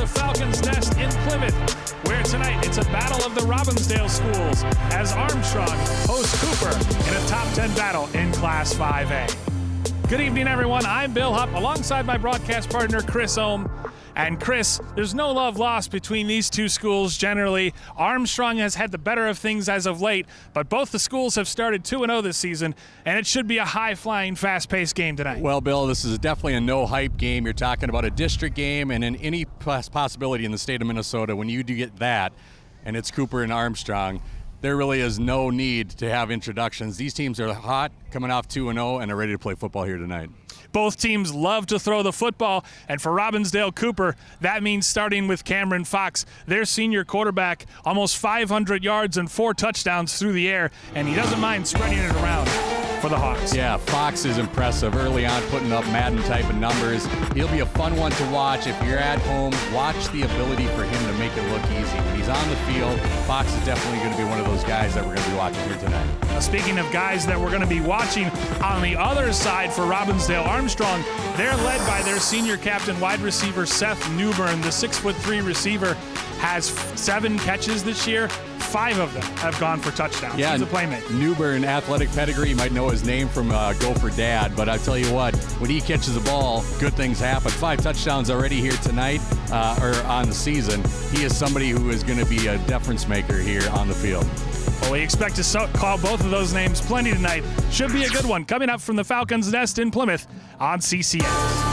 the Falcons' Nest in Plymouth, where tonight it's a battle of the Robbinsdale schools as Armstrong hosts Cooper in a top 10 battle in Class 5A. Good evening, everyone. I'm Bill Hupp alongside my broadcast partner, Chris Ohm. And Chris, there's no love lost between these two schools generally. Armstrong has had the better of things as of late, but both the schools have started 2-0 this season, and it should be a high-flying, fast-paced game tonight. Well, Bill, this is definitely a no-hype game. You're talking about a district game, and in any possibility in the state of Minnesota, when you do get that, and it's Cooper and Armstrong, there really is no need to have introductions. These teams are hot, coming off 2-0, and are ready to play football here tonight. Both teams love to throw the football, and for Robbinsdale Cooper, that means starting with Cameron Fox, their senior quarterback, almost 500 yards and 4 touchdowns through the air, and he doesn't mind spreading it around for the Hawks. Yeah, Fox is impressive early on, putting up Madden type of numbers. He'll be a fun one to watch. If you're at home, watch the ability for him to make it look easy. When he's on the field, Fox is definitely going to be one of those guys that we're going to be watching here tonight. Now, speaking of guys that we're going to be watching on the other side for Robbinsdale Armstrong, they're led by their senior captain, wide receiver Seth Newbern. The 6'3" receiver has 7 catches this year. 5 of them have gone for touchdowns. Yeah, he's a playmaker. Newbern, athletic pedigree. You might know his name from Gopher Dad, but I tell you what, when he catches the ball, good things happen. 5 touchdowns already here tonight, or on the season. He is somebody who is going to be a difference maker here on the field. Well, we expect to call both of those names plenty tonight. Should be a good one. Coming up from the Falcons' Nest in Plymouth on CCX.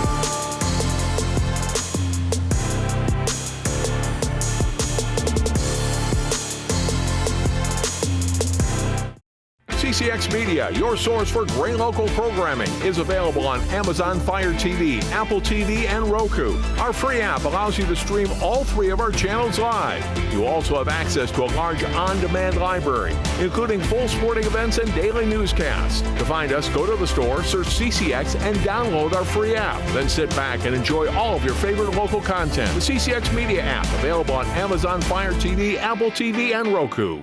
CCX Media, your source for great local programming, is available on Amazon Fire TV, Apple TV, and Roku. Our free app allows you to stream all 3 of our channels live. You also have access to a large on-demand library, including full sporting events and daily newscasts. To find us, go to the store, search CCX, and download our free app. Then sit back and enjoy all of your favorite local content. The CCX Media app, available on Amazon Fire TV, Apple TV, and Roku.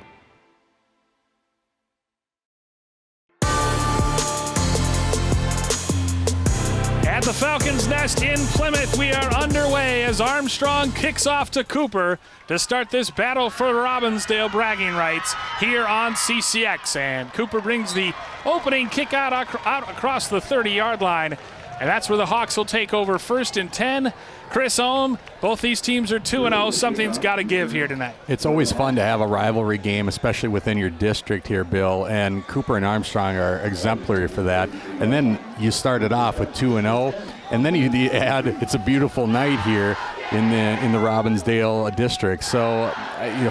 At the Falcons' Nest in Plymouth, we are underway as Armstrong kicks off to Cooper to start this battle for Robbinsdale bragging rights here on CCX. And Cooper brings the opening kick out across the 30-yard line. And that's where the Hawks will take over 1st and 10. Chris Ohm, both these teams are 2-0. Something's got to give here tonight. It's always fun to have a rivalry game, especially within your district here, Bill. And Cooper and Armstrong are exemplary for that. And then you started off with 2-0. And then you add, it's a beautiful night here in the Robbinsdale district. So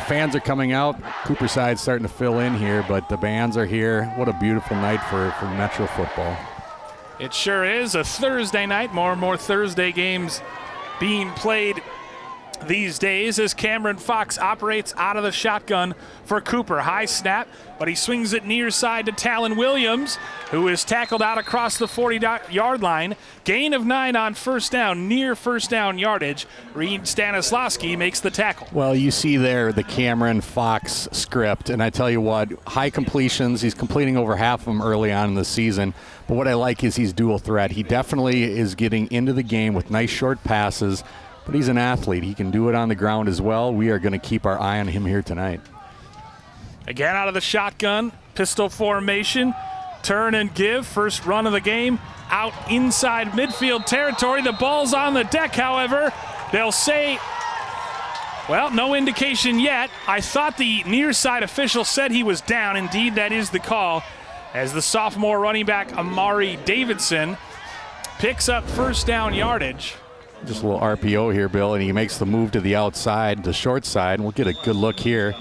fans are coming out. Cooper side's starting to fill in here, but the bands are here. What a beautiful night for Metro football. It sure is a Thursday night. More and more Thursday games being played these days as Cameron Fox operates out of the shotgun for Cooper. High snap, but he swings it near side to Talon Williams, who is tackled out across the 40-yard line. Gain of 9 on 1st down, near 1st down yardage. Reed Stanislawski makes the tackle. Well, you see there the Cameron Fox script, and I tell you what, high completions. He's completing over half of them early on in the season. But what I like is he's dual threat. He definitely is getting into the game with nice short passes, but he's an athlete. He can do it on the ground as well. We are going to keep our eye on him here tonight. Again out of the shotgun, pistol formation, turn and give. First run of the game out inside midfield territory. The ball's on the deck, however. They'll say, well, no indication yet. I thought the near side official said he was down. Indeed, that is the call, as the sophomore running back Amari Davidson picks up 1st down yardage. Just a little RPO here, Bill, and he makes the move to the outside, the short side, and we'll get a good look here.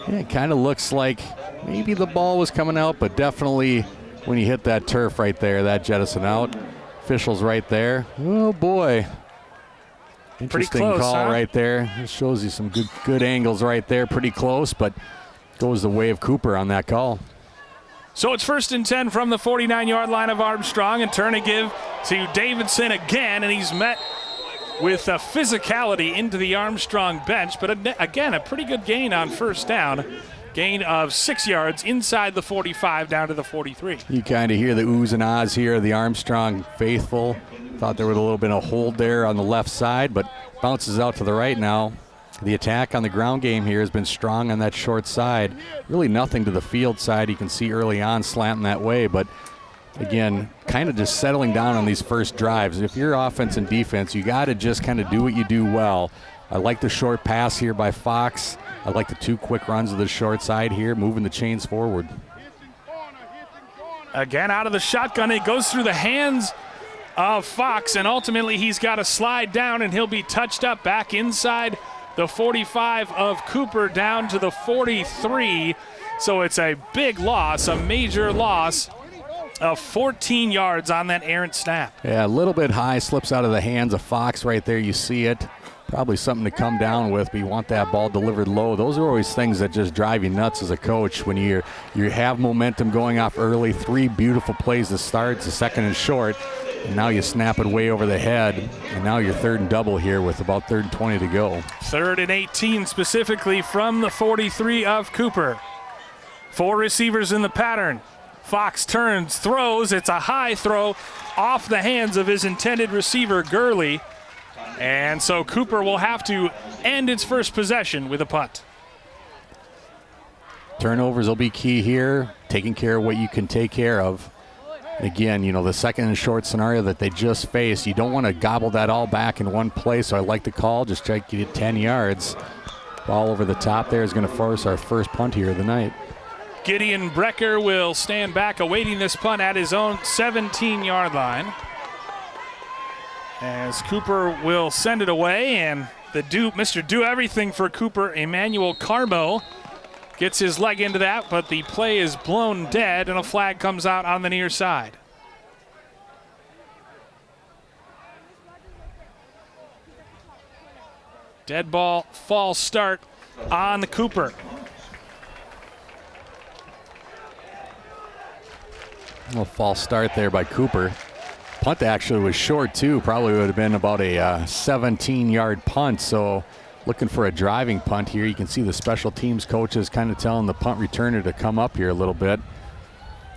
Yeah, it kind of looks like maybe the ball was coming out, but definitely when you hit that turf right there, that jettison out. Officials right there. Oh, boy. Interesting close, call huh? right there. It shows you some good angles right there. Pretty close, but goes the way of Cooper on that call. So it's 1st and 10 from the 49-yard line of Armstrong, and turn and give to Davidson again, and he's met with a physicality into the Armstrong bench. But again, a pretty good gain on 1st down. Gain of 6 yards inside the 45 down to the 43. You kind of hear the oohs and ahs here of the Armstrong faithful. Thought there was a little bit of hold there on the left side, but bounces out to the right now. The attack on the ground game here has been strong on that short side. Really nothing to the field side. You can see early on slanting that way, but again, kind of just settling down on these first drives. If you're offense and defense, you got to just kind of do what you do well. I like the short pass here by Fox. I like the 2 quick runs to the short side here, moving the chains forward. Again, out of the shotgun, it goes through the hands of Fox, and ultimately he's got to slide down, and he'll be touched up back inside the 45 of Cooper down to the 43. So it's a big loss, a major loss of 14 yards on that errant snap. Yeah, a little bit high, slips out of the hands of Fox right there. You see it. Probably something to come down with, but you want that ball delivered low. Those are always things that just drive you nuts as a coach when you have momentum going off early. 3 beautiful plays to start. It's a second and short, and now you snap it way over the head, and now you're 3rd and double here with about 3rd and 20 to go. 3rd and 18 specifically from the 43 of Cooper. 4 receivers in the pattern. Fox turns, throws. It's a high throw off the hands of his intended receiver, Gurley. And so Cooper will have to end its first possession with a punt. Turnovers will be key here, taking care of what you can take care of. Again, you know, the second and short scenario that they just faced, you don't want to gobble that all back in one play, so I like the call. Just try to get 10 yards. Ball over the top there is going to force our first punt here of the night. Gideon Brecker will stand back awaiting this punt at his own 17-yard line. As Cooper will send it away, and Mr. Do Everything for Cooper, Emmanuel Carmo, gets his leg into that, but the play is blown dead, and a flag comes out on the near side. Dead ball, false start on the Cooper. A little false start there by Cooper. Punt actually was short too. Probably would have been about a 17-yard punt. So looking for a driving punt here. You can see the special teams coaches kind of telling the punt returner to come up here a little bit.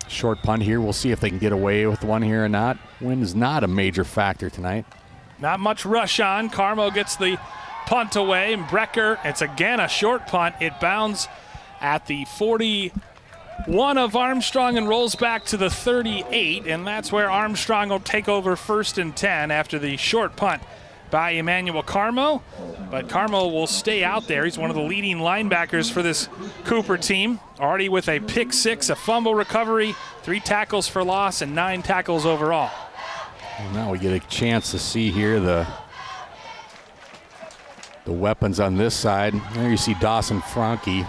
Short punt here. We'll see if they can get away with one here or not. Wind is not a major factor tonight. Not much rush on. Carmo gets the punt away. And Brecker, it's again a short punt. It bounds at the 41 of Armstrong and rolls back to the 38, and that's where Armstrong will take over 1st and 10 after the short punt by Emmanuel Carmo. But Carmo will stay out there. He's one of the leading linebackers for this Cooper team, already with a pick 6, a fumble recovery, 3 tackles for loss, and 9 tackles overall. Well, now we get a chance to see here the weapons on this side. There you see Dawson Franke.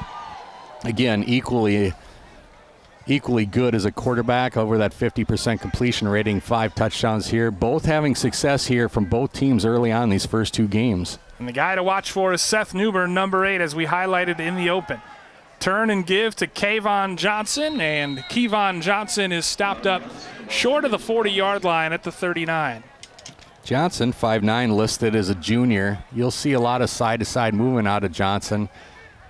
Again, equally good as a quarterback, over that 50% completion rating, 5 touchdowns here. Both having success here from both teams early on these first 2 games. And the guy to watch for is Seth Newbern, number 8, as we highlighted in the open. Turn and give to Kayvon Johnson, and Kayvon Johnson is stopped up short of the 40-yard line at the 39. Johnson, 5'9", listed as a junior. You'll see a lot of side-to-side movement out of Johnson.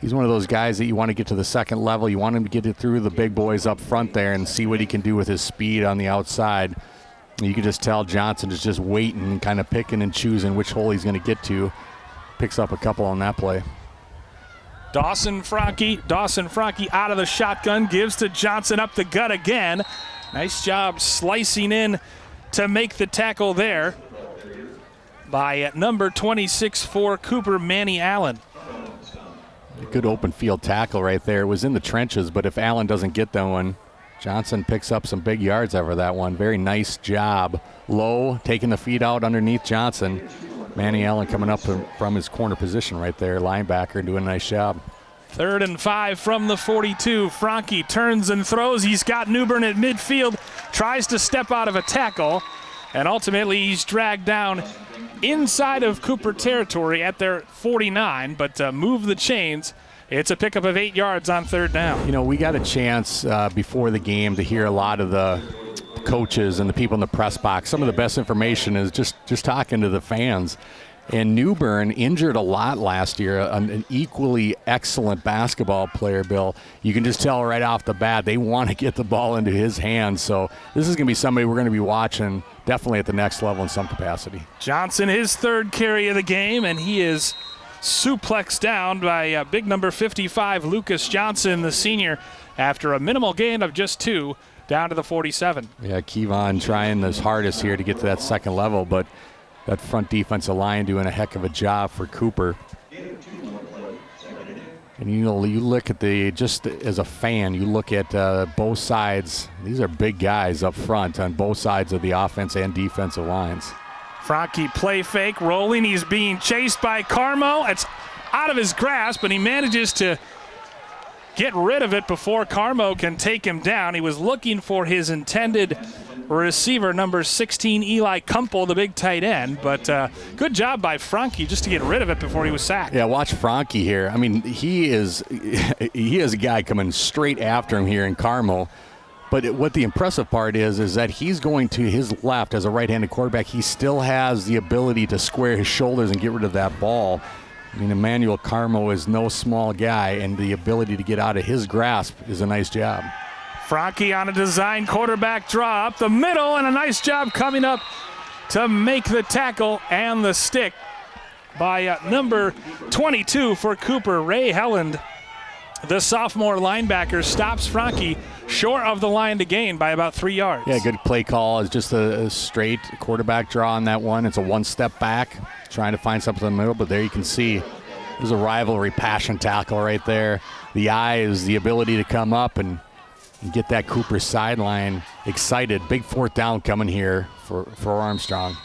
He's one of those guys that you want to get to the second level. You want him to get it through the big boys up front there and see what he can do with his speed on the outside. You can just tell Johnson is just waiting and kind of picking and choosing which hole he's going to get to. Picks up a couple on that play. Dawson Franke out of the shotgun, gives to Johnson up the gut again. Nice job slicing in to make the tackle there by number 26 for Cooper, Manny Allen. Good open field tackle right there. It was in the trenches, but if Allen doesn't get that one, Johnson picks up some big yards over that one. Very nice job. Low, taking the feet out underneath Johnson. Manny Allen coming up from his corner position right there, linebacker, doing a nice job. 3rd and 5 from the 42. Franke turns and throws. He's got Newbern at midfield, tries to step out of a tackle, and ultimately he's dragged down inside of Cooper territory at their 49, but move the chains. It's a pickup of 8 yards on 3rd down. You know, we got a chance before the game to hear a lot of the coaches and the people in the press box. Some of the best information is just talking to the fans. And Newbern injured a lot last year, an equally excellent basketball player, Bill. You can just tell right off the bat they want to get the ball into his hands. So this is going to be somebody we're going to be watching definitely at the next level in some capacity. Johnson, his third carry of the game, and he is suplexed down by big number 55, Lucas Johnson, the senior, after a minimal gain of just 2 down to the 47. Yeah, Kevon trying his hardest here to get to that second level, but that front defensive line doing a heck of a job for Cooper. And you look at just as a fan, you look at both sides. These are big guys up front on both sides of the offense and defensive lines. Franke play fake, rolling. He's being chased by Carmo. It's out of his grasp, and he manages to get rid of it before Carmo can take him down. He was looking for his intended receiver, number 16, Eli Kumpel, the big tight end. But good job by Franke just to get rid of it before he was sacked. Yeah, watch Franke here. I mean, he is a guy coming straight after him here in Carmo. But what the impressive part is that he's going to his left as a right-handed quarterback. He still has the ability to square his shoulders and get rid of that ball. I mean, Emmanuel Carmo is no small guy, and the ability to get out of his grasp is a nice job. Franke on a design quarterback draw up the middle, and a nice job coming up to make the tackle and the stick by number 22 for Cooper, Ray Helland. The sophomore linebacker stops Franke short of the line to gain by about 3 yards. Yeah, good play call. It's just a straight quarterback draw on that one. It's a one-step back, trying to find something in the middle, but there you can see there's a rivalry passion tackle right there. The eyes, the ability to come up and get that Cooper sideline excited. Big fourth down coming here for Armstrong.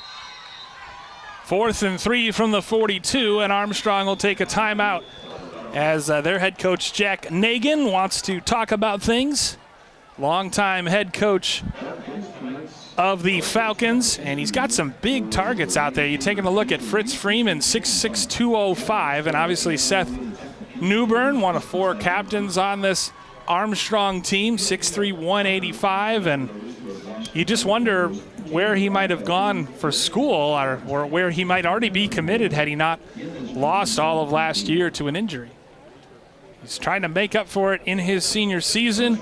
4th and 3 from the 42, and Armstrong will take a timeout as their head coach Jack Nagan wants to talk about things. Longtime head coach of the Falcons, and he's got some big targets out there. You're taking a look at Fritz Freeman, 6'6", 205, and obviously Seth Newbern, one of 4 captains on this Armstrong team, 6'3", 185, and you just wonder where he might have gone for school or where he might already be committed had he not lost all of last year to an injury. He's trying to make up for it in his senior season,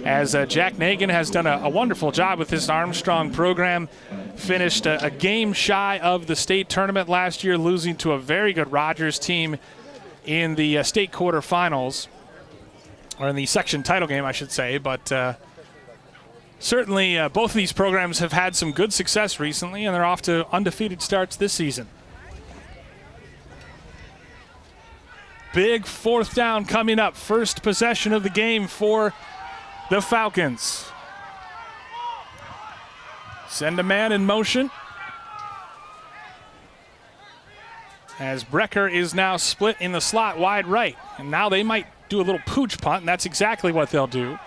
as Jack Nagan has done a wonderful job with this Armstrong program. Finished a game shy of the state tournament last year, losing to a very good Rogers team in the state quarterfinals, or in the section title game, I should say. But certainly both of these programs have had some good success recently, and they're off to undefeated starts this season. Big fourth down coming up. First possession of the game for the Falcons. Send a man in motion, as Brecker is now split in the slot wide right. And now they might do a little pooch punt, and that's exactly what they'll do.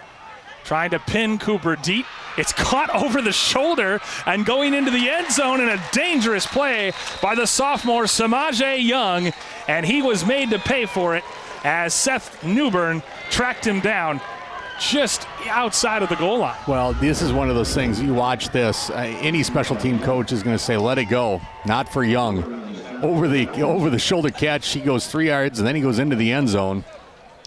Trying to pin Cooper deep. It's caught over the shoulder and going into the end zone, in a dangerous play by the sophomore Samaje Young, and he was made to pay for it as Seth Newbern tracked him down just outside of the goal line. Well, this is one of those things, you watch this, any special team coach is going to say, let it go, not for Young. Over the shoulder catch, he goes 3 yards, and then he goes into the end zone.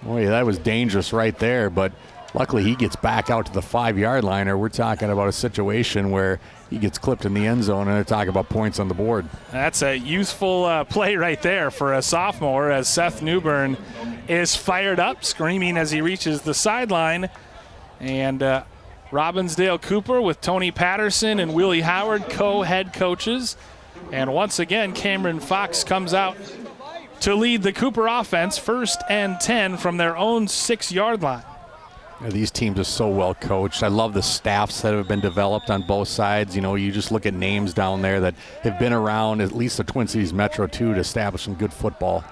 Boy, that was dangerous right there, but luckily he gets back out to the 5-yard line, or we're talking about a situation where he gets clipped in the end zone, and they're talking about points on the board. That's a useful play right there for a sophomore, as Seth Newbern is fired up, screaming as he reaches the sideline. And Robbinsdale Cooper with Tony Patterson and Willie Howard, co-head coaches. And once again, Cameron Fox comes out to lead the Cooper offense, 1st and 10 from their own 6-yard line. These teams are so well coached. I love the staffs that have been developed on both sides. You know, you just look at names down there that have been around at least the Twin Cities Metro too to establish some good football.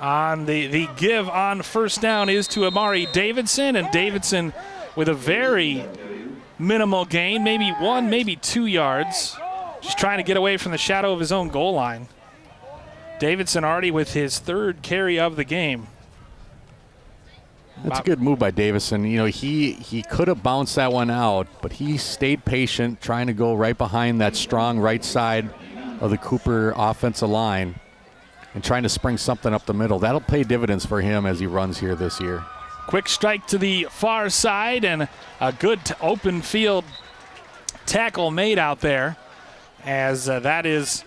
On the give on first down is to Amari Davidson, and Davidson with a very minimal gain, maybe 1, maybe 2 yards, just trying to get away from the shadow of his own goal line. Davidson already with his 3rd carry of the game. That's a good move by Davison. You know, he could have bounced that one out, but he stayed patient, trying to go right behind that strong right side of the Cooper offensive line and trying to spring something up the middle. That'll pay dividends for him as he runs here this year. Quick strike to the far side and a good open field tackle made out there, as that is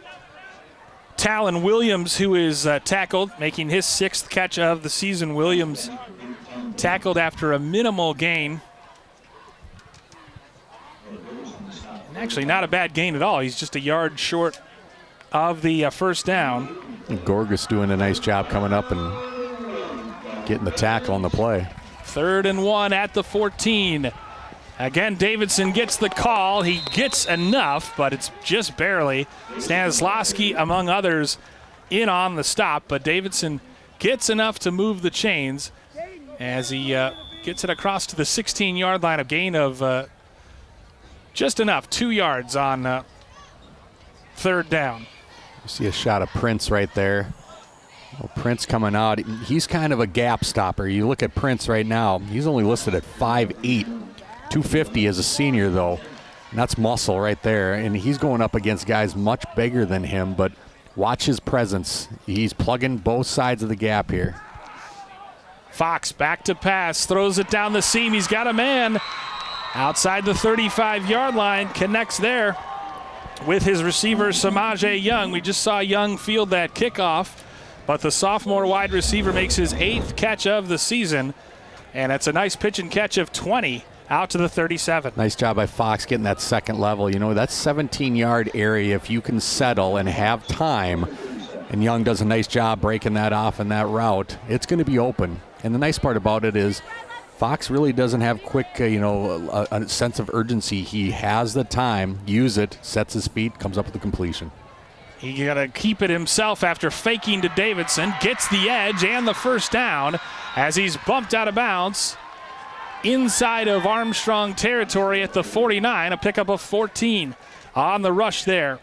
Talon Williams who is tackled, making his 6th catch of the season. Williams tackled after a minimal gain. And actually not a bad gain at all. He's just a yard short of the first down. Gorgas doing a nice job coming up and getting the tackle on the play. 3rd and 1 at the 14. Again, Davidson gets the call. He gets enough, but it's just barely. Stanislawski, among others, in on the stop, but Davidson gets enough to move the chains as he gets it across to the 16-yard line, a gain of just enough, 2 yards on 3rd down. You see a shot of Prince right there. Well, Prince coming out. He's kind of a gap stopper. You look at Prince right now. He's only listed at 5'8", 250 as a senior, though. And that's muscle right there. And he's going up against guys much bigger than him, but watch his presence. He's plugging both sides of the gap here. Fox back to pass, throws it down the seam. He's got a man outside the 35-yard line, connects there with his receiver, Samaje Young. We just saw Young field that kickoff, but the sophomore wide receiver makes his 8th catch of the season, and it's a nice pitch and catch of 20 out to the 37. Nice job by Fox getting that second level. You know, that's 17-yard area if you can settle and have time, and Young does a nice job breaking that off in that route. It's going to be open, and the nice part about it is Fox really doesn't have quick, a sense of urgency. He has the time, use it, sets his feet, comes up with the completion. He got to keep it himself after faking to Davidson, gets the edge and the first down as he's bumped out of bounds inside of Armstrong territory at the 49, a pickup of 14 on the rush there.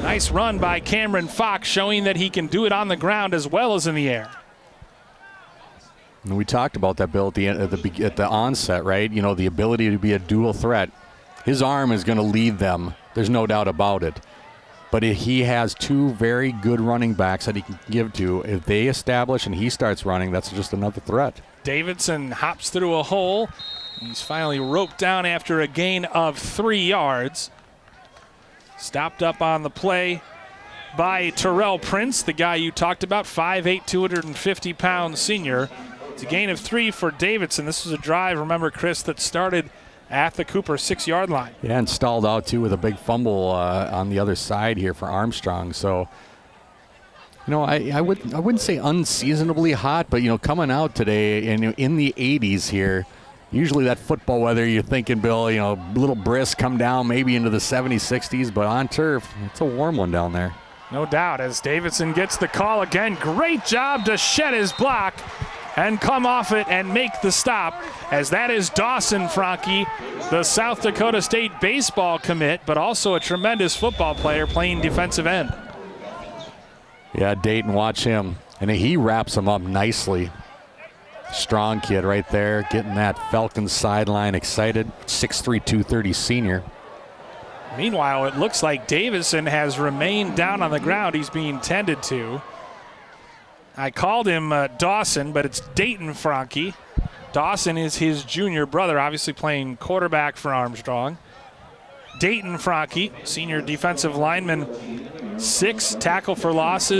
Nice run by Cameron Fox, showing that he can do it on the ground as well as in the air. And we talked about that, Bill, at the onset, right? You know, the ability to be a dual threat. His arm is going to lead them. There's no doubt about it. But he has 2 very good running backs that he can give to. If they establish and he starts running, that's just another threat. Davidson hops through a hole. He's finally roped down after a gain of 3 yards. Stopped up on the play by Terrell Prince, the guy you talked about, 5'8", 250-pound senior. It's a gain of 3 for Davidson. This was a drive, remember, Chris, that started at the Cooper 6-yard line. Yeah, and stalled out, too, with a big fumble on the other side here for Armstrong. So, you know, I wouldn't say unseasonably hot, but, you know, coming out today in the 80s here, usually that football weather, you're thinking, Bill, you know, a little brisk, come down maybe into the 70s, 60s, but on turf, it's a warm one down there. No doubt, as Davidson gets the call again. Great job to shed his block and come off it and make the stop, as that is Dawson Franke, the South Dakota State baseball commit, but also a tremendous football player playing defensive end. Yeah, Dayton, watch him. And he wraps him up nicely. Strong kid right there, getting that Falcons sideline excited. 6'3", 230 senior. Meanwhile, it looks like Davison has remained down on the ground. He's being tended to. I called him Dawson, but it's Dayton Franke. Dawson is his junior brother, obviously playing quarterback for Armstrong. Dayton Franke, senior defensive lineman, 6 tackles for loss,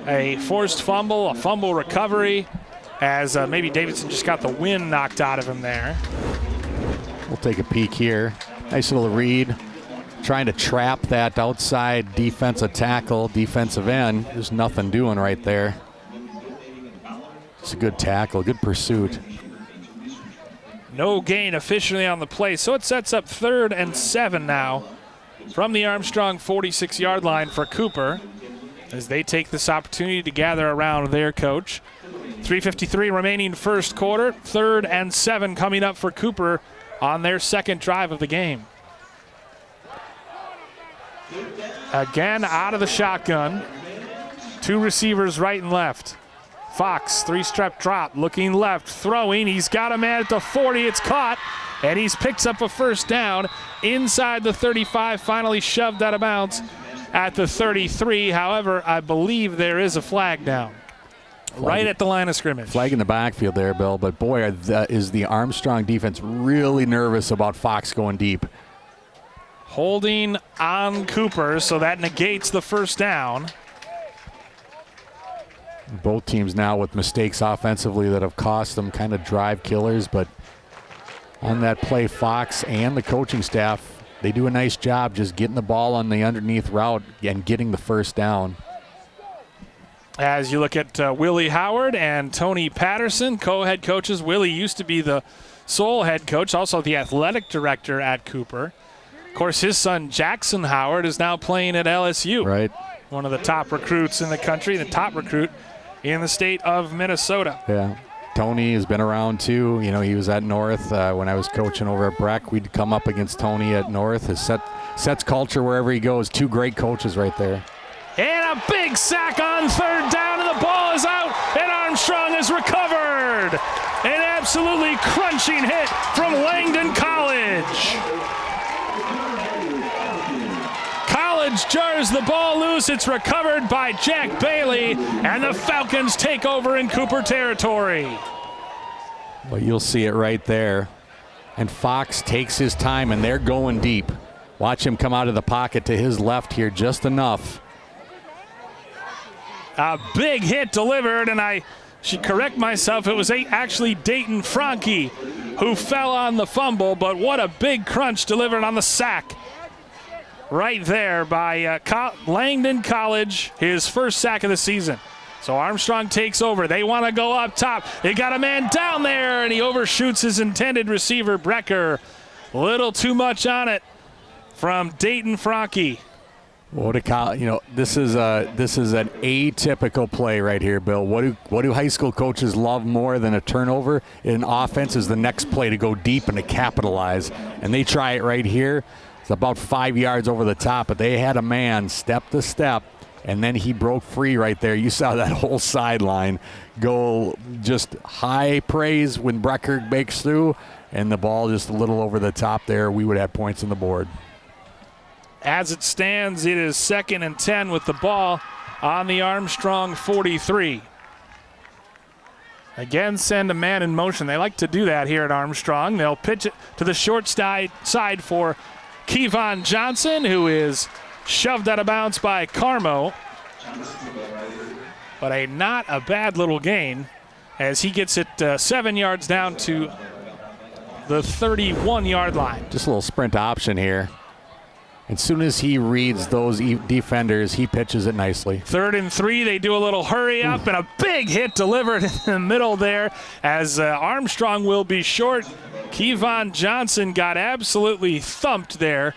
a forced fumble, a fumble recovery, as maybe Davidson just got the wind knocked out of him there. We'll take a peek here. Nice little read. Trying to trap that outside defensive tackle, defensive end. There's nothing doing right there. It's a good tackle, good pursuit. No gain officially on the play, so it sets up 3rd and 7 now from the Armstrong 46-yard line for Cooper as they take this opportunity to gather around their coach. 3:53 remaining first quarter, 3rd and 7 coming up for Cooper on their second drive of the game. Again, out of the shotgun. 2 receivers right and left. Fox, three-step drop, looking left, throwing. He's got a man at the 40. It's caught, and he's picks up a first down inside the 35, finally shoved out of bounds at the 33. However, I believe there is a flag down right at the line of scrimmage. Flag in the backfield there, Bill, but boy, is the Armstrong defense really nervous about Fox going deep. Holding on Cooper, so that negates the first down. Both teams now with mistakes offensively that have cost them kind of drive killers, but on that play, Fox and the coaching staff, they do a nice job just getting the ball on the underneath route and getting the first down. As you look at Willie Howard and Tony Patterson, co-head coaches. Willie used to be the sole head coach, also the athletic director at Cooper. Of course, his son Jackson Howard is now playing at LSU. Right. One of the top recruits in the country, the top recruit in the state of Minnesota. Yeah. Tony has been around too. You know, he was at North when I was coaching over at Breck. We'd come up against Tony at North. His sets culture wherever he goes. Two great coaches right there. And a big sack on third down, and the ball is out, and Armstrong is recovered. An absolutely crunching hit from Langdon College. College jars the ball loose. It's recovered by Jack Bailey, and the Falcons take over in Cooper territory. Well, you'll see it right there. And Fox takes his time, and they're going deep. Watch him come out of the pocket to his left here just enough. A big hit delivered, and I should correct myself. It was actually Dayton Franke who fell on the fumble, but what a big crunch delivered on the sack. Right there by Langdon College, his first sack of the season. So Armstrong takes over. They want to go up top. They got a man down there, and he overshoots his intended receiver, Brecker. A little too much on it from Dayton Franke. What this is an atypical play right here, Bill. What do high school coaches love more than a turnover in offense is the next play to go deep and to capitalize. And they try it right here. It's about 5 yards over the top, but they had a man step to step, and then he broke free right there. You saw that whole sideline go just high praise when Brecker breaks through, and the ball just a little over the top there. We would have points on the board. As it stands, it is 2nd and 10 with the ball on the Armstrong 43. Again, send a man in motion. They like to do that here at Armstrong. They'll pitch it to the short side for Kevon Johnson, who is shoved out of bounds by Carmo. But not a bad little gain as he gets it 7 yards down to the 31-yard line. Just a little sprint option here. As soon as he reads those defenders, he pitches it nicely. 3rd and 3, they do a little hurry up, and a big hit delivered in the middle there as Armstrong will be short. Kevon Johnson got absolutely thumped there,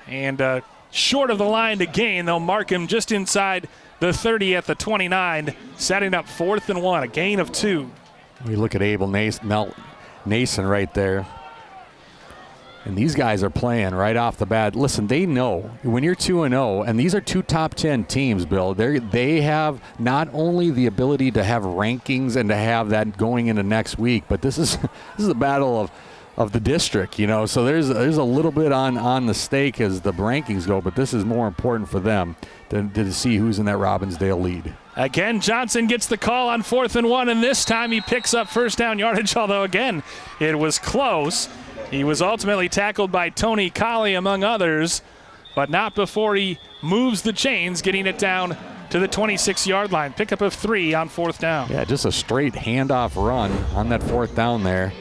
and short of the line to gain. They'll mark him just inside the 30 at the 29, setting up 4th and 1, a gain of 2. We look at Abel Nason right there. And these guys are playing right off the bat. Listen, they know when you're 2-0, and these are two top 10 teams, Bill. They have not only the ability to have rankings and to have that going into next week, but this is a battle of the district, you know. So there's a little bit on the stake as the rankings go, but this is more important for them to see who's in that Robbinsdale lead. Again, Johnson gets the call on 4th and 1, and this time he picks up first down yardage, although again, it was close. He was ultimately tackled by Tony Colley, among others, but not before he moves the chains, getting it down to the 26-yard line. Pickup of 3 on 4th down. Yeah, just a straight handoff run on that 4th down there.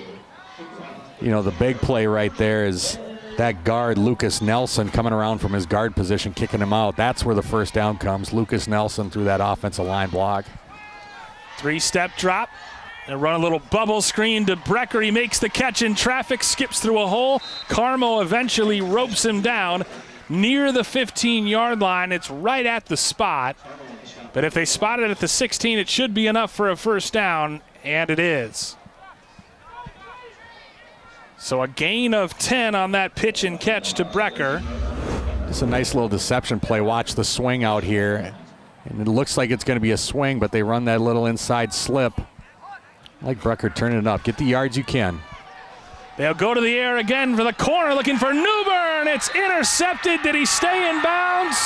You know, the big play right there is that guard, Lucas Nelson, coming around from his guard position, kicking him out. That's where the first down comes. Lucas Nelson through that offensive line block. 3-step drop. They run a little bubble screen to Brecker. He makes the catch in traffic, skips through a hole. Carmo eventually ropes him down near the 15-yard line. It's right at the spot. But if they spot it at the 16, it should be enough for a first down, and it is. So a gain of 10 on that pitch and catch to Brecker. Just a nice little deception play. Watch the swing out here. And it looks like it's going to be a swing, but they run that little inside slip. I like Brecker turning it up. Get the yards you can. They'll go to the air again for the corner, looking for Newbern. It's intercepted. Did he stay in bounds?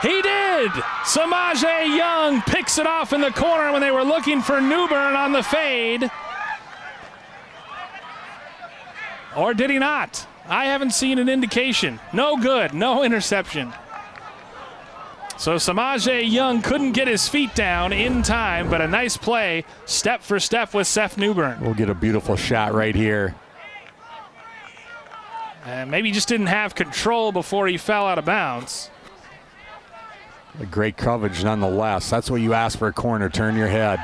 He did. Samaje Young picks it off in the corner when they were looking for Newbern on the fade. Or did he not? I haven't seen an indication. No good. No interception. So Samaje Young couldn't get his feet down in time, but a nice play, step for step with Seth Newbern. We'll get a beautiful shot right here. Maybe he just didn't have control before he fell out of bounds. A great coverage nonetheless. That's what you ask for a corner, turn your head.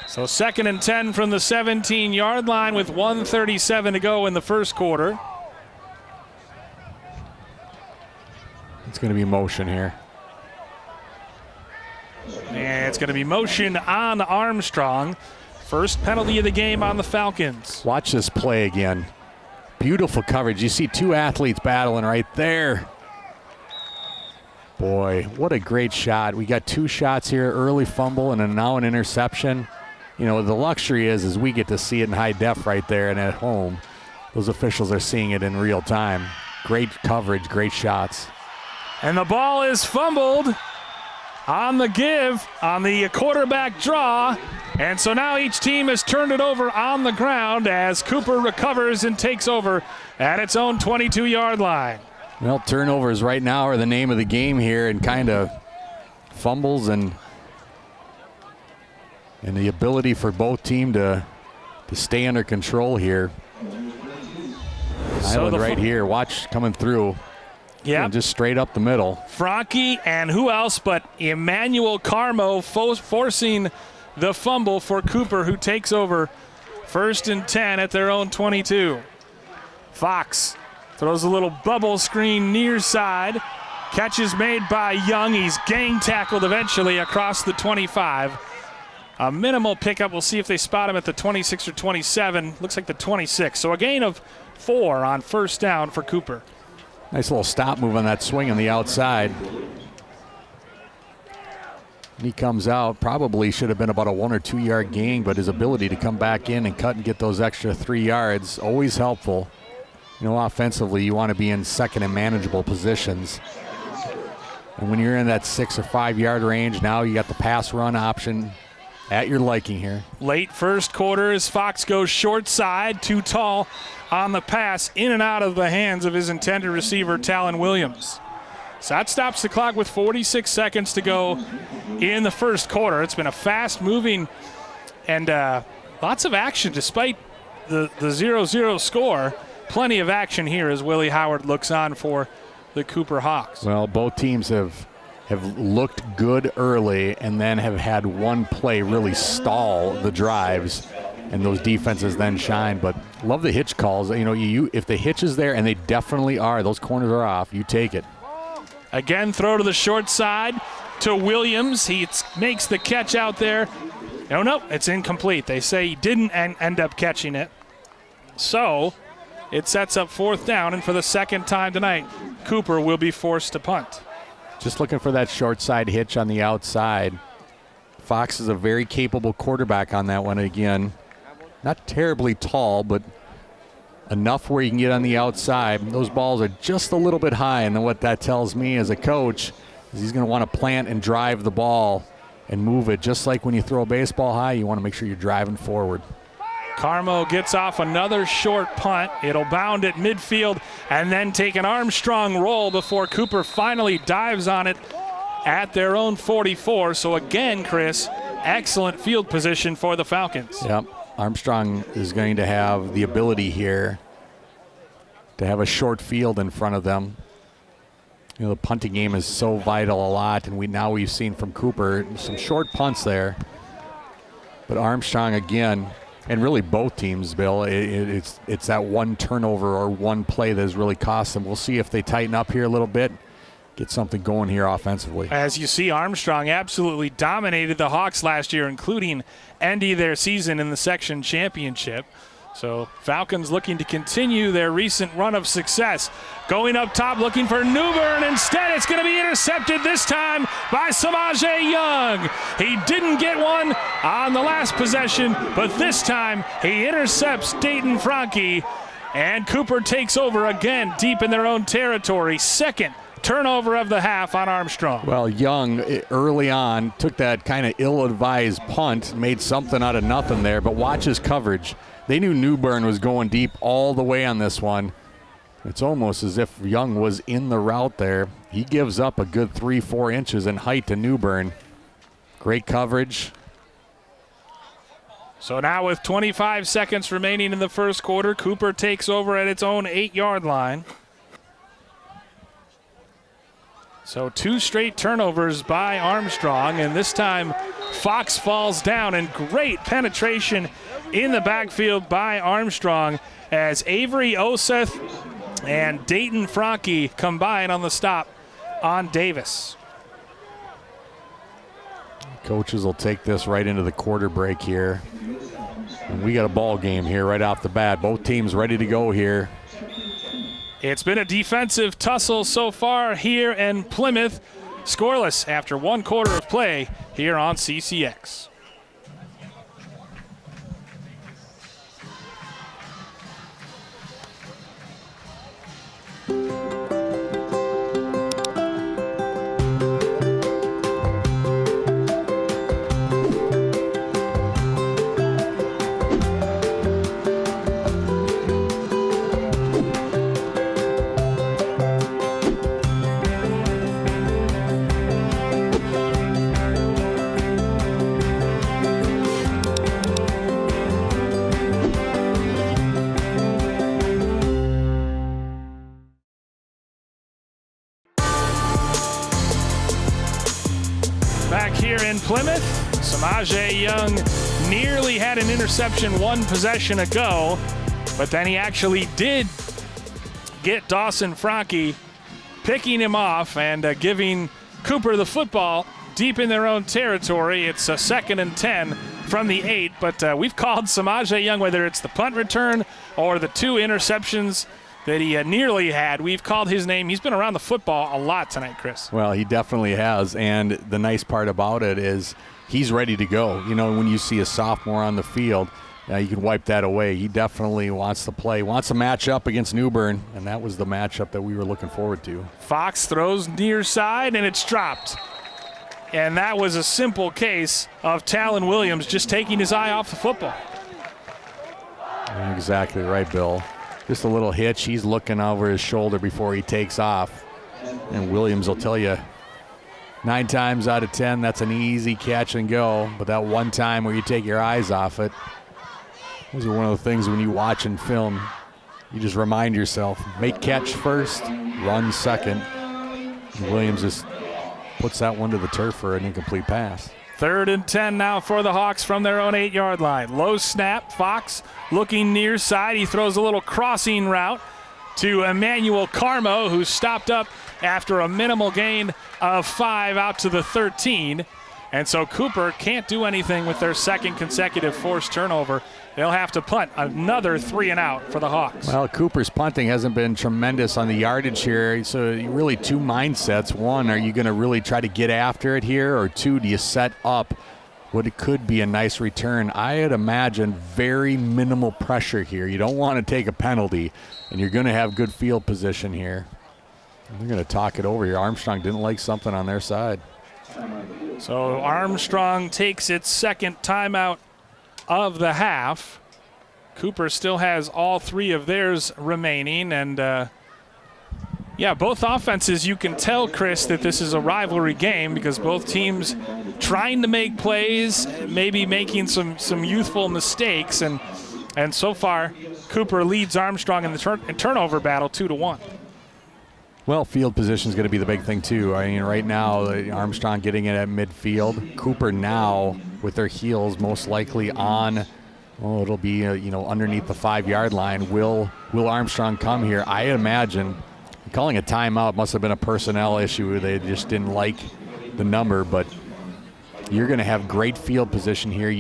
So 2nd and 10 from the 17-yard line with 1:37 to go in the first quarter. It's going to be motion here. And it's going to be motion on Armstrong. First penalty of the game on the Falcons. Watch this play again. Beautiful coverage. You see two athletes battling right there. Boy, what a great shot. We got two shots here, early fumble and now an interception. You know, the luxury is we get to see it in high def right there, and at home, those officials are seeing it in real time. Great coverage, great shots. And the ball is fumbled on the give, on the quarterback draw. And so now each team has turned it over on the ground as Cooper recovers and takes over at its own 22-yard line. Well, turnovers right now are the name of the game here, and kind of fumbles and the ability for both teams to stay under control here. So Island right here, watch coming through. Yeah, just straight up the middle. Franke and who else but Emmanuel Carmo forcing the fumble for Cooper, who takes over 1st and 10 at their own 22. Fox throws a little bubble screen near side. Catch is made by Young. He's gang tackled eventually across the 25. A minimal pickup. We'll see if they spot him at the 26 or 27. Looks like the 26. So a gain of 4 on first down for Cooper. Nice little stop move on that swing on the outside. And he comes out. Probably should have been about a 1 or 2 yard gain, but his ability to come back in and cut and get those extra 3 yards, always helpful. You know, offensively, you want to be in second and manageable positions. And when you're in that 6 or 5 yard range, now you got the pass run option at your liking here. Late first quarter as Fox goes short side, too tall on the pass, in and out of the hands of his intended receiver, Talon Williams. So that stops the clock with 46 seconds to go in the first quarter. It's been a fast-moving and lots of action despite the 0-0 score. Plenty of action here as Willie Howard looks on for the Cooper Hawks. Well, both teams have looked good early and then have had one play really stall the drives, and those defenses then shine. But love the hitch calls. You know, if the hitch is there, and they definitely are, those corners are off, you take it. Again, throw to the short side to Williams. He makes the catch out there. No, it's incomplete. They say he didn't end up catching it. So it sets up 4th down, and for the second time tonight, Cooper will be forced to punt. Just looking for that short side hitch on the outside. Fox is a very capable quarterback on that one again. Not terribly tall, but enough where you can get on the outside. Those balls are just a little bit high, and then what that tells me as a coach is he's going to want to plant and drive the ball and move it. Just like when you throw a baseball high, you want to make sure you're driving forward. Carmo gets off another short punt. It'll bound at midfield and then take an Armstrong roll before Cooper finally dives on it at their own 44. So again, Chris, excellent field position for the Falcons. Yep. Armstrong is going to have the ability here to have a short field in front of them. You know, the punting game is so vital a lot, and we've seen from Cooper some short punts there. But Armstrong again, and really both teams, Bill, it's that one turnover or one play that has really cost them. We'll see if they tighten up here a little bit, get something going here offensively. As you see, Armstrong absolutely dominated the Hawks last year, including ending their season in the section championship. So Falcons looking to continue their recent run of success. Going up top, looking for Newbern. Instead, it's going to be intercepted this time by Samaje Young. He didn't get one on the last possession, but this time he intercepts Dayton Franke, and Cooper takes over again deep in their own territory. Second turnover of the half on Armstrong. Well, Young early on took that kind of ill-advised punt, made something out of nothing there, but watch his coverage. They knew Newbern was going deep all the way on this one. It's almost as if Young was in the route there. He gives up a good 3-4 inches in height to Newbern. Great coverage. So now with 25 seconds remaining in the first quarter, Cooper takes over at its own 8-yard line. So 2 straight turnovers by Armstrong, and this time Fox falls down, and great penetration in the backfield by Armstrong as Avery Oseth and Dayton Franke combine on the stop on Davis. Coaches will take this right into the quarter break here. And we got a ball game here right off the bat. Both teams ready to go here. It's been a defensive tussle so far here in Plymouth. Scoreless after 1 quarter of play here on CCX. Back here in Plymouth, Samaje Young nearly had an interception 1 possession ago, but then he actually did get Dawson Franke picking him off and giving Cooper the football deep in their own territory. It's a 2nd and 10 from the 8, but we've called Samaje Young, whether it's the punt return or the 2 interceptions that he nearly had. We've called his name. He's been around the football a lot tonight, Chris. Well, he definitely has, and the nice part about it is he's ready to go. You know, when you see a sophomore on the field, you can wipe that away. He definitely wants to play, wants to match up against Newbern, and that was the matchup that we were looking forward to. Fox throws near side, and it's dropped. And that was a simple case of Talon Williams just taking his eye off the football. Exactly right, Bill. Just a little hitch. He's looking over his shoulder before he takes off. And Williams will tell you 9 times out of 10, that's an easy catch and go. But that one time where you take your eyes off it, those are one of the things when you watch and film, you just remind yourself, make catch first, run second. And Williams just puts that one to the turf for an incomplete pass. 3rd and 10 now for the Hawks from their own 8-yard line. Low snap, Fox looking near side. He throws a little crossing route to Emmanuel Carmo, who stopped up after a minimal gain of 5 out to the 13. And so Cooper can't do anything with their 2nd consecutive forced turnover. They'll have to punt another 3 and out for the Hawks. Well, Cooper's punting hasn't been tremendous on the yardage here. So really 2 mindsets. 1, are you going to really try to get after it here? Or 2, do you set up what it could be a nice return? I'd imagine very minimal pressure here. You don't want to take a penalty, and you're going to have good field position here. They're going to talk it over here. Armstrong didn't like something on their side. So Armstrong takes its 2nd timeout of the half. Cooper still has all 3 of theirs remaining, and both offenses, you can tell, Chris, that this is a rivalry game because both teams trying to make plays, maybe making some youthful mistakes, and so far Cooper leads Armstrong in the turnover battle 2-1. Well, field position is going to be the big thing, too. I mean, right now, Armstrong getting it at midfield. Cooper now, with their heels most likely on, it'll be, underneath the 5-yard line. Will Armstrong come here? I imagine calling a timeout must have been a personnel issue. They just didn't like the number, but you're going to have great field position here.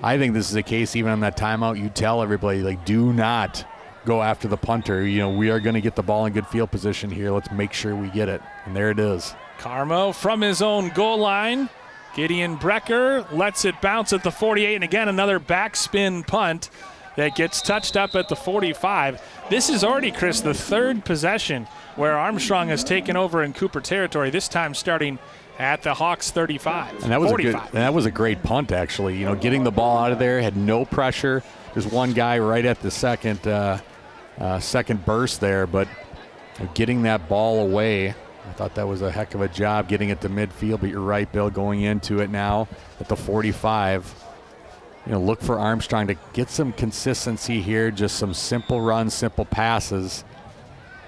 I think this is a case, even on that timeout, you tell everybody, like, do not go after the punter. You know, we are going to get the ball in good field position here. Let's make sure we get it. And there it is. Carmo from his own goal line. Gideon Brecker lets it bounce at the 48, and again, another backspin punt that gets touched up at the 45. This is already, Chris, the third possession where Armstrong has taken over in Cooper territory, this time starting at the Hawks 35. And that was a great punt, actually. You know, getting the ball out of there, had no pressure. There's one guy right at the second burst there, but getting that ball away, I thought that was a heck of a job getting it to midfield. But you're right, Bill, going into it now at the 45. You know, look for Armstrong to get some consistency here, just some simple runs, simple passes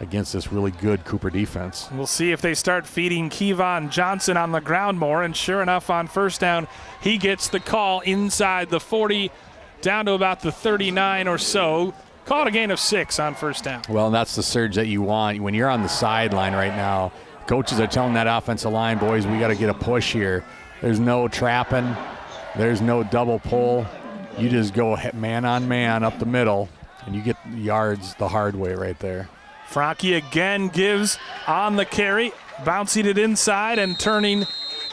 against this really good Cooper defense. We'll see if they start feeding Kevon Johnson on the ground more, and sure enough, on first down, he gets the call inside the 40, down to about the 39 or so. Called a gain of 6 on first down. Well, and that's the surge that you want. When you're on the sideline right now, coaches are telling that offensive line, boys, we got to get a push here. There's no trapping. There's no double pull. You just go man on man up the middle, and you get yards the hard way right there. Franke again gives on the carry, bouncing it inside, and turning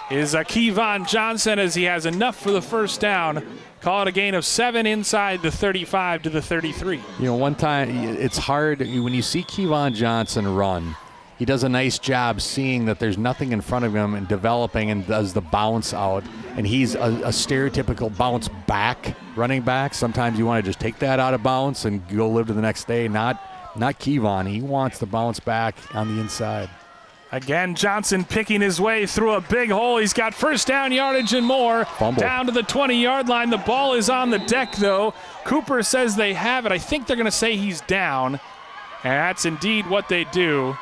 is Kevon Johnson as he has enough for the first down. Call it a gain of 7 inside the 35 to the 33. You know, one time it's hard when you see Kevon Johnson run. He does a nice job seeing that there's nothing in front of him and developing and does the bounce out. And he's a stereotypical bounce back running back. Sometimes you want to just take that out of bounds and go live to the next day. Not Kevon. He wants to bounce back on the inside. Again, Johnson picking his way through a big hole. He's got first down yardage and more. Fumble. Down to the 20-yard line. The ball is on the deck, though. Cooper says they have it. I think they're going to say he's down. And that's indeed what they do,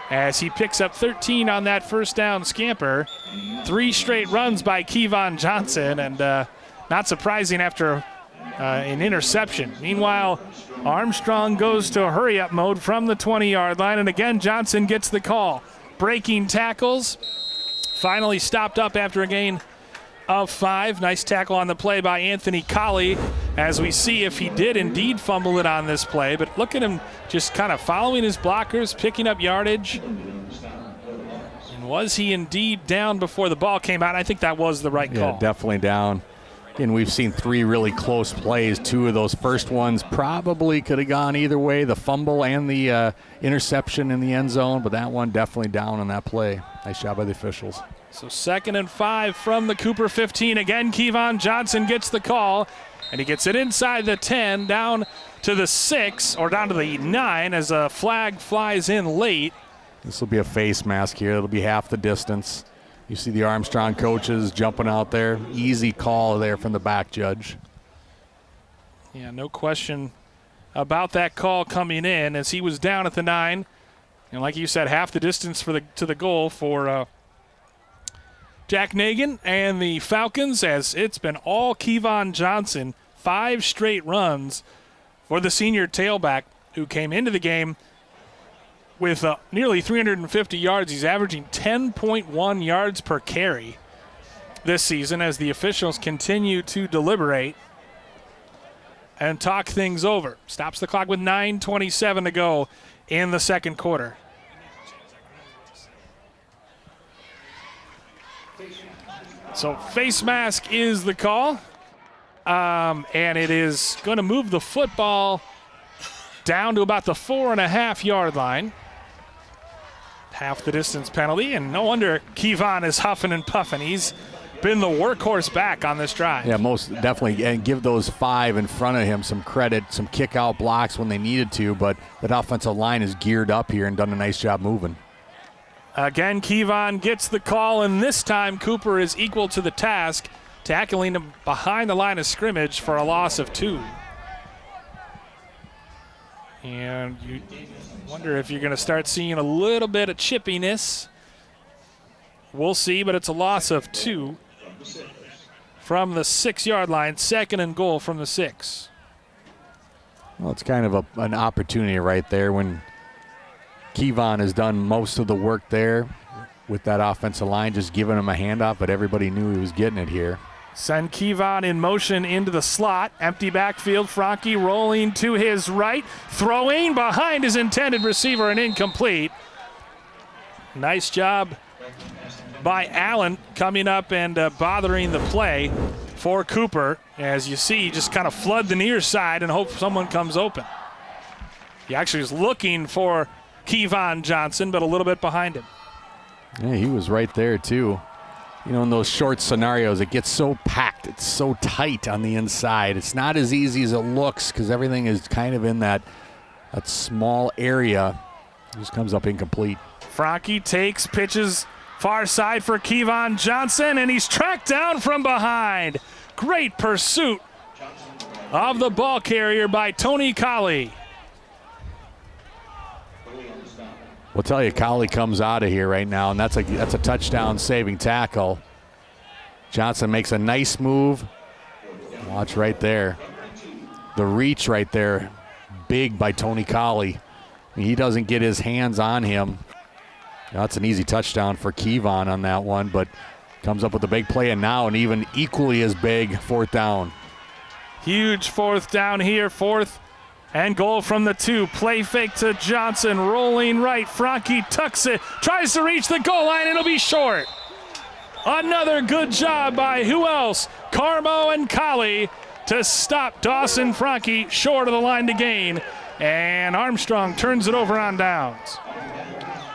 as he picks up 13 on that first down scamper. 3 straight runs by Kevon Johnson, and not surprising after an interception. Meanwhile, Armstrong goes to hurry-up mode from the 20-yard line, and again, Johnson gets the call. Breaking tackles, finally stopped up after a gain of 5. Nice tackle on the play by Anthony Colley, as we see if he did indeed fumble it on this play. But look at him just kind of following his blockers, picking up yardage. And was he indeed down before the ball came out? I think that was the right call. Yeah, definitely down. And we've seen 3 really close plays. 2 of those first ones probably could have gone either way, the fumble and the interception in the end zone, but that one definitely down on that play. Nice job by the officials. So 2nd and 5 from the Cooper 15. Again, Kevon Johnson gets the call, and he gets it inside the 10, down to the 6, or down to the 9 as a flag flies in late. This will be a face mask here. It'll be half the distance. You see the Armstrong coaches jumping out there. Easy call there from the back judge. Yeah, no question about that call coming in, as he was down at the 9. And like you said, half the distance to the goal for Jack Nagan and the Falcons, as it's been all Kevon Johnson. 5 straight runs for the senior tailback, who came into the game with nearly 350 yards. He's averaging 10.1 yards per carry this season, as the officials continue to deliberate and talk things over. Stops the clock with 9:27 to go in the second quarter. So face mask is the call, and it is going to move the football down to about the 4.5-yard line. Half the distance penalty, and no wonder Kevon is huffing and puffing. He's been the workhorse back on this drive. Yeah, most definitely, and give those 5 in front of him some credit, some kick-out blocks when they needed to, but that offensive line is geared up here and done a nice job moving. Again, Kevon gets the call, and this time Cooper is equal to the task, tackling him behind the line of scrimmage for a loss of 2. And you wonder if you're going to start seeing a little bit of chippiness. We'll see, but it's a loss of 2 from the 6-yard line. 2nd and goal from the 6. Well, it's kind of an opportunity right there when Kevon has done most of the work there with that offensive line, just giving him a handoff, but everybody knew he was getting it here. Send Kevon in motion into the slot. Empty backfield. Franke rolling to his right. Throwing behind his intended receiver and incomplete. Nice job by Allen coming up and bothering the play for Cooper. As you see, just kind of flood the near side and hope someone comes open. He actually was looking for Kevon Johnson, but a little bit behind him. Yeah, he was right there too. You know, in those short scenarios, it gets so packed. It's so tight on the inside. It's not as easy as it looks because everything is kind of in that small area. It just comes up incomplete. Franke takes pitches far side for Kevon Johnson, and he's tracked down from behind. Great pursuit of the ball carrier by Tony Colley. We'll tell you, Colley comes out of here right now, and that's a touchdown-saving tackle. Johnson makes a nice move. Watch right there. The reach right there, big by Tony Colley. He doesn't get his hands on him. That's an easy touchdown for Kevon on that one, but comes up with a big play, and now an even equally as big fourth down. Huge fourth down here, 4th and goal from the 2. Play fake to Johnson, rolling right. Franke tucks it, tries to reach the goal line. It'll be short. Another good job by who else? Carmo and Colley to stop Dawson Franke short of the line to gain. And Armstrong turns it over on downs.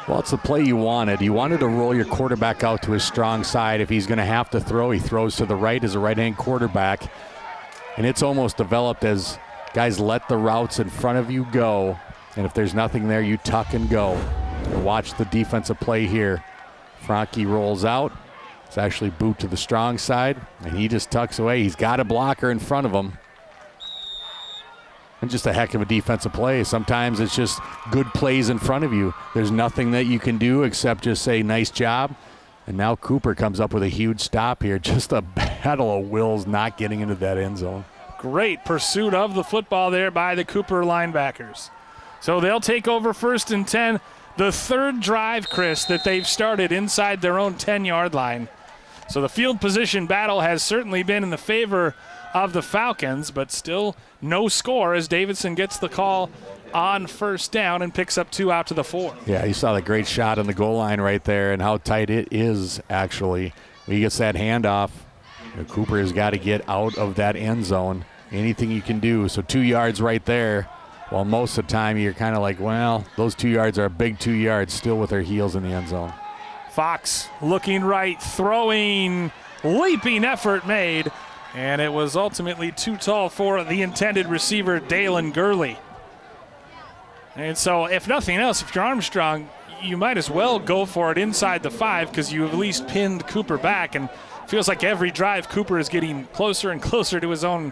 Well, it's the play you wanted. You wanted to roll your quarterback out to his strong side. If he's going to have to throw, he throws to the right as a right-hand quarterback. And it's almost developed as guys let the routes in front of you go. And if there's nothing there, you tuck and go. And watch the defensive play here. Franke rolls out. It's actually boot to the strong side, and he just tucks away. He's got a blocker in front of him. And just a heck of a defensive play. Sometimes it's just good plays in front of you. There's nothing that you can do except just say, nice job. And now Cooper comes up with a huge stop here. Just a battle of wills not getting into that end zone. Great pursuit of the football there by the Cooper linebackers. So they'll take over 1st and 10. The 3rd drive, Chris, that they've started inside their own 10-yard line. So the field position battle has certainly been in the favor of the Falcons, but still no score as Davidson gets the call on 1st down and picks up 2 out to the 4. Yeah, you saw the great shot on the goal line right there and how tight it is actually. When he gets that handoff, Cooper has got to get out of that end zone. Anything you can do. So 2 yards right there. Well, most of the time you're kind of like, well, those 2 yards are a big 2 yards still with their heels in the end zone. Fox looking right, throwing, leaping effort made, and it was ultimately too tall for the intended receiver, Dalen Gurley. And so if nothing else, if you're Armstrong, you might as well go for it inside the 5 because you at least pinned Cooper back, and it feels like every drive Cooper is getting closer and closer to his own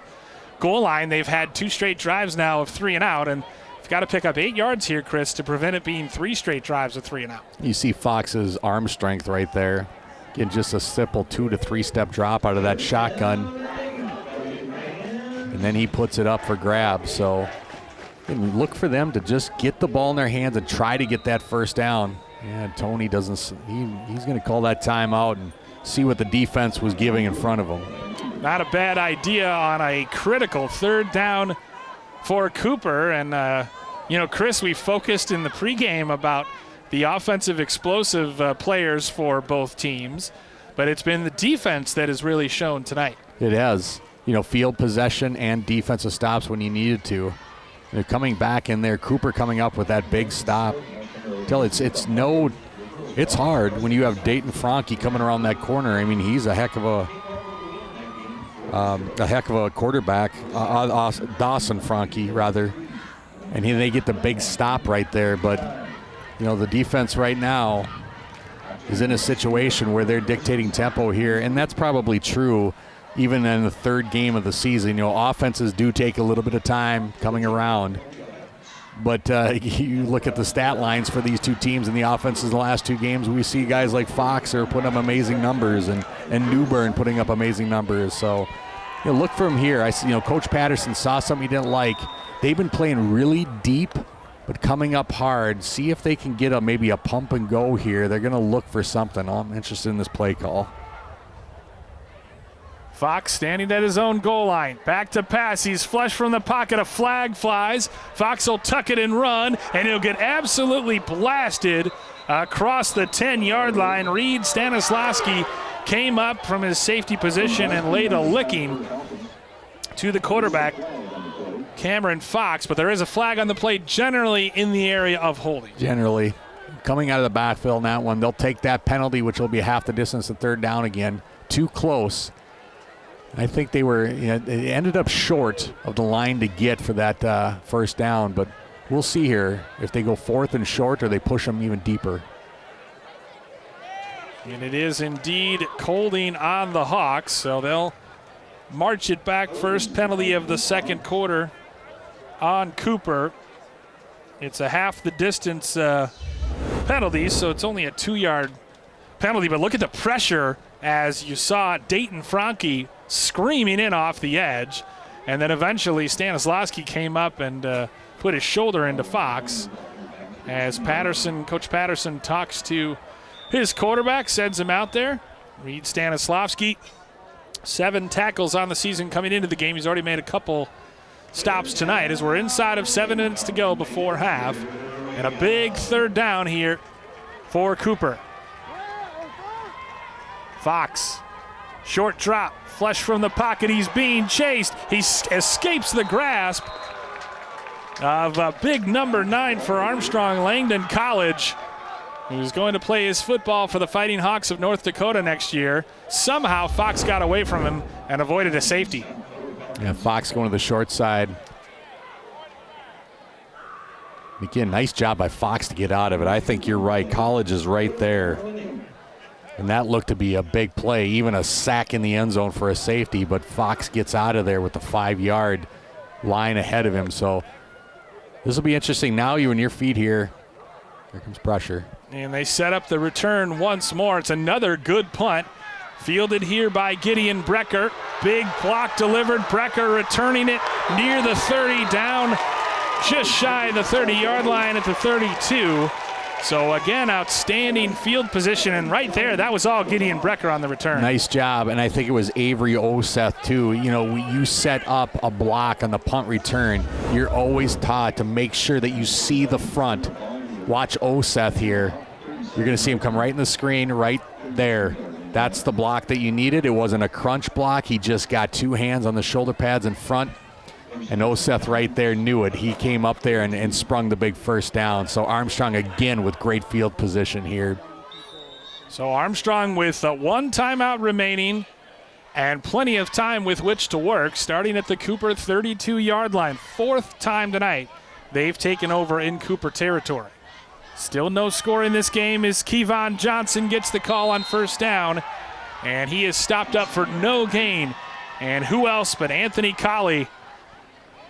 goal line. They've had 2 straight drives now of 3 and out, and you've got to pick up 8 yards here, Chris, to prevent it being 3 straight drives of 3 and out. You see Fox's arm strength right there. Getting just a simple 2 to 3 step drop out of that shotgun. And then he puts it up for grabs. So look for them to just get the ball in their hands and try to get that 1st down. Yeah, Tony doesn't, he's going to call that timeout and see what the defense was giving in front of him. Not a bad idea on a critical 3rd down for Cooper. And, Chris, we focused in the pregame about the offensive explosive players for both teams, but it's been the defense that has really shown tonight. It has. Field possession and defensive stops when you needed to. They're coming back in there. Cooper coming up with that big stop. It's hard when you have Dayton Franke coming around that corner. I mean, he's a heck of a quarterback, Dawson Franke rather, and they get the big stop right there. But the defense right now is in a situation where they're dictating tempo here, and that's probably true even in the 3rd game of the season. Offenses do take a little bit of time coming around, but you look at the stat lines for these 2 teams and the offenses in the last 2 games, we see guys like Fox are putting up amazing numbers and Newbern putting up amazing numbers. So look for him here. I see, Coach Patterson saw something he didn't like. They've been playing really deep but coming up hard. See if they can get maybe a pump and go here. They're going to look for something. I'm interested in this play call. Fox standing at his own goal line. Back to pass. He's flush from the pocket. A flag flies. Fox will tuck it and run, and he'll get absolutely blasted across the 10-yard line. Reed Stanislawski came up from his safety position and laid a licking to the quarterback, Cameron Fox, but there is a flag on the play generally in the area of holding. Generally. Coming out of the backfield on that one, they'll take that penalty, which will be half the distance to third down again. Too close. I think they ended up short of the line to get for that first down, but we'll see here if they go fourth and short or they push them even deeper. And it is indeed holding on the Hawks, so they'll march it back. First penalty of the second quarter on Cooper. It's a half the distance penalty, so it's only a 2-yard penalty, but look at the pressure as you saw Dayton Franke screaming in off the edge, and then eventually Stanislawski came up and put his shoulder into Fox as Coach Patterson talks to his quarterback, sends him out there. Reed Stanislawski, 7 tackles on the season coming into the game. He's already made a couple stops tonight as we're inside of 7 minutes to go before half, and a big third down here for Cooper. Fox, short drop, flush from the pocket. He's being chased. He escapes the grasp of big number 9 for Armstrong, Langdon College, who's going to play his football for the Fighting Hawks of North Dakota next year. Somehow Fox got away from him and avoided a safety. Yeah, Fox going to the short side. Again, nice job by Fox to get out of it. I think you're right. College is right there. And that looked to be a big play, even a sack in the end zone for a safety, but Fox gets out of there with the 5-yard line ahead of him. So this will be interesting. Now you're in your feet here. Here comes pressure. And they set up the return once more. It's another good punt. Fielded here by Gideon Brecker. Big block delivered. Brecker returning it near the 30, down just shy of the 30-yard line at the 32. So again, outstanding field position, and right there, that was all Gideon Brecker on the return. Nice job, and I think it was Avery Oseth too. You know, you set up a block on the punt return. You're always taught to make sure that you see the front. Watch Oseth here. You're going to see him come right in the screen right there. That's the block that you needed. It wasn't a crunch block. He just got 2 hands on the shoulder pads in front. And Oseth right there knew it. He came up there and sprung the big first down. So Armstrong again with great field position here. So Armstrong with 1 timeout remaining and plenty of time with which to work, starting at the Cooper 32-yard line. 4th time tonight they've taken over in Cooper territory. Still no score in this game as Kevon Johnson gets the call on first down, and he is stopped up for no gain. And who else but Anthony Colley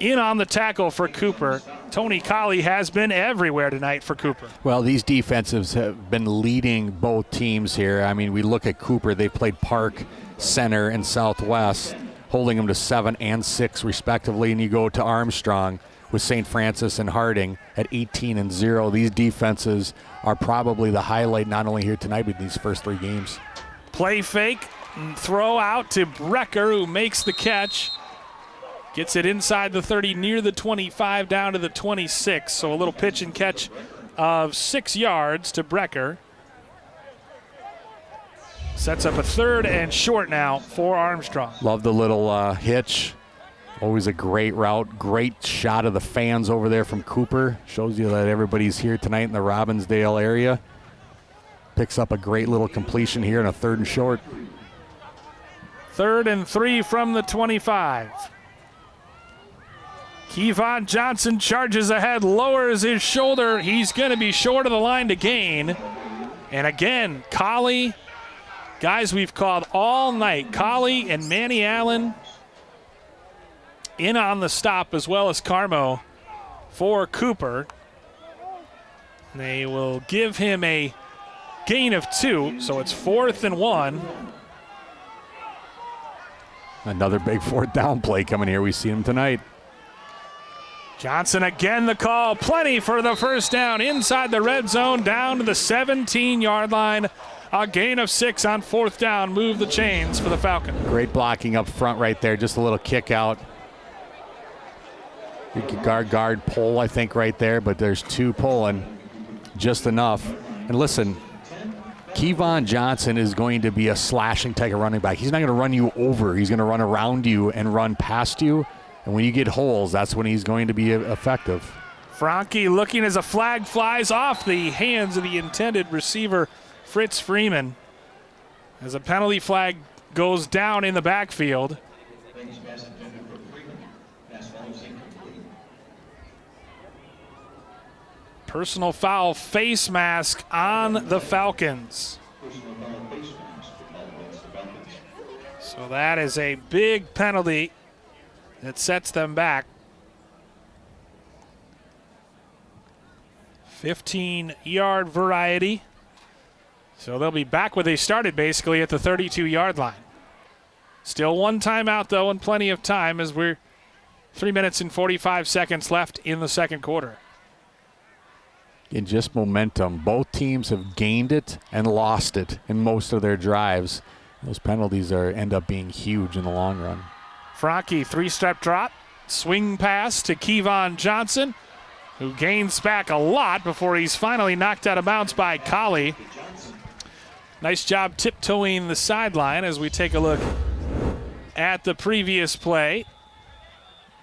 in on the tackle for Cooper. Tony Colley has been everywhere tonight for Cooper. Well, these defensives have been leading both teams here. I mean, we look at Cooper. They played Park, Center, and Southwest, holding them to 7 and 6 respectively. And you go to Armstrong with St. Francis and Harding at 18-0. These defenses are probably the highlight not only here tonight, but these first 3 games. Play fake, throw out to Brecker, who makes the catch. Gets it inside the 30, near the 25, down to the 26. So a little pitch and catch of 6 yards to Brecker. Sets up a 3rd and short now for Armstrong. Love the little hitch. Always a great route. Great shot of the fans over there from Cooper. Shows you that everybody's here tonight in the Robbinsdale area. Picks up a great little completion here in a 3rd and short. 3rd and 3 from the 25. Kevon Johnson charges ahead, lowers his shoulder. He's going to be short of the line to gain. And again, Colley, guys we've called all night, Colley and Manny Allen in on the stop, as well as Carmo for Cooper. They will give him a gain of 2, so it's 4th and 1. Another big 4th down play coming here. We see him tonight. Johnson again the call, plenty for the first down inside the red zone, down to the 17-yard line A gain of 6 on 4th down. Move the chains for the Falcons. Great blocking up front right there. Just a little kick out. Guard pull, I think, right there, but there's 2 pulling. Just enough. And listen, Kevon Johnson is going to be a slashing type of running back. He's not going to run you over. He's going to run around you and run past you. And when you get holes, that's when he's going to be effective. Franke looking as a flag flies off the hands of the intended receiver, Fritz Freeman, as a penalty flag goes down in the backfield. Personal foul, face mask on the Falcons. So that is a big penalty that sets them back. 15-yard variety. So they'll be back where they started, basically at the 32-yard line. Still 1 timeout, though, and plenty of time as we're 3 minutes and 45 seconds left in the second quarter. In just momentum. Both teams have gained it and lost it in most of their drives. Those penalties end up being huge in the long run. Franke, 3-step drop, swing pass to Kevon Johnson, who gains back a lot before he's finally knocked out of bounds by Colley. Nice job tiptoeing the sideline as we take a look at the previous play.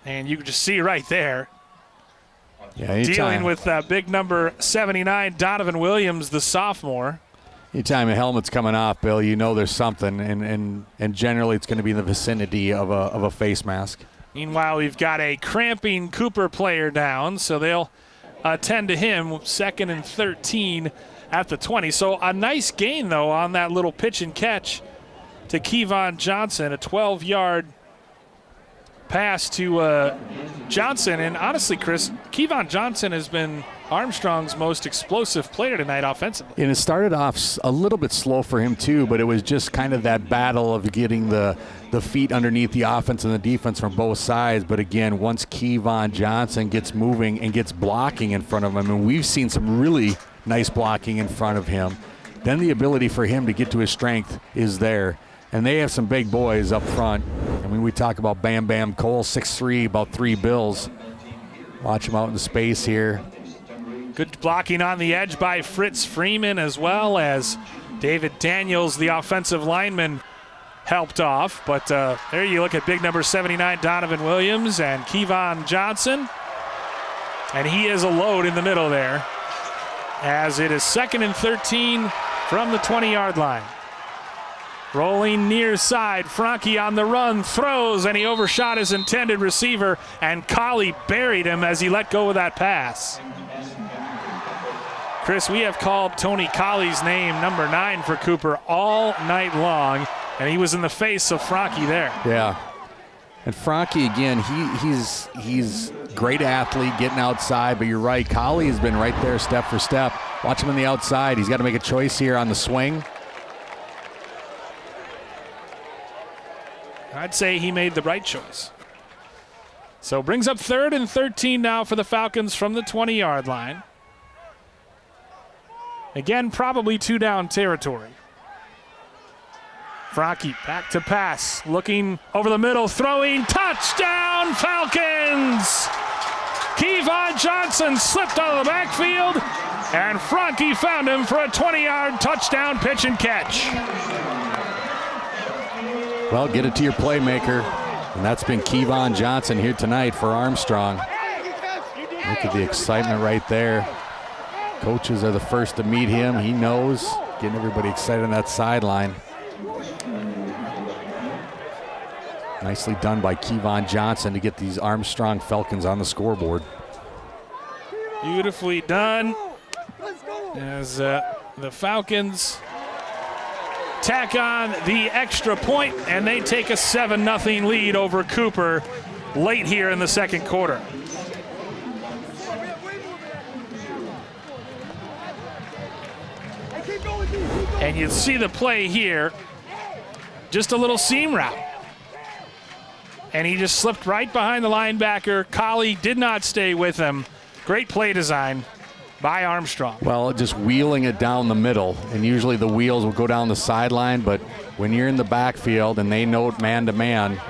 And you can just see right there, dealing with big number 79, Donovan Williams, the sophomore. Anytime a helmet's coming off, Bill, you know there's something, and generally it's going to be in the vicinity of a face mask. Meanwhile, we've got a cramping Cooper player down, so they'll attend to him. 2nd and 13 at the 20. So a nice gain, though, on that little pitch and catch to Kevon Johnson, a 12-yard pass to Johnson. And honestly, Chris, Kevon Johnson has been Armstrong's most explosive player tonight offensively. And it started off a little bit slow for him too, but it was just kind of that battle of getting the feet underneath the offense and the defense from both sides. But again, once Kevon Johnson gets moving and gets blocking in front of him, and we've seen some really nice blocking in front of him, then the ability for him to get to his strength is there. And they have some big boys up front. I mean, we talk about Bam Bam Cole, 6'3", about 3 bills. Watch him out in space here. Good blocking on the edge by Fritz Freeman, as well as David Daniels, the offensive lineman, helped off. But there you look at big number 79, Donovan Williams, and Kevon Johnson. And he is a load in the middle there, as it is 2nd and 13 from the 20-yard line. Rolling near side, Franke on the run, throws, and he overshot his intended receiver, and Colley buried him as he let go of that pass. Chris, we have called Tony Colley's name, number 9 for Cooper, all night long, and he was in the face of Franke there. Yeah. And Franke, again, he's great athlete getting outside, but you're right, Colley has been right there step for step. Watch him on the outside. He's got to make a choice here on the swing. I'd say he made the right choice. So brings up 3rd and 13 now for the Falcons from the 20-yard line. Again, probably 2-down territory. Franke back to pass, looking over the middle, throwing, touchdown Falcons! Kevon Johnson slipped out of the backfield, and Franke found him for a 20-yard touchdown pitch and catch. Well, get it to your playmaker, and that's been Kevon Johnson here tonight for Armstrong. Look at the excitement right there. Coaches are the first to meet him. He knows, getting everybody excited on that sideline. Nicely done by Kevon Johnson to get these Armstrong Falcons on the scoreboard. Beautifully done as the Falcons tack on the extra point, and they take a 7-0 lead over Cooper late here in the second quarter. And you see the play here, just a little seam route. And he just slipped right behind the linebacker. Colley did not stay with him. Great play design by Armstrong. Well, just wheeling it down the middle, and usually the wheels will go down the sideline, but when you're in the backfield and they note man-to-man,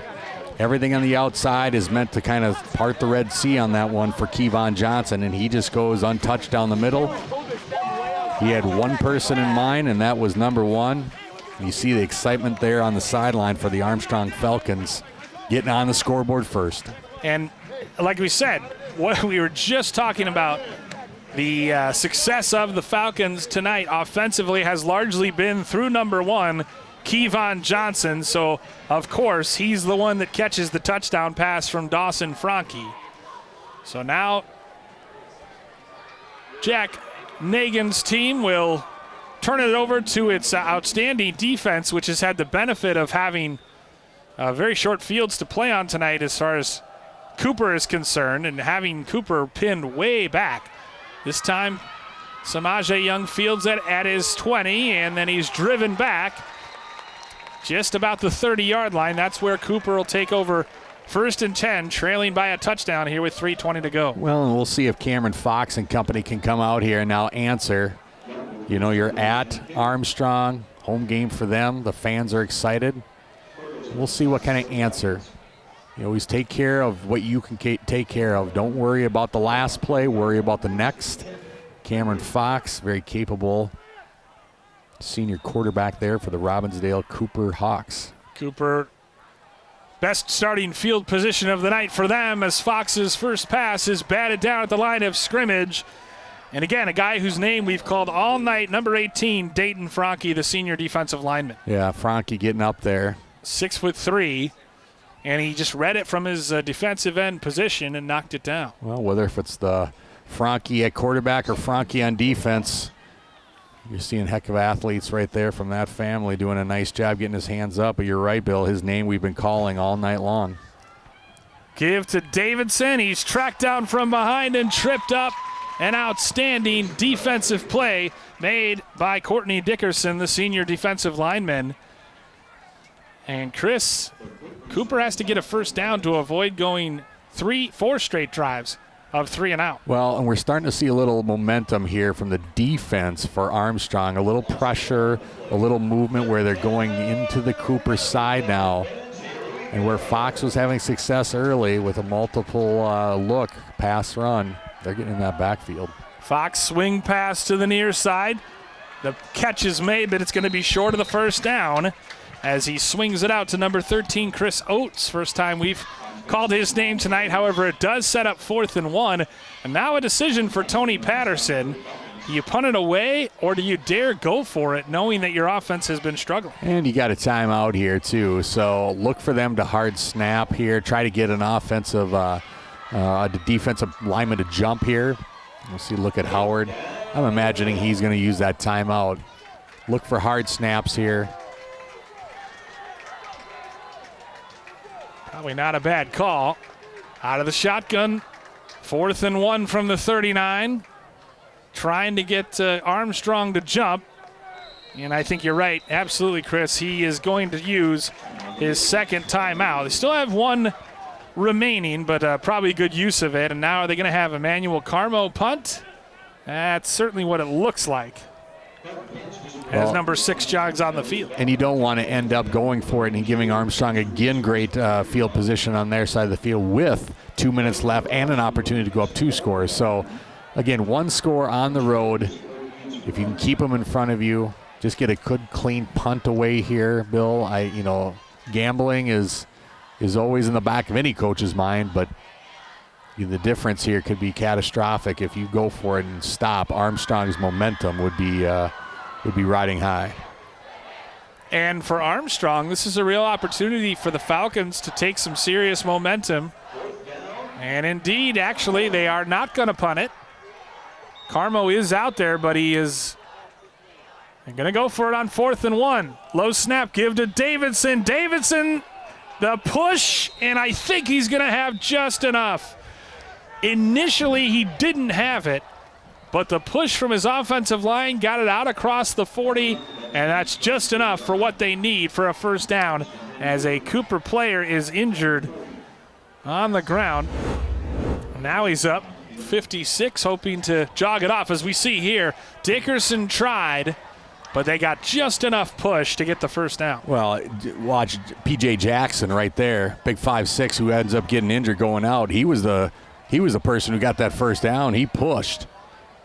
everything on the outside is meant to kind of part the Red Sea on that one for Kevon Johnson, and he just goes untouched down the middle. He had one person in mind, and that was number one. You see the excitement there on the sideline for the Armstrong Falcons getting on the scoreboard first. And like we said, what we were just talking about, the success of the Falcons tonight offensively has largely been through number one, Kevon Johnson. So, of course, he's the one that catches the touchdown pass from Dawson Franke. So now Jack Nagan's team will turn it over to its outstanding defense, which has had the benefit of having very short fields to play on tonight as far as Cooper is concerned, and having Cooper pinned way back. This time, Samaje Young fields it at his 20, and then he's driven back just about the 30-yard line. That's where Cooper will take over 1st and 10, trailing by a touchdown here with 3:20 to go. Well, and we'll see if Cameron Fox and company can come out here and now answer. You know, you're at Armstrong, home game for them. The fans are excited. We'll see what kind of answer. You always take care of what you can take care of. Don't worry about the last play. Worry about the next. Cameron Fox, very capable senior quarterback there for the Robbinsdale Cooper Hawks. Cooper, best starting field position of the night for them as Fox's first pass is batted down at the line of scrimmage. And again, a guy whose name we've called all night, number 18, Dayton Franke, the senior defensive lineman. Yeah, Franke getting up there. 6'3", and he just read it from his defensive end position and knocked it down. Well, whether if it's the Franke at quarterback or Franke on defense, you're seeing a heck of athletes right there from that family doing a nice job getting his hands up. But you're right, Bill, his name we've been calling all night long. Give to Davidson. He's tracked down from behind and tripped up. An outstanding defensive play made by Courtney Dickerson, the senior defensive lineman. And Chris, Cooper has to get a first down to avoid going 4 straight drives of 3 and out. Well, and we're starting to see a little momentum here from the defense for Armstrong. A little pressure, a little movement where they're going into the Cooper side now. And where Fox was having success early with a multiple look pass run, they're getting in that backfield. Fox swing pass to the near side. The catch is made, but it's going to be short of the first down as he swings it out to number 13, Chris Oates. First time we've called his name tonight. However, it does set up 4th and 1. And now a decision for Tony Patterson. Do you punt it away or do you dare go for it knowing that your offense has been struggling? And you got a timeout here too. So look for them to hard snap here. Try to get an offensive defensive lineman to jump here. We'll see, look at Howard. I'm imagining he's going to use that timeout. Look for hard snaps here. Probably not a bad call. Out of the shotgun, 4th and 1 from the 39. Trying to get Armstrong to jump. And I think you're right. Absolutely, Chris. He is going to use his second timeout. They still have one remaining, but probably good use of it. And now are they going to have Emmanuel Carmo punt? That's certainly what it looks like. As number 6 jogs on the field. And you don't want to end up going for it and giving Armstrong again great field position on their side of the field with 2 minutes left and an opportunity to go up 2 scores. So, again, 1 score on the road. If you can keep them in front of you, just get a good, clean punt away here, Bill. Gambling is always in the back of any coach's mind, but the difference here could be catastrophic if you go for it and stop. Armstrong's momentum would be riding high. And for Armstrong, this is a real opportunity for the Falcons to take some serious momentum. And indeed, actually, they are not going to punt it. Carmo is out there, but he is going to go for it on 4th and 1. Low snap, give to Davidson. Davidson, the push, and I think he's going to have just enough. Initially, he didn't have it, but the push from his offensive line got it out across the 40, and that's just enough for what they need for a first down as a Cooper player is injured on the ground. Now he's up. 56, hoping to jog it off. As we see here, Dickerson tried, but they got just enough push to get the first down. Well, watch P.J. Jackson right there, big 5'6", who ends up getting injured going out. He was the person who got that first down. He pushed,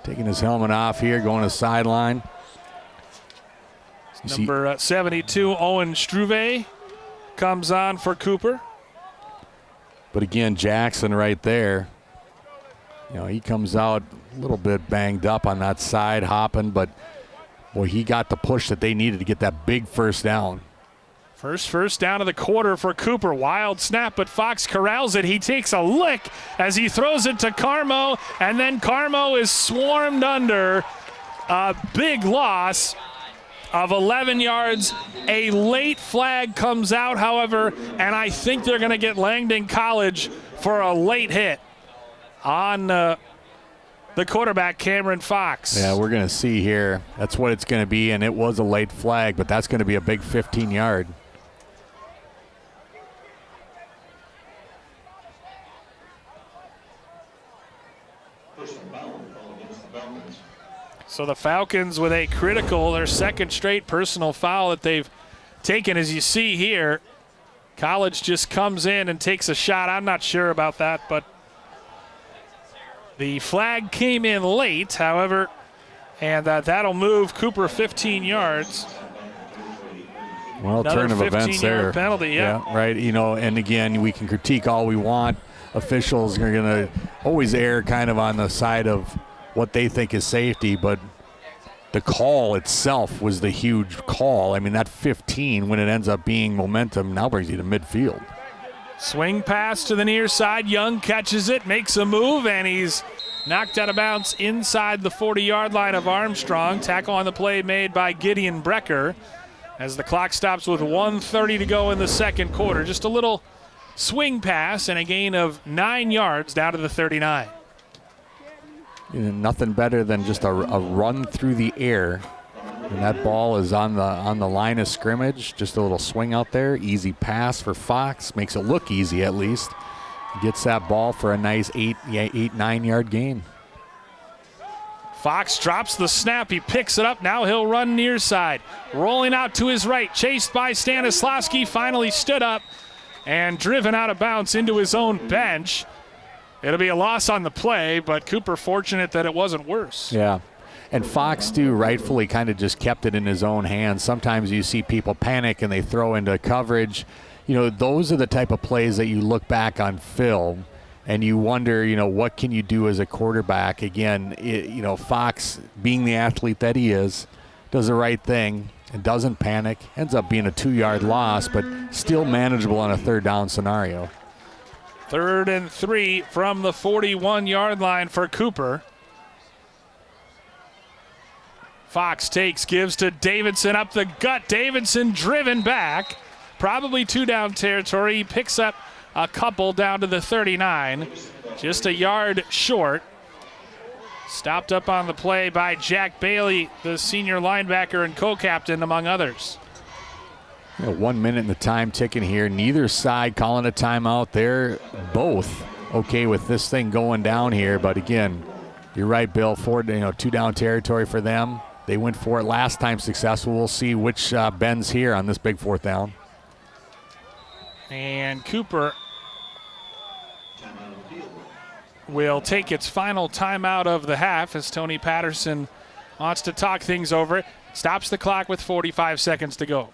taking his helmet off here, going to the sideline. Number 72, Owen Struve, comes on for Cooper. But again, Jackson right there. He comes out a little bit banged up on that side, hopping, but boy, he got the push that they needed to get that big first down. First down of the quarter for Cooper. Wild snap, but Fox corrals it. He takes a lick as he throws it to Carmo, and then Carmo is swarmed under. A big loss of 11 yards. A late flag comes out, however, and I think they're going to get Langdon College for a late hit on the quarterback, Cameron Fox. Yeah, we're going to see here. That's what it's going to be, and it was a late flag, but that's going to be a big 15-yard. So the Falcons with a critical, their second straight personal foul that they've taken. As you see here, College just comes in and takes a shot. I'm not sure about that, but the flag came in late, however, and that'll move Cooper 15 yards. Well, another turn of events there. Penalty, yeah. Right. And again, we can critique all we want. Officials are going to always err kind of on the side of what they think is safety, but the call itself was the huge call. I mean, that 15, when it ends up being momentum, now brings you to midfield. Swing pass to the near side. Young catches it, makes a move, and he's knocked out of bounds inside the 40-yard line of Armstrong. Tackle on the play made by Gideon Brecker as the clock stops with 1:30 to go in the second quarter. Just a little swing pass and a gain of 9 yards down to the 39. Nothing better than just a run through the air. And that ball is on the line of scrimmage. Just a little swing out there. Easy pass for Fox. Makes it look easy at least. Gets that ball for a nice 9 yard gain. Fox drops the snap. He picks it up. Now he'll run near side. Rolling out to his right. Chased by Stanislawski. Finally stood up and driven out of bounds into his own bench. It'll be a loss on the play, but Cooper fortunate that it wasn't worse. Yeah. And Fox, too, rightfully kind of just kept it in his own hands. Sometimes you see people panic and they throw into coverage. Those are the type of plays that you look back on film and you wonder, what can you do as a quarterback? Again, Fox, being the athlete that he is, does the right thing and doesn't panic. Ends up being a 2-yard loss, but still manageable on a third down scenario. 3rd and 3 from the 41-yard line for Cooper. Fox gives to Davidson up the gut. Davidson driven back. Probably 2 down territory. He picks up a couple down to the 39. Just a yard short. Stopped up on the play by Jack Bailey, the senior linebacker and co-captain, among others. 1 minute in the time ticking here. Neither side calling a timeout. They're both okay with this thing going down here. But again, you're right, Bill. 2 down territory for them. They went for it last time successful. We'll see which bends here on this big 4th down. And Cooper will take its final timeout of the half as Tony Patterson wants to talk things over. Stops the clock with 45 seconds to go.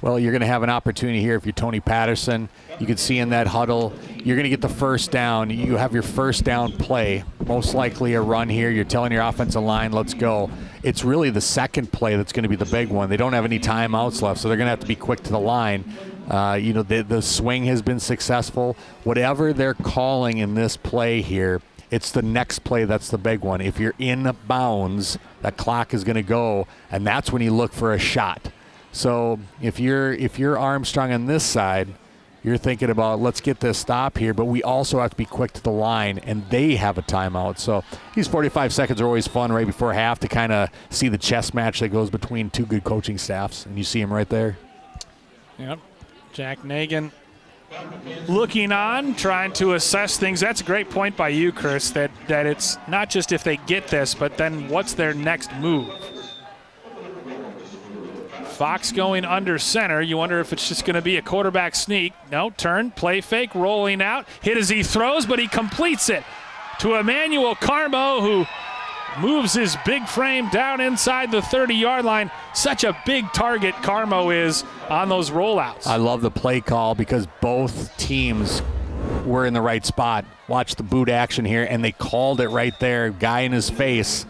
Well, you're going to have an opportunity here if you're Tony Patterson. You can see in that huddle, you're going to get the first down. You have your first down play, most likely a run here. You're telling your offensive line, let's go. It's really the second play that's going to be the big one. They don't have any timeouts left, so they're going to have to be quick to the line. The swing has been successful. Whatever they're calling in this play here, it's the next play that's the big one. If you're in bounds, that clock is going to go, and that's when you look for a shot. So if you're Armstrong on this side, you're thinking about let's get this stop here, but we also have to be quick to the line, and they have a timeout. So these 45 seconds are always fun right before half to kind of see the chess match that goes between 2 good coaching staffs, and you see them right there. Yep. Jack Nagan looking on, trying to assess things. That's a great point by you, Chris, that it's not just if they get this, but then what's their next move. Fox going under center. You wonder if it's just going to be a quarterback sneak. No, turn, play fake, rolling out. Hit as he throws, but he completes it to Emmanuel Carmo, who moves his big frame down inside the 30-yard line. Such a big target Carmo is on those rollouts. I love the play call because both teams were in the right spot. Watch the boot action here, and they called it right there. Guy in his face.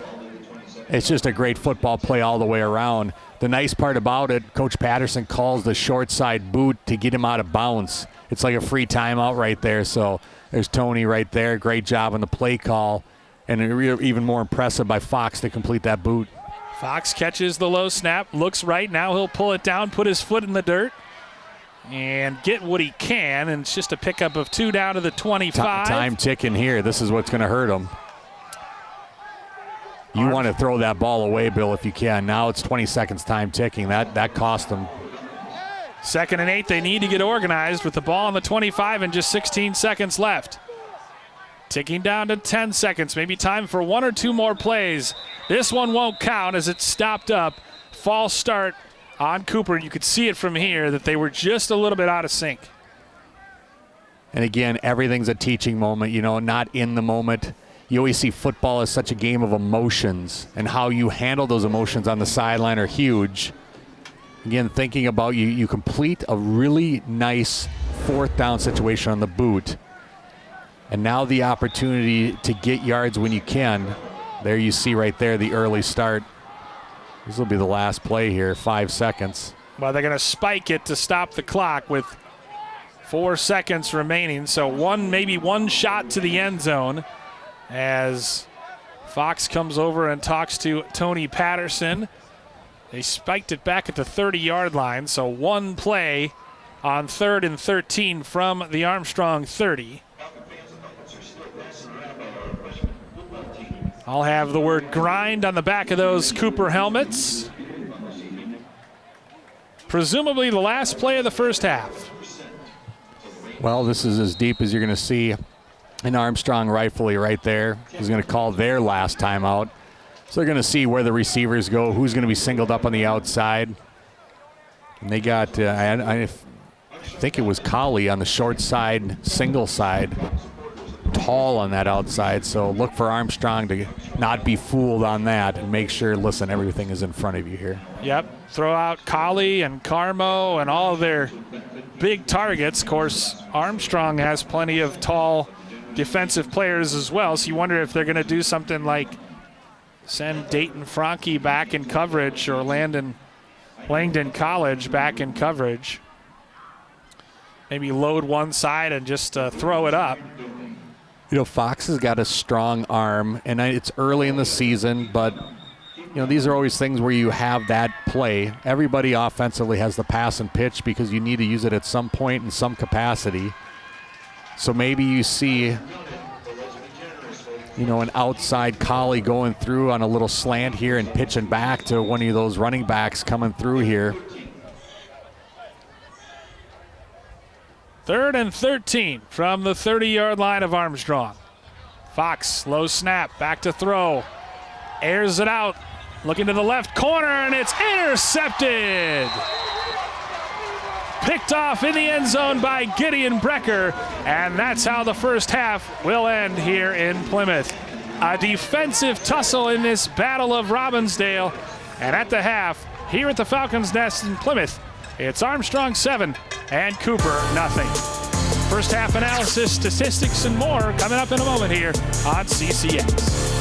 It's just a great football play all the way around. The nice part about it, Coach Patterson calls the short side boot to get him out of bounds. It's like a free timeout right there. So there's Tony right there. Great job on the play call. And even more impressive by Fox to complete that boot. Fox catches the low snap, looks right. Now he'll pull it down, put his foot in the dirt, and get what he can. And it's just a pickup of 2 down to the 25. Time ticking here. This is what's going to hurt him. You want to throw that ball away, Bill, if you can. Now it's 20 seconds time ticking. That cost them. 2nd and 8. They need to get organized with the ball on the 25 and just 16 seconds left. Ticking down to 10 seconds. Maybe time for 1 or 2 more plays. This one won't count as it's stopped up. False start on Cooper. You could see it from here that they were just a little bit out of sync. And again, everything's a teaching moment, not in the moment. You always see football as such a game of emotions, and how you handle those emotions on the sideline are huge. Again, thinking about you complete a really nice 4th down situation on the boot, and now the opportunity to get yards when you can. There you see right there the early start. This will be the last play here, 5 seconds. Well, they're going to spike it to stop the clock with 4 seconds remaining, so maybe one shot to the end zone. As Fox comes over and talks to Tony Patterson. They spiked it back at the 30-yard line, so 1 play on 3rd and 13 from the Armstrong 30. I'll have the word grind on the back of those Cooper helmets. Presumably the last play of the first half. Well, this is as deep as you're going to see. And Armstrong rightfully right there is going to call their last timeout. So they're going to see where the receivers go, who's going to be singled up on the outside. And they got, I think it was Colley on the short side, single side, tall on that outside. So look for Armstrong to not be fooled on that and make sure, listen, everything is in front of you here. Yep, throw out Colley and Carmo and all of their big targets. Of course, Armstrong has plenty of tall defensive players as well, so you wonder if they're going to do something like send Dayton Franke back in coverage or Langdon College back in coverage. Maybe load one side and just throw it up. Fox has got a strong arm, and it's early in the season, but these are always things where you have that play. Everybody offensively has the pass and pitch because you need to use it at some point in some capacity. So maybe you see, an outside Colley going through on a little slant here and pitching back to one of those running backs coming through here. 3rd and 13 from the 30-yard line of Armstrong. Fox, low snap, back to throw. Airs it out, looking to the left corner, and it's intercepted. Picked off in the end zone by Gideon Brecker, and that's how the first half will end here in Plymouth. A defensive tussle in this Battle of Robbinsdale, and at the half, here at the Falcons' Nest in Plymouth, it's Armstrong 7 and Cooper nothing. First half analysis, statistics, and more coming up in a moment here on CCX.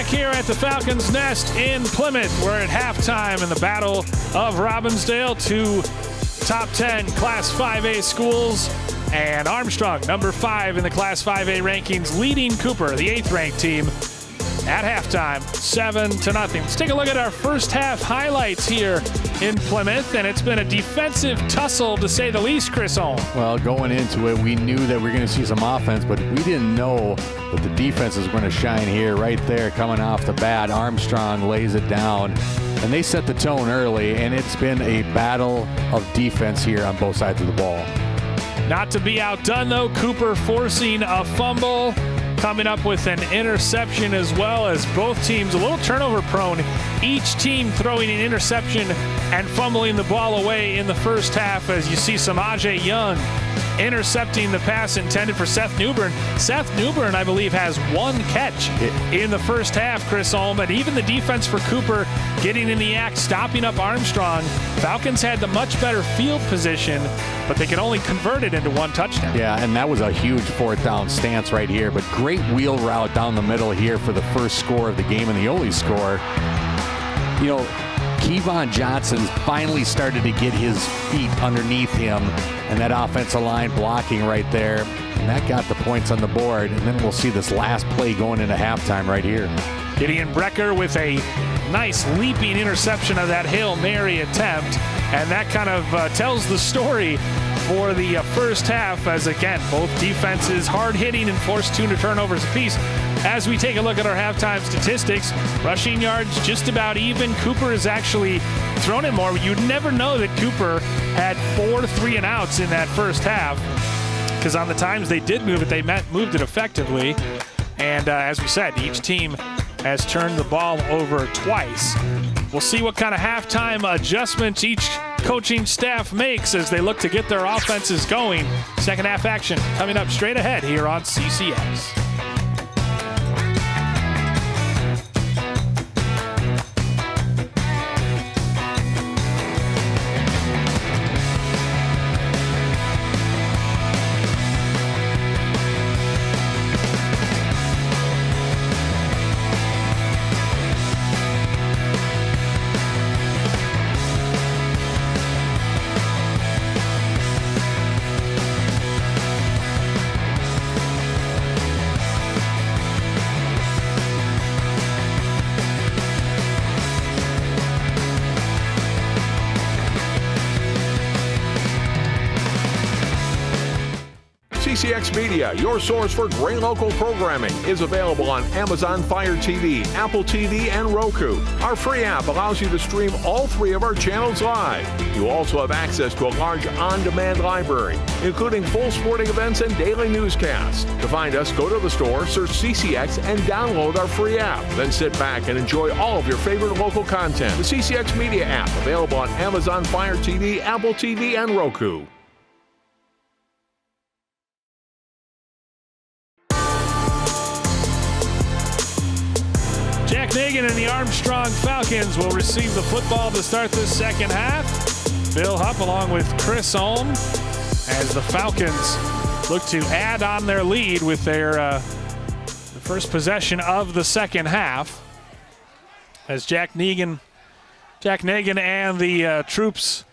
here at the Falcons' Nest in Plymouth. We're at halftime in the Battle of Robbinsdale. Two top 10 Class 5A schools. And Armstrong, number 5 in the Class 5A rankings, leading Cooper, the 8th-ranked team, at halftime, 7-0. Let's take a look at our first half highlights here in Plymouth, and it's been a defensive tussle to say the least, Chris Holm. Well, going into it, we knew that we were going to see some offense, but we didn't know that the defense is going to shine here, right there, coming off the bat. Armstrong lays it down, and they set the tone early, and it's been a battle of defense here on both sides of the ball. Not to be outdone, though, Cooper forcing a fumble, coming up with an interception as well, as both teams a little turnover prone. Each team throwing an interception and fumbling the ball away in the first half, as you see Samaje Young intercepting the pass intended for Seth Newbern. Seth Newbern, I believe, has one catch in the first half, Chris Holm, and even the defense for Cooper getting in the act, stopping up Armstrong. Falcons had the much better field position, but they could only convert it into one touchdown. Yeah, and that was a huge 4th down stance right here, but great wheel route down the middle here for the first score of the game and the only score. You know, Kevon Johnson finally started to get his feet underneath him, and that offensive line blocking right there, and that got the points on the board. And then we'll see this last play going into halftime right here. Gideon Brecker with a nice leaping interception of that Hail Mary attempt, and that kind of tells the story for the first half, as again both defenses hard hitting and forced 2 turnovers apiece. As we take a look at our halftime statistics, rushing yards just about even. Cooper has actually thrown it more. You'd never know that Cooper had 4 3-and-outs in that first half, because on the times they did move it, they moved it effectively. And as we said, each team has turned the ball over twice. We'll see what kind of halftime adjustments each coaching staff makes as they look to get their offenses going. Second half action coming up straight ahead here on CCX. CCX Media, your source for great local programming, is available on Amazon Fire TV, Apple TV, and Roku. Our free app allows you to stream all 3 of our channels live. You also have access to a large on-demand library, including full sporting events and daily newscasts. To find us, go to the store, search CCX, and download our free app. Then sit back and enjoy all of your favorite local content. The CCX Media app, available on Amazon Fire TV, Apple TV, and Roku. Jack Nagan and the Armstrong Falcons will receive the football to start this second half. Bill Hupp along with Chris Holm as the Falcons look to add on their lead with their the first possession of the second half. As Jack Nagan and the troops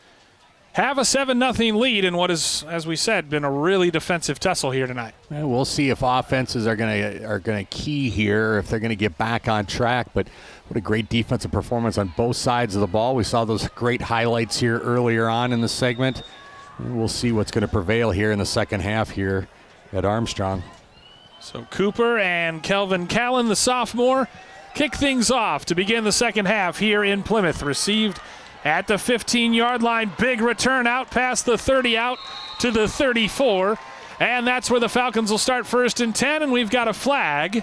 have a 7-0 lead in what is, as we said, been a really defensive tussle here tonight. Yeah, we'll see if offenses are gonna key here, if they're gonna get back on track. But what a great defensive performance on both sides of the ball. We saw those great highlights here earlier on in the segment. And we'll see what's going to prevail here in the second half here at Armstrong. So Cooper and Kelvin Callan, the sophomore, kick things off to begin the second half here in Plymouth. Received at the 15-yard line. Big return out past the 30, out to the 34. And that's where the Falcons will start 1st and 10. And we've got a flag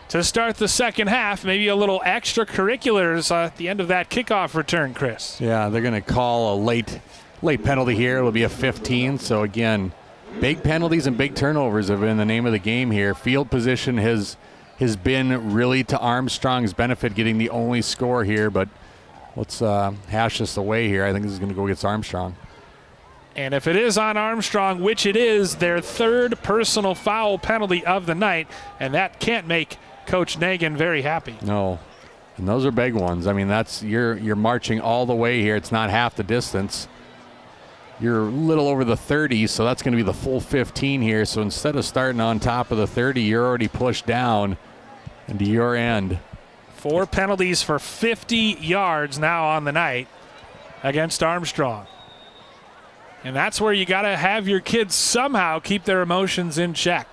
to start the second half. Maybe a little extracurriculars at the end of that kickoff return, Chris. Yeah, they're going to call a late penalty here. It'll be a 15. So, again, big penalties and big turnovers have been the name of the game here. Field position has been really to Armstrong's benefit, getting the only score here. But let's hash this away here. I think this is going to go against Armstrong. And if it is on Armstrong, which it is, their 3rd personal foul penalty of the night, and that can't make Coach Nagin very happy. No, and those are big ones. I mean, that's you're marching all the way here. It's not half the distance. You're a little over the 30, so that's going to be the full 15 here. So instead of starting on top of the 30, you're already pushed down into your end. 4 penalties for 50 yards now on the night against Armstrong. And that's where you got to have your kids somehow keep their emotions in check.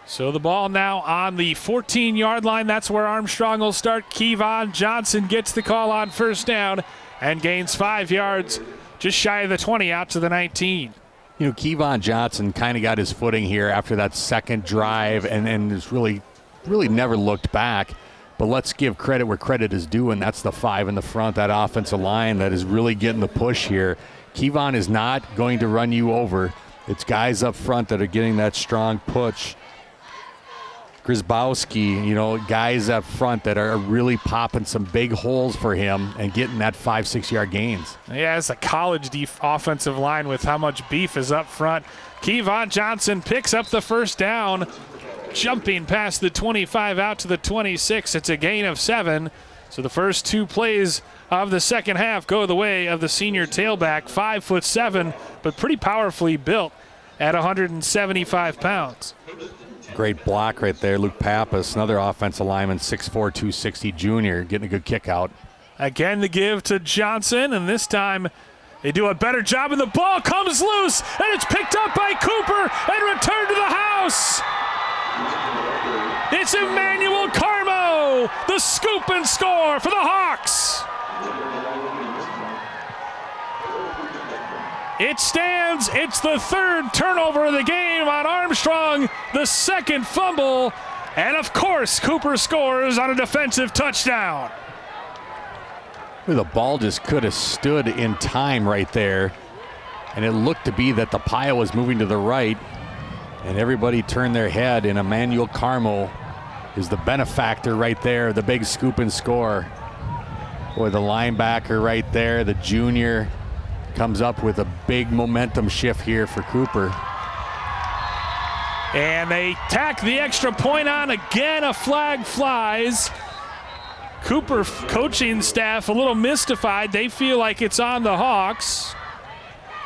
So the ball now on the 14-yard line. That's where Armstrong will start. Kevon Johnson gets the call on first down and gains 5 yards, just shy of the 20 out to the 19. You know, Kevon Johnson kind of got his footing here after that second drive and has really never looked back. But let's give credit where credit is due, and that's the 5 in the front, that offensive line that is really getting the push here. Kevon is not going to run you over. It's guys up front that are getting that strong push. Grzybowski, you know, guys up front that are really popping some big holes for him and getting that 5-6 yard gains. Yeah, it's a college offensive line with how much beef is up front. Kevon Johnson picks up the first down, jumping past the 25 out to the 26. It's a gain of 7. So the first 2 plays of the second half go the way of the senior tailback, 5'7", but pretty powerfully built at 175 pounds. Great block right there. Luke Pappas, another offensive lineman, 6'4", 260 junior, getting a good kick out. Again, the give to Johnson, and this time they do a better job, and the ball comes loose, and it's picked up by Cooper and returned to the house. It's Emmanuel Carmo, the scoop and score for the Hawks. It stands. It's the 3rd turnover of the game on Armstrong, the 2nd fumble, and of course Cooper scores on a defensive touchdown. The ball just could have stood in time right there, and it looked to be that the pile was moving to the right, and everybody turned their head, and Emmanuel Carmo is the benefactor right there, the big scoop and score. Boy, the linebacker right there, the junior, comes up with a big momentum shift here for Cooper. And they tack the extra point on again. A flag flies. Cooper coaching staff a little mystified. They feel like it's on the Hawks,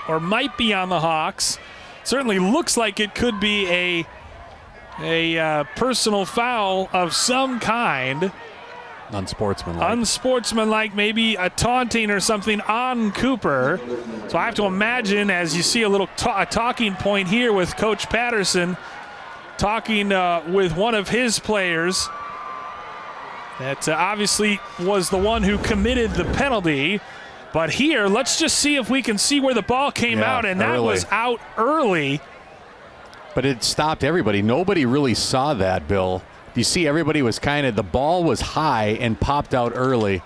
or might be on the Hawks. Certainly looks like it could be a personal foul of some kind. Unsportsmanlike, maybe a taunting or something on Cooper. So I have to imagine, as you see a talking point here with Coach Patterson talking with one of his players that obviously was the one who committed the penalty. But here, let's just see if we can see where the ball came out, and that was out early. But it stopped everybody. Nobody really saw that, Bill. You see, everybody was the ball was high and popped out early.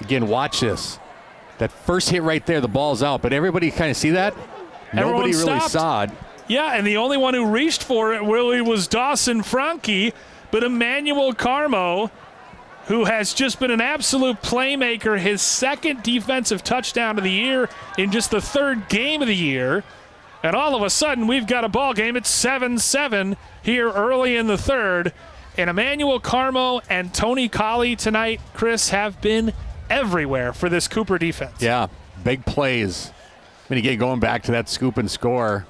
Again, watch this. That first hit right there, the ball's out, but everybody kind of see that? Nobody really saw it. Yeah, and the only one who reached for it really was Dawson Franke, but Emmanuel Carmo, who has just been an absolute playmaker, his 2nd defensive touchdown of the year in just the 3rd game of the year. And all of a sudden, we've got a ball game. It's 7-7 here early in the 3rd. And Emmanuel Carmo and Tony Colley tonight, Chris, have been everywhere for this Cooper defense. Yeah, big plays. I mean, again, going back to that scoop and score,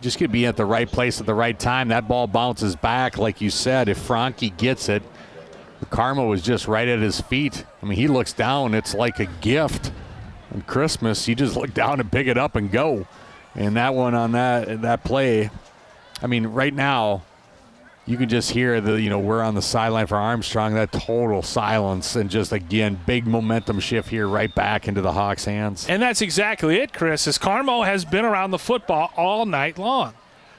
just could be at the right place at the right time. That ball bounces back, like you said. If Franke gets it, Carmo was just right at his feet. I mean, he looks down. It's like a gift on Christmas. You just look down and pick it up and go. And that one on that play, I mean, right now, you can just hear we're on the sideline for Armstrong, that total silence, and just, again, big momentum shift here right back into the Hawks' hands. And that's exactly it, Chris, as Carmo has been around the football all night long.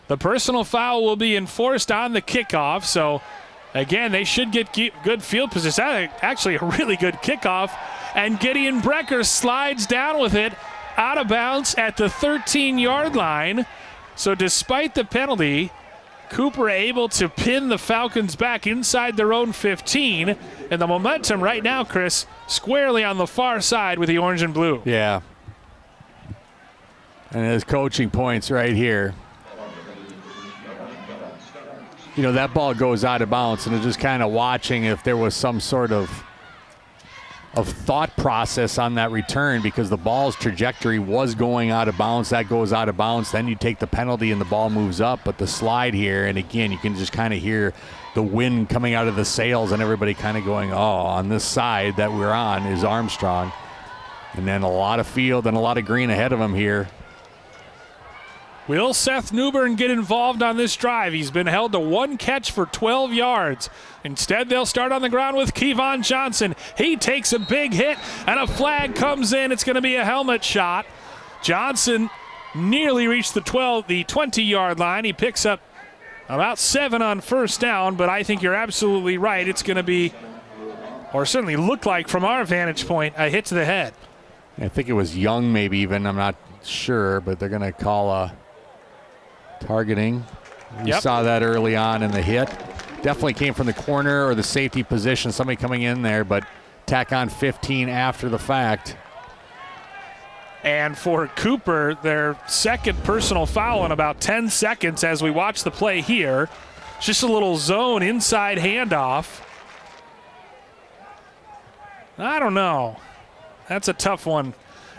The personal foul will be enforced on the kickoff, so, again, they should get good field position. Actually, a really good kickoff, and Gideon Brecker slides down with it out of bounds at the 13-yard line. So despite the penalty, Cooper able to pin the Falcons back inside their own 15. And the momentum right now, Chris, squarely on the far side with the orange and blue. Yeah. And his coaching points right here. that ball goes out of bounds, and just kind of watching if there was some sort of thought process on that return, because the ball's trajectory was going out of bounds. That goes out of bounds. Then you take the penalty and the ball moves up. But the slide here, and again, you can just kind of hear the wind coming out of the sails and everybody kind of going, oh, on this side that we're on is Armstrong. And then a lot of field and a lot of green ahead of him here. Will Seth Newbern get involved on this drive? He's been held to one catch for 12 yards. Instead, they'll start on the ground with Kevon Johnson. He takes a big hit, and a flag comes in. It's going to be a helmet shot. Johnson nearly reached the 20-yard line. He picks up about 7 on first down, but I think you're absolutely right. It's going to be, or certainly look like from our vantage point, a hit to the head. I think it was Young maybe even. I'm not sure, but they're going to call a targeting. We saw that early on in the hit. Definitely came from the corner or the safety position, somebody coming in there, but tack on 15 after the fact. And for Cooper, their second personal foul in about 10 seconds as we watch the play here. Just a little zone inside handoff. I don't know. That's a tough one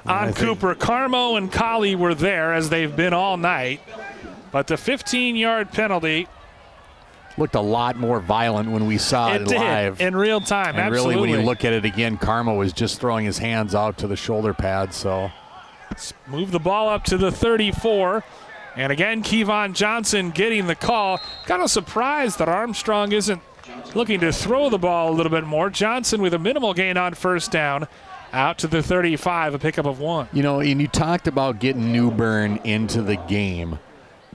on Cooper. Carmo and Colley were there, as they've been all night. But the 15-yard penalty looked a lot more violent when we saw it live. In real time, and absolutely. Really, when you look at it again, Carmo was just throwing his hands out to the shoulder pad. So move the ball up to the 34. And again, Kevon Johnson getting the call. Kind of surprised that Armstrong isn't looking to throw the ball a little bit more. Johnson with a minimal gain on first down. Out to the 35, a pickup of 1. And you talked about getting Newbern into the game.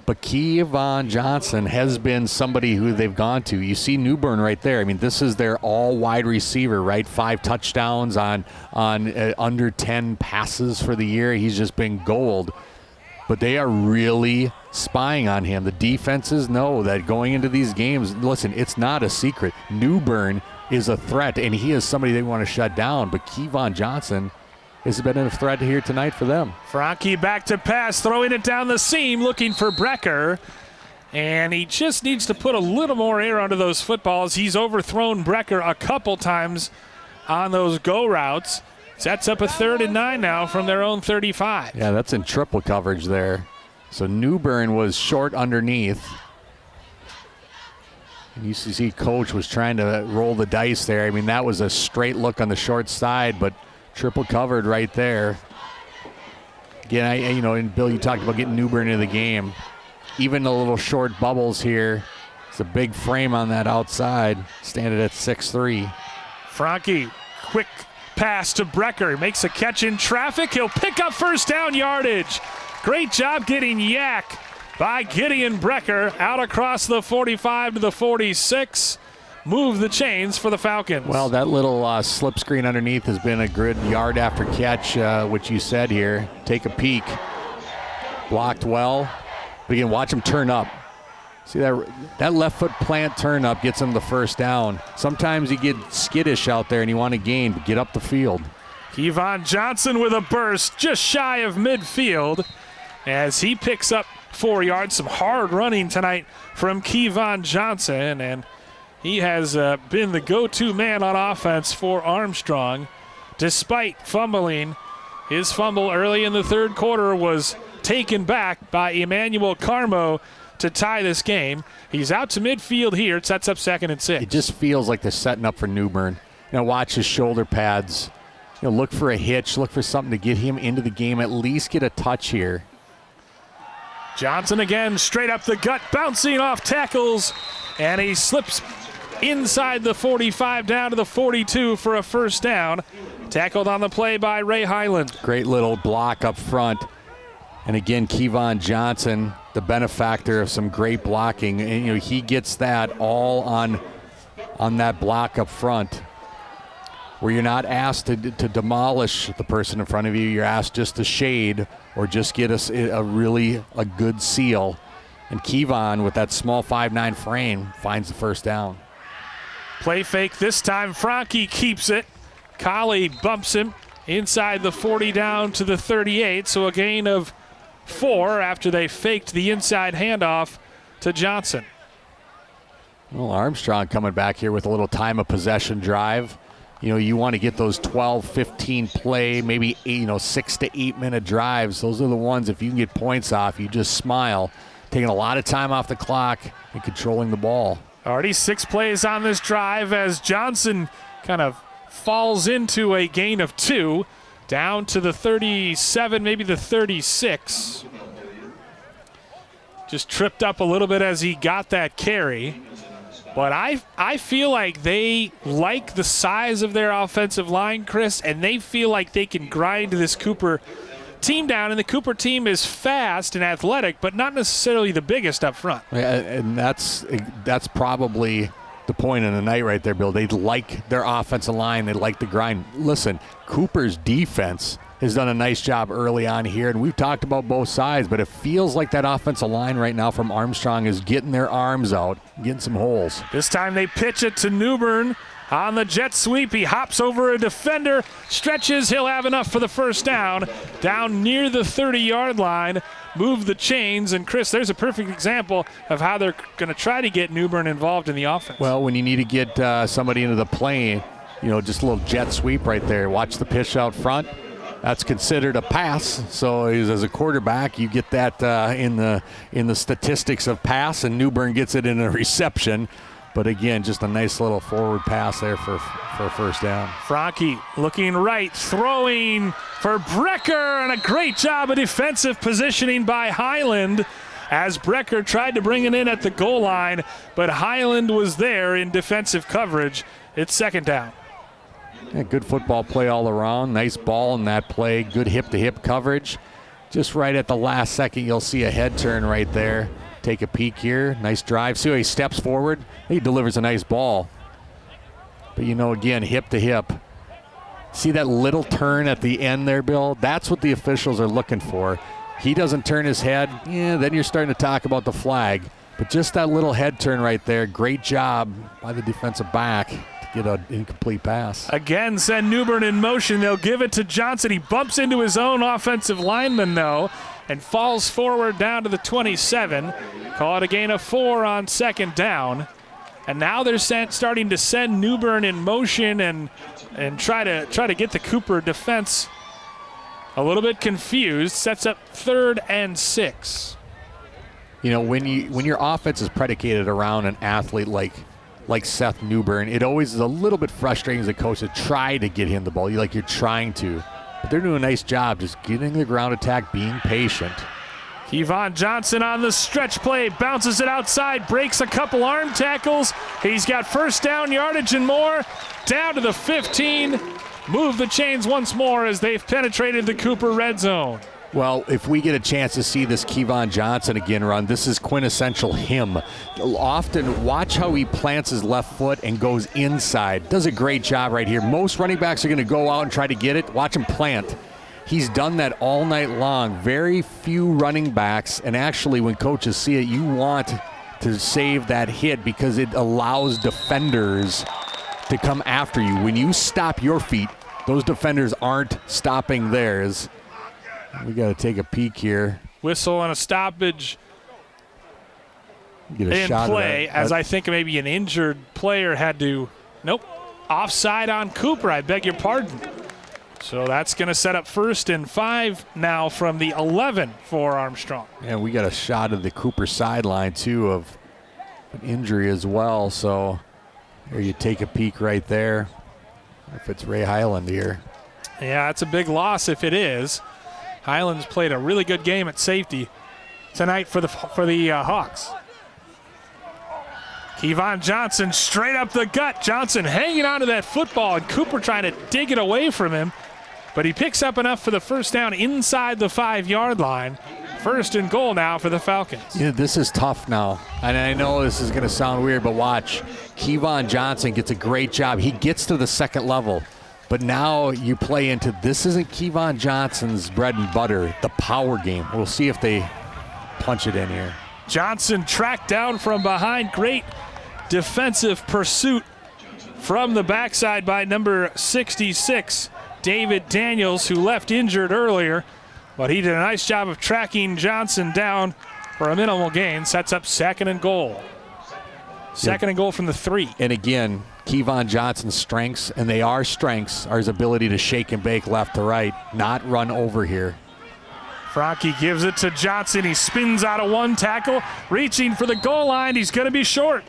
But Kevon Johnson has been somebody who they've gone to. You see Newbern right there. I mean, this is their all-wide receiver, right? 5 touchdowns on under 10 passes for the year. He's just been gold. But they are really spying on him. The defenses know that going into these games, listen, it's not a secret. Newbern is a threat, and he is somebody they want to shut down. But Kevon Johnson has been a threat here tonight for them. Franke back to pass, throwing it down the seam, looking for Brecker. And he just needs to put a little more air onto those footballs. He's overthrown Brecker a couple times on those go routes. Sets up a 3rd and 9 now from their own 35. Yeah, that's in triple coverage there. So Newbern was short underneath. And you see Coach was trying to roll the dice there. I mean, that was a straight look on the short side, but triple covered right there. Again, and Bill, you talked about getting Newbern into the game. Even the little short bubbles here. It's a big frame on that outside. Standing at 6'3". Franke, quick pass to Brecker. Makes a catch in traffic. He'll pick up first down yardage. Great job getting yak by Gideon Brecker out across the 45 to the 46. Move the chains for the Falcons. Well, that little slip screen underneath has been a good yard after catch, which you said here. Take a peek. Blocked well. But again, watch him turn up. See that left foot plant turn up gets him the first down. Sometimes you get skittish out there and you want to gain, but get up the field. Kevon Johnson with a burst just shy of midfield as he picks up 4 yards. Some hard running tonight from Kevon Johnson, and he has been the go-to man on offense for Armstrong. Despite fumbling, his fumble early in the third quarter was taken back by Emmanuel Carmo to tie this game. He's out to midfield here. It sets up 2nd and 6. It just feels like they're setting up for Newbern. Watch his shoulder pads. Look for a hitch. Look for something to get him into the game. At least get a touch here. Johnson again, straight up the gut, bouncing off tackles, and he slips inside the 45 down to the 42 for a first down. Tackled on the play by Ray Highland. Great little block up front. And again, Kevon Johnson, the benefactor of some great blocking. And he gets that all on that block up front, where you're not asked to demolish the person in front of you. You're asked just to shade or just get us a good seal. And Kevon, with that small 5'9" frame, finds the first down. Play fake this time. Franke keeps it. Colley bumps him inside the 40 down to the 38. So a gain of 4 after they faked the inside handoff to Johnson. Well, Armstrong coming back here with a little time of possession drive. You know, you want to get those 12, 15 play, maybe 6 to 8 minute drives. Those are the ones, if you can get points off, you just smile. Taking a lot of time off the clock and controlling the ball. Already 6 plays on this drive as Johnson kind of falls into a gain of 2, down to the 37, maybe the 36. Just tripped up a little bit as he got that carry. But I feel like they like the size of their offensive line, Chris, and they feel like they can grind this Cooper team down. And the Cooper team is fast and athletic, but not necessarily the biggest up front. Yeah, and that's probably the point of the night right there, Bill. They like their offensive line. They like the grind. Listen, Cooper's defense has done a nice job early on here, and we've talked about both sides, but it feels like that offensive line right now from Armstrong is getting their arms out, getting some holes. This time they pitch it to Newbern on the jet sweep. He hops over a defender, stretches. He'll have enough for the first down near the 30-yard line. Move the chains, and Chris, there's a perfect example of how they're going to try to get Newbern involved in the offense. Well, when you need to get somebody into the plane, just a little jet sweep right there. Watch the pitch out front. That's considered a pass. So as a quarterback, you get that in the statistics of pass, and Newbern gets it in a reception. But again, just a nice little forward pass there for a first down. Franke looking right, throwing for Brecker, and a great job of defensive positioning by Highland as Brecker tried to bring it in at the goal line, but Highland was there in defensive coverage. It's second down. Yeah, good football play all around. Nice ball in that play. Good hip-to-hip coverage. Just right at the last second, you'll see a head turn right there. Take a peek here. Nice drive. See how he steps forward? He delivers a nice ball. But, again, hip-to-hip. See that little turn at the end there, Bill? That's what the officials are looking for. He doesn't turn his head. Yeah, then you're starting to talk about the flag. But just that little head turn right there. Great job by the defensive back. Get an incomplete pass. Again, send Newbern in motion. They'll give it to Johnson. He bumps into his own offensive lineman, though, and falls forward down to the 27. Call it a gain of 4 on second down. And now they're starting to send Newbern in motion and try to get the Cooper defense a little bit confused. Sets up 3rd and 6. When your offense is predicated around an athlete like Seth Newbern, it always is a little bit frustrating as a coach to try to get him the ball. You're trying to. But they're doing a nice job just getting the ground attack, being patient. Kevon Johnson on the stretch play, bounces it outside, breaks a couple arm tackles. He's got first down yardage and more. Down to the 15. Move the chains once more as they've penetrated the Cooper red zone. Well, if we get a chance to see this Kevon Johnson again run, this is quintessential him. Often, watch how he plants his left foot and goes inside. Does a great job right here. Most running backs are going to go out and try to get it. Watch him plant. He's done that all night long. Very few running backs, and actually when coaches see it, you want to save that hit because it allows defenders to come after you. When you stop your feet, those defenders aren't stopping theirs. We got to take a peek here. Whistle and a stoppage get a in shot play, of as I think maybe an injured player had to. Nope. Offside on Cooper. I beg your pardon. So that's going to set up 1st and 5 now from the 11 for Armstrong. And we got a shot of the Cooper sideline, too, of an injury as well. So there you take a peek right there. If it's Ray Highland here. Yeah, it's a big loss if it is. Highlands played a really good game at safety tonight for the Hawks. Kevon Johnson straight up the gut. Johnson hanging onto that football, and Cooper trying to dig it away from him. But he picks up enough for the first down inside the 5-yard line. 1st and goal now for the Falcons. Yeah, this is tough now. And I know this is going to sound weird, but watch. Kevon Johnson gets a great job. He gets to the second level. But now you play into this isn't Kevon Johnson's bread and butter, the power game. We'll see if they punch it in here. Johnson tracked down from behind. Great defensive pursuit from the backside by number 66, David Daniels, who left injured earlier. But he did a nice job of tracking Johnson down for a minimal gain. Sets up 2nd and goal. Second and goal from the 3. And again, Kevon Johnson's strengths, and they are strengths, are his ability to shake and bake left to right, not run over here. Franke gives it to Johnson. He spins out of one tackle, reaching for the goal line. He's going to be short.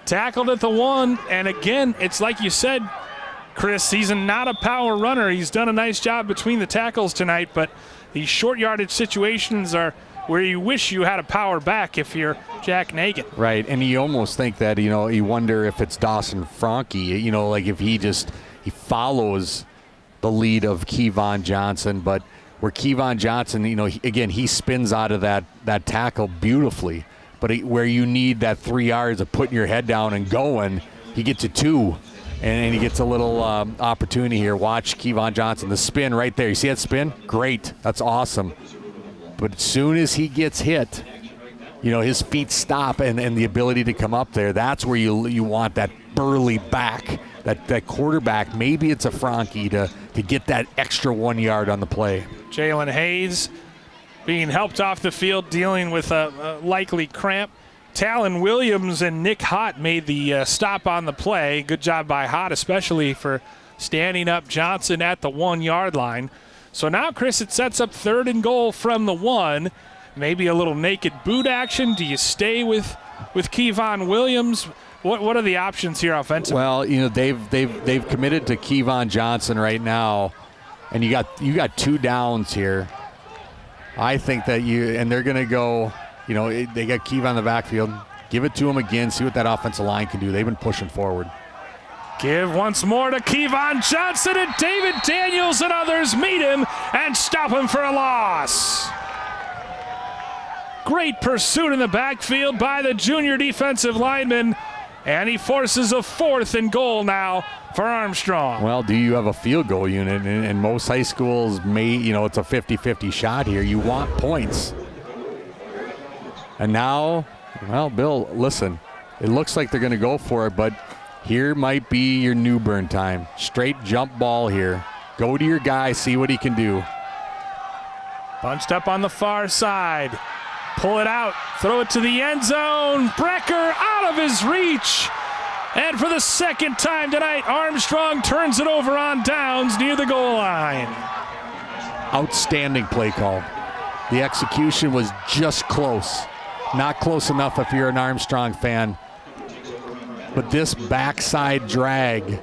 Tackled at the 1, and again, it's like you said, Chris, he's not a power runner. He's done a nice job between the tackles tonight, but these short yardage situations are where you wish you had a power back if you're Jack Nagan. Right, and you almost think that, you wonder if it's Dawson Franke, like if he follows the lead of Kevon Johnson, but where Kevon Johnson, he spins out of that tackle beautifully, but where you need that 3 yards of putting your head down and going, he gets to 2, and he gets a little opportunity here. Watch Kevon Johnson, the spin right there. You see that spin? Great, that's awesome. But as soon as he gets hit, his feet stop and the ability to come up there, that's where you want that burly back, that quarterback. Maybe it's a Franke to get that extra 1 yard on the play. Jalen Hayes being helped off the field, dealing with a likely cramp. Talon Williams and Nick Hott made the stop on the play. Good job by Hott, especially for standing up Johnson at the 1 yard line. So now, Chris, it sets up 3rd and goal from the 1. Maybe a little naked boot action. Do you stay with Kevon Williams? What are the options here offensively? Well, they've committed to Kevon Johnson right now, and you got 2 downs here. I think that they're going to go. They got Kevon in the backfield. Give it to him again. See what that offensive line can do. They've been pushing forward. Give once more to Kevon Johnson, and David Daniels and others meet him and stop him for a loss. Great pursuit in the backfield by the junior defensive lineman, and he forces a 4th and goal now for Armstrong. Well, do you have a field goal unit? And most high schools it's a 50-50 shot here. You want points. And now, well, Bill, listen, it looks like they're going to go for it, but here might be your Newbern time. Straight jump ball here. Go to your guy, see what he can do. Bunched up on the far side. Pull it out. Throw it to the end zone. Brecker out of his reach. And for the second time tonight, Armstrong turns it over on downs near the goal line. Outstanding play call. The execution was just close. Not close enough if you're an Armstrong fan. But this backside drag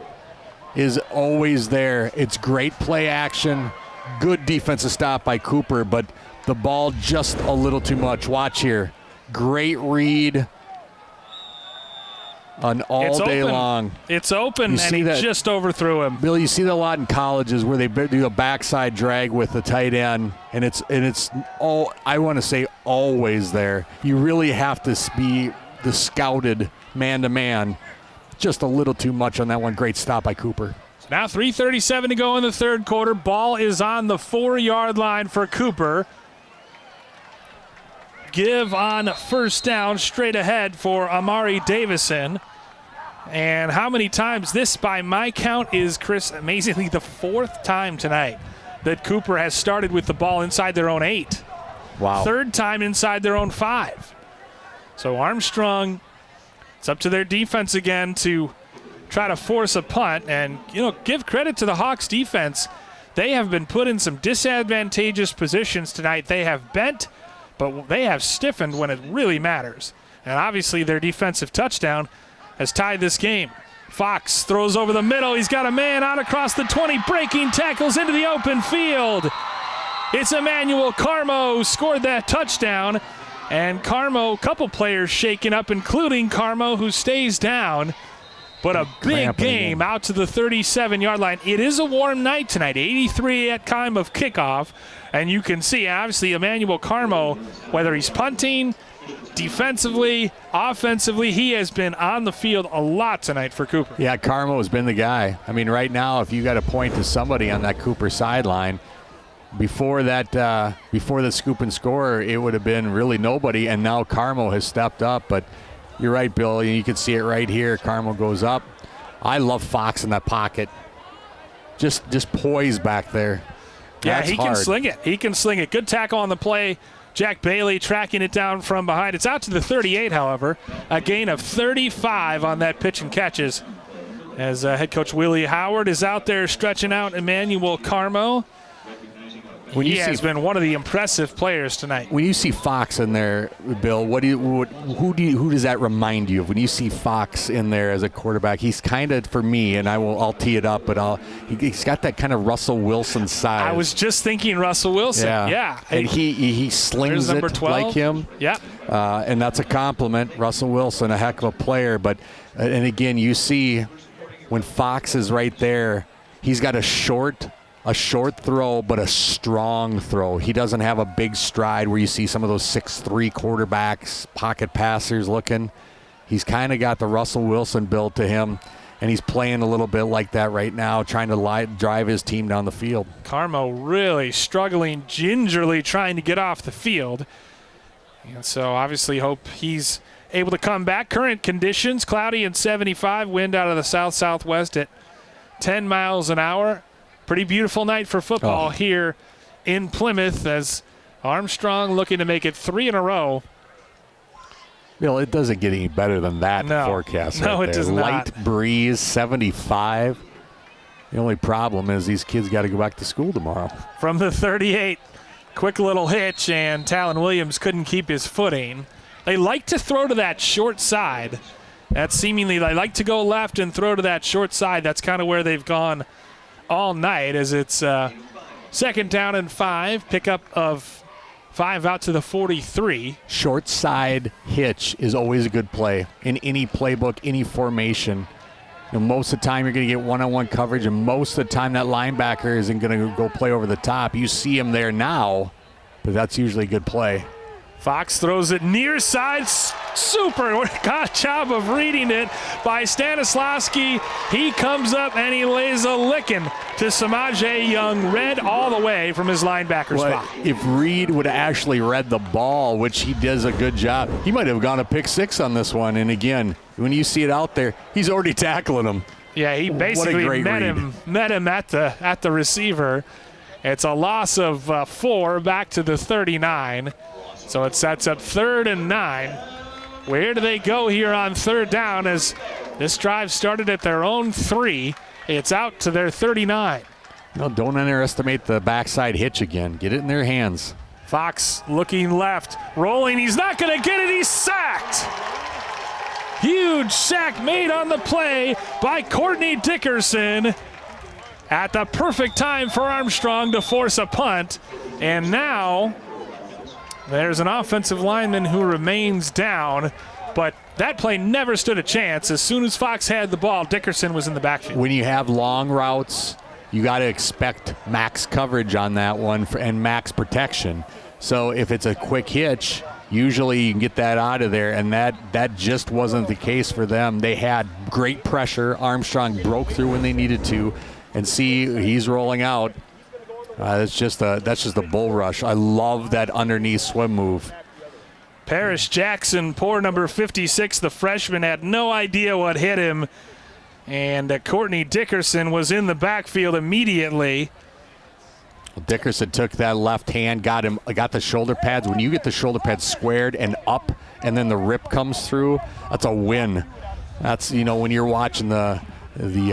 is always there. It's great play action. Good defensive stop by Cooper, but the ball just a little too much. Watch here. Great read on all day long. It's open, and he just overthrew him. Bill, you see that a lot in colleges where they do a backside drag with the tight end, and it's all, I want to say, always there. You really have to be the scouted man-to-man. Just a little too much on that one. Great stop by Cooper. So now 3:37 to go in the 3rd quarter. Ball is on the 4-yard line for Cooper. Give on 1st down straight ahead for Amari Davison. And how many times? This, by my count, is, Chris, amazingly the 4th time tonight that Cooper has started with the ball inside their own 8. Wow. 3rd time inside their own 5. So Armstrong, it's up to their defense again to try to force a punt. And, give credit to the Hawks defense. They have been put in some disadvantageous positions tonight. They have bent, but they have stiffened when it really matters. And obviously their defensive touchdown has tied this game. Fox throws over the middle. He's got a man out across the 20, breaking tackles into the open field. It's Emmanuel Carmo who scored that touchdown. And Carmo, a couple players shaken up, including Carmo, who stays down. But a big game out to the 37-yard line. It is a warm night tonight, 83 at time of kickoff. And you can see, obviously, Emmanuel Carmo, whether he's punting, defensively, offensively, he has been on the field a lot tonight for Cooper. Yeah, Carmo has been the guy. I mean, right now, if you got to point to somebody on that Cooper sideline, before the scoop and score, it would have been really nobody, and now Carmo has stepped up. But you're right, Bill. You can see it right here. Carmo goes up. I love Fox in that pocket. Just poised back there. Yeah, That's he hard. can sling it. He can sling it. Good tackle on the play Jack Bailey tracking it down from behind. It's out to the 38, however. A gain of 35 on that pitch and catches. As head coach Willie Howard is out there stretching out Emmanuel Carmo. He has been one of the impressive players tonight. When you see Fox in there, Bill, who does that remind you of? When you see Fox in there as a quarterback, he's kind of, for me, and I'll tee it up, but he's got that kind of Russell Wilson size. I was just thinking Russell Wilson. Yeah. And he slings it 12. Like him. Yeah. And that's a compliment. Russell Wilson, a heck of a player. But and again, you see when Fox is right there, he's got a short throw, but a strong throw. He doesn't have a big stride where you see some of those 6'3" quarterbacks, pocket passers looking. He's kind of got the Russell Wilson build to him, and he's playing a little bit like that right now, trying to drive his team down the field. Carmo really struggling, gingerly trying to get off the field. And so obviously hope he's able to come back. Current conditions, cloudy and 75, wind out of the south-southwest at 10 miles an hour. Pretty beautiful night for football here in Plymouth as Armstrong looking to make it 3 in a row. Bill, it doesn't get any better than that forecast. No, right it there. does not. Light breeze, 75. The only problem is these kids got to go back to school tomorrow. From the 38, quick little hitch, and Talon Williams couldn't keep his footing. They like to throw to that short side. That's seemingly, they like to go left and throw to that short side. That's kind of where they've gone all night, as it's second down and 5, pickup of 5 out to the 43. Short side hitch is always a good play in any playbook, any formation. Most of the time you're going to get one-on-one coverage, and most of the time that linebacker isn't going to go play over the top. You see him there now, but that's usually a good play. Fox throws it near side. Super job of reading it by Stanislawski. He comes up and he lays a licking to Samaje Young. Read all the way from his linebacker spot. If Reed would have actually read the ball, which he does a good job, he might have gone a pick 6 on this one. And again, when you see it out there, he's already tackling him. Yeah, he basically met him at the receiver. It's a loss of 4 back to the 39. So it sets up 3rd and 9. Where do they go here on 3rd down as this drive started at their own 3? It's out to their 39. No, don't underestimate the backside hitch again. Get it in their hands. Fox looking left, rolling. He's not going to get it. He's sacked. Huge sack made on the play by Courtney Dickerson at the perfect time for Armstrong to force a punt. And now there's an offensive lineman who remains down, but that play never stood a chance. As soon as Fox had the ball, Dickerson was in the backfield. When you have long routes, you got to expect max coverage on that one and max protection. So if it's a quick hitch, usually you can get that out of there, and that just wasn't the case for them. They had great pressure. Armstrong broke through when they needed to, and see he's rolling out. That's just a bull rush. I love that underneath swim move. Parrish Jackson, poor number 56, the freshman, had no idea what hit him. And Courtney Dickerson was in the backfield immediately. Dickerson took that left hand, got the shoulder pads. When you get the shoulder pads squared and up, and then the rip comes through, that's a win. That's, when you're watching the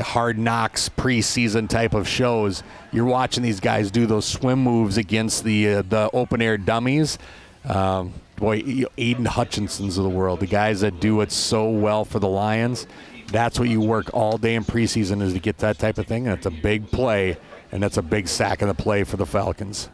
Hard Knocks preseason type of shows, you're watching these guys do those swim moves against the open air dummies. Aiden Hutchinsons of the world, the guys that do it so well for the Lions. That's what you work all day in preseason, is to get that type of thing. And it's a big play, and that's a big sack of the play for the Falcons.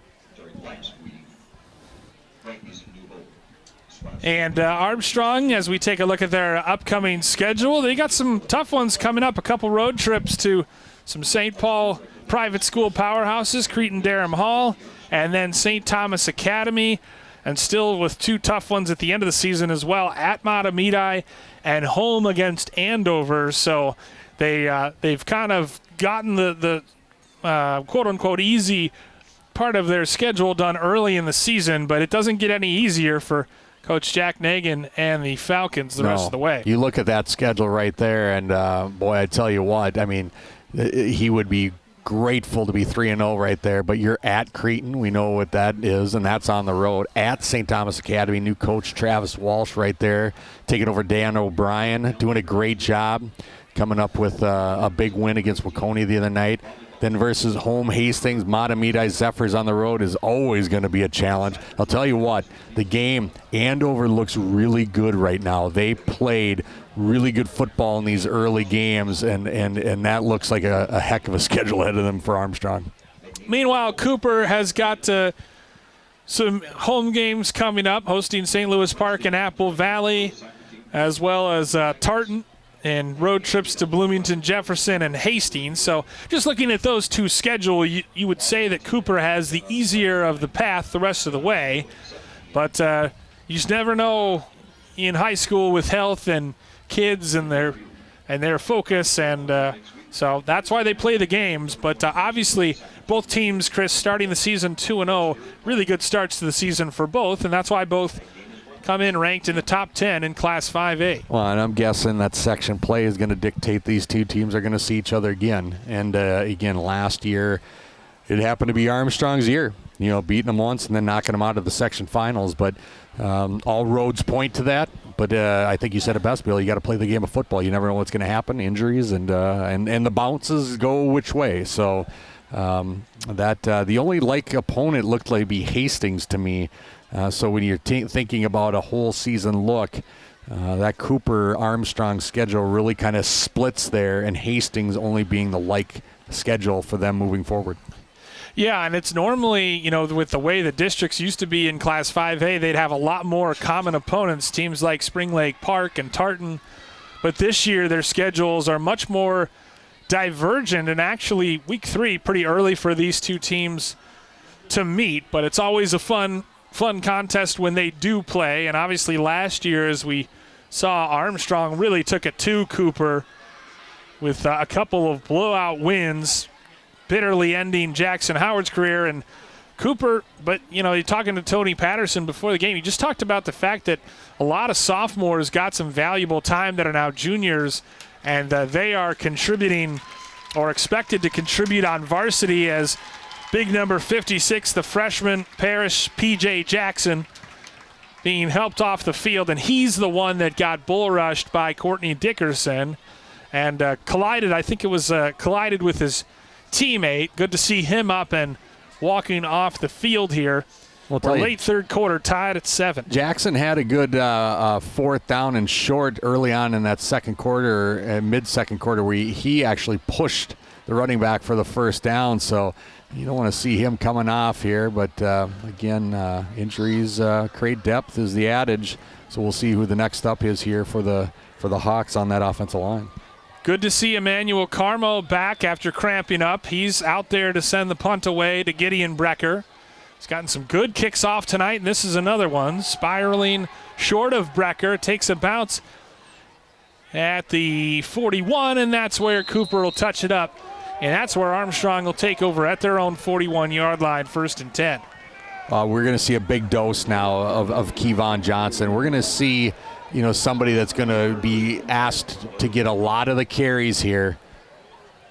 And Armstrong, as we take a look at their upcoming schedule, they got some tough ones coming up. A couple road trips to some St. Paul private school powerhouses, Cretin-Derham Hall, and then St. Thomas Academy. And still with 2 tough ones at the end of the season as well, at Matamidi and home against Andover. So they've kind of gotten the quote-unquote easy part of their schedule done early in the season, but it doesn't get any easier for Coach Jack Nagan and the Falcons the rest of the way. You look at that schedule right there, and boy, I tell you what, I mean, he would be grateful to be 3-0 right there, but you're at Cretin. We know what that is, and that's on the road. At St. Thomas Academy, new coach Travis Walsh right there, taking over Dan O'Brien, doing a great job, coming up with a big win against Waconia the other night. Then versus home Hastings, Matamidi Zephyrs on the road is always going to be a challenge. I'll tell you what, the game, Andover looks really good right now. They played really good football in these early games, and that looks like a heck of a schedule ahead of them for Armstrong. Meanwhile, Cooper has got some home games coming up, hosting St. Louis Park and Apple Valley, as well as Tartan, and road trips to Bloomington, Jefferson, and Hastings. So just looking at those two schedules, you would say that Cooper has the easier of the path the rest of the way. But you just never know in high school with health and kids and their focus. And so that's why they play the games. But obviously both teams, Chris, starting the season 2-0, really good starts to the season for both. And that's why both come in ranked in the top 10 in Class 5A. Well, and I'm guessing that section play is going to dictate these two teams are going to see each other again. And again, last year, it happened to be Armstrong's year, beating them once and then knocking them out of the section finals. But all roads point to that. But I think you said it best, Bill. You got to play the game of football. You never know what's going to happen, injuries, and the bounces go which way. So the only opponent looked like be Hastings to me. So when you're thinking about a whole season look, that Cooper-Armstrong schedule really kind of splits there, and Hastings only being the schedule for them moving forward. Yeah, and it's normally, with the way the districts used to be in Class 5A, they'd have a lot more common opponents, teams like Spring Lake Park and Tartan. But this year their schedules are much more divergent, and actually week 3 pretty early for these two teams to meet. But it's always a fun contest when they do play. And obviously last year, as we saw, Armstrong really took it to Cooper with a couple of blowout wins, bitterly ending Jackson Howard's career. And Cooper, but you're talking to Tony Patterson before the game, he just talked about the fact that a lot of sophomores got some valuable time that are now juniors, and they are contributing or expected to contribute on varsity, as big number 56, the freshman Parrish P.J. Jackson, being helped off the field, and he's the one that got bull rushed by Courtney Dickerson and collided with his teammate. Good to see him up and walking off the field here. We're late third quarter, tied at 7. Jackson had a good fourth down and short early on in that second quarter, mid-second quarter, where he actually pushed the running back for the first down. So you don't want to see him coming off here. But, again, injuries create depth is the adage. So we'll see who the next up is here for the Hawks on that offensive line. Good to see Emmanuel Carmo back after cramping up. He's out there to send the punt away to Gideon Brecker. He's gotten some good kicks off tonight, and this is another one. Spiraling short of Brecker, takes a bounce at the 41, and that's where Cooper will touch it up. And that's where Armstrong will take over at their own 41-yard line, 1st and 10. We're going to see a big dose now of Kevon Johnson. We're going to see, somebody that's going to be asked to get a lot of the carries here.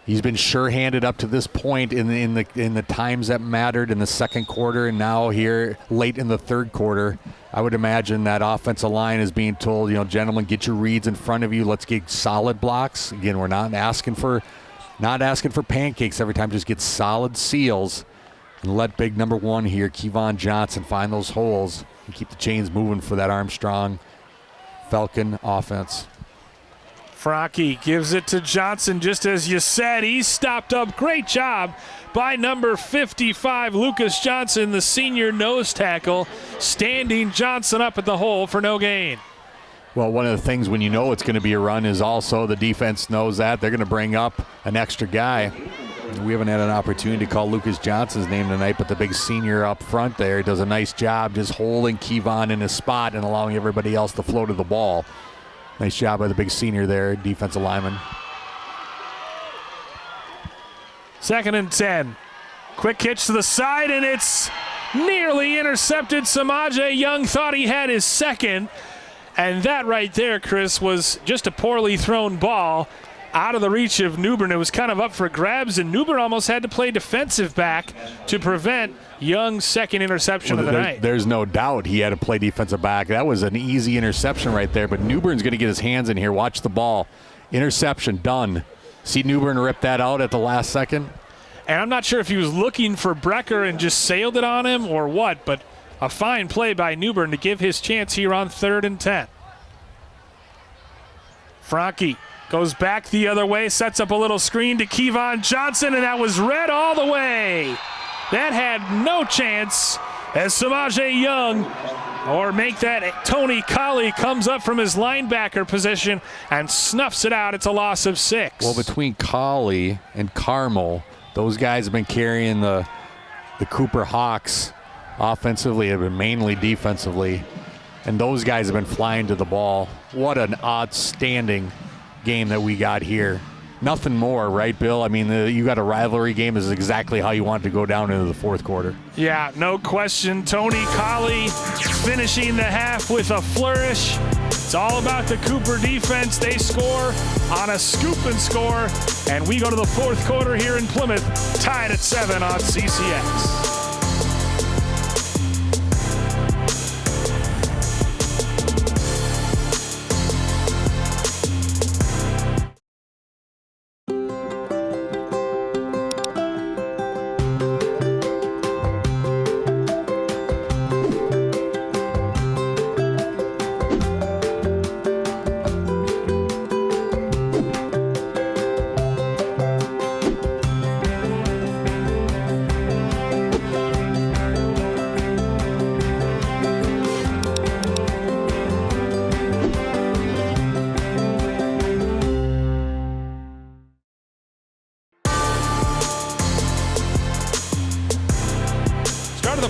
He's been sure-handed up to this point in the times that mattered in the second quarter, and now here late in the third quarter. I would imagine that offensive line is being told, gentlemen, get your reads in front of you. Let's get solid blocks. Again, we're not asking for pancakes every time. Just get solid seals and let big number 1 here, Kevon Johnson, find those holes and keep the chains moving for that Armstrong Falcon offense. Franke gives it to Johnson, just as you said. He's stopped up. Great job by number 55, Lucas Johnson, the senior nose tackle, standing Johnson up at the hole for no gain. Well, one of the things when you know it's going to be a run is also the defense knows that. They're going to bring up an extra guy. We haven't had an opportunity to call Lucas Johnson's name tonight, but the big senior up front there does a nice job just holding Kevon in his spot and allowing everybody else to flow to the ball. Nice job by the big senior there, defensive lineman. 2nd and 10. Quick hitch to the side, and it's nearly intercepted. Samaje Young thought he had his second. And that right there, Chris, was just a poorly thrown ball out of the reach of Newbern. It was kind of up for grabs, and Newbern almost had to play defensive back to prevent Young's second interception of the night. There's no doubt he had to play defensive back. That was an easy interception right there, but Newbern's going to get his hands in here. Watch the ball. Interception, done. See Newbern rip that out at the last second? And I'm not sure if he was looking for Brecker and just sailed it on him or what, but a fine play by Newbern to give his chance here on 3rd and 10. Franke goes back the other way, sets up a little screen to Kevon Johnson, and that was read all the way. That had no chance as Samaje Young, or make that Tony Colley, comes up from his linebacker position and snuffs it out. It's a loss of 6. Well, between Colley and Carmel, those guys have been carrying the Cooper Hawks offensively, have been mainly defensively, and those guys have been flying to the ball. What an outstanding game that we got here. Nothing more, right, Bill? I mean, you got a rivalry game. This is exactly how you want to go down into the fourth quarter. Yeah, no question. Tony Colley finishing the half with a flourish. It's all about the Cooper defense. They score on a scoop and score, and we go to the fourth quarter here in Plymouth, tied at 7 on CCX.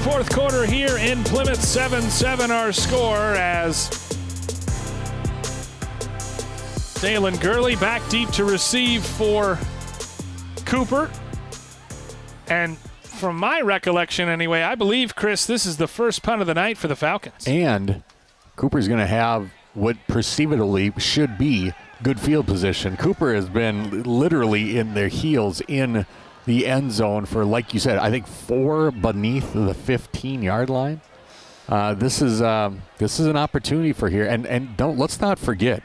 Fourth quarter here in Plymouth, 7-7 our score as Dalen Gurley back deep to receive for Cooper. And from my recollection anyway, I believe, Chris, this is the first punt of the night for the Falcons. And Cooper's going to have what perceivably should be good field position. Cooper has been literally in their heels in the end zone for, like you said, I think 4 beneath the 15-yard line. This is an opportunity for here, and let's not forget,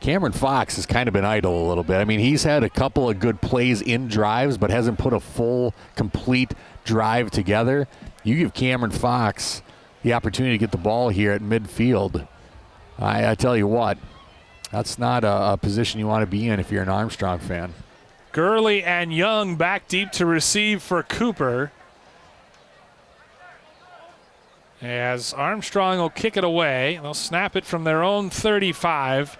Cameron Fox has kind of been idle a little bit. I mean, he's had a couple of good plays in drives, but hasn't put a full, complete drive together. You give Cameron Fox the opportunity to get the ball here at midfield. I tell you what, that's not a position you want to be in if you're an Armstrong fan. Gurley and Young back deep to receive for Cooper. As Armstrong will kick it away. They'll snap it from their own 35.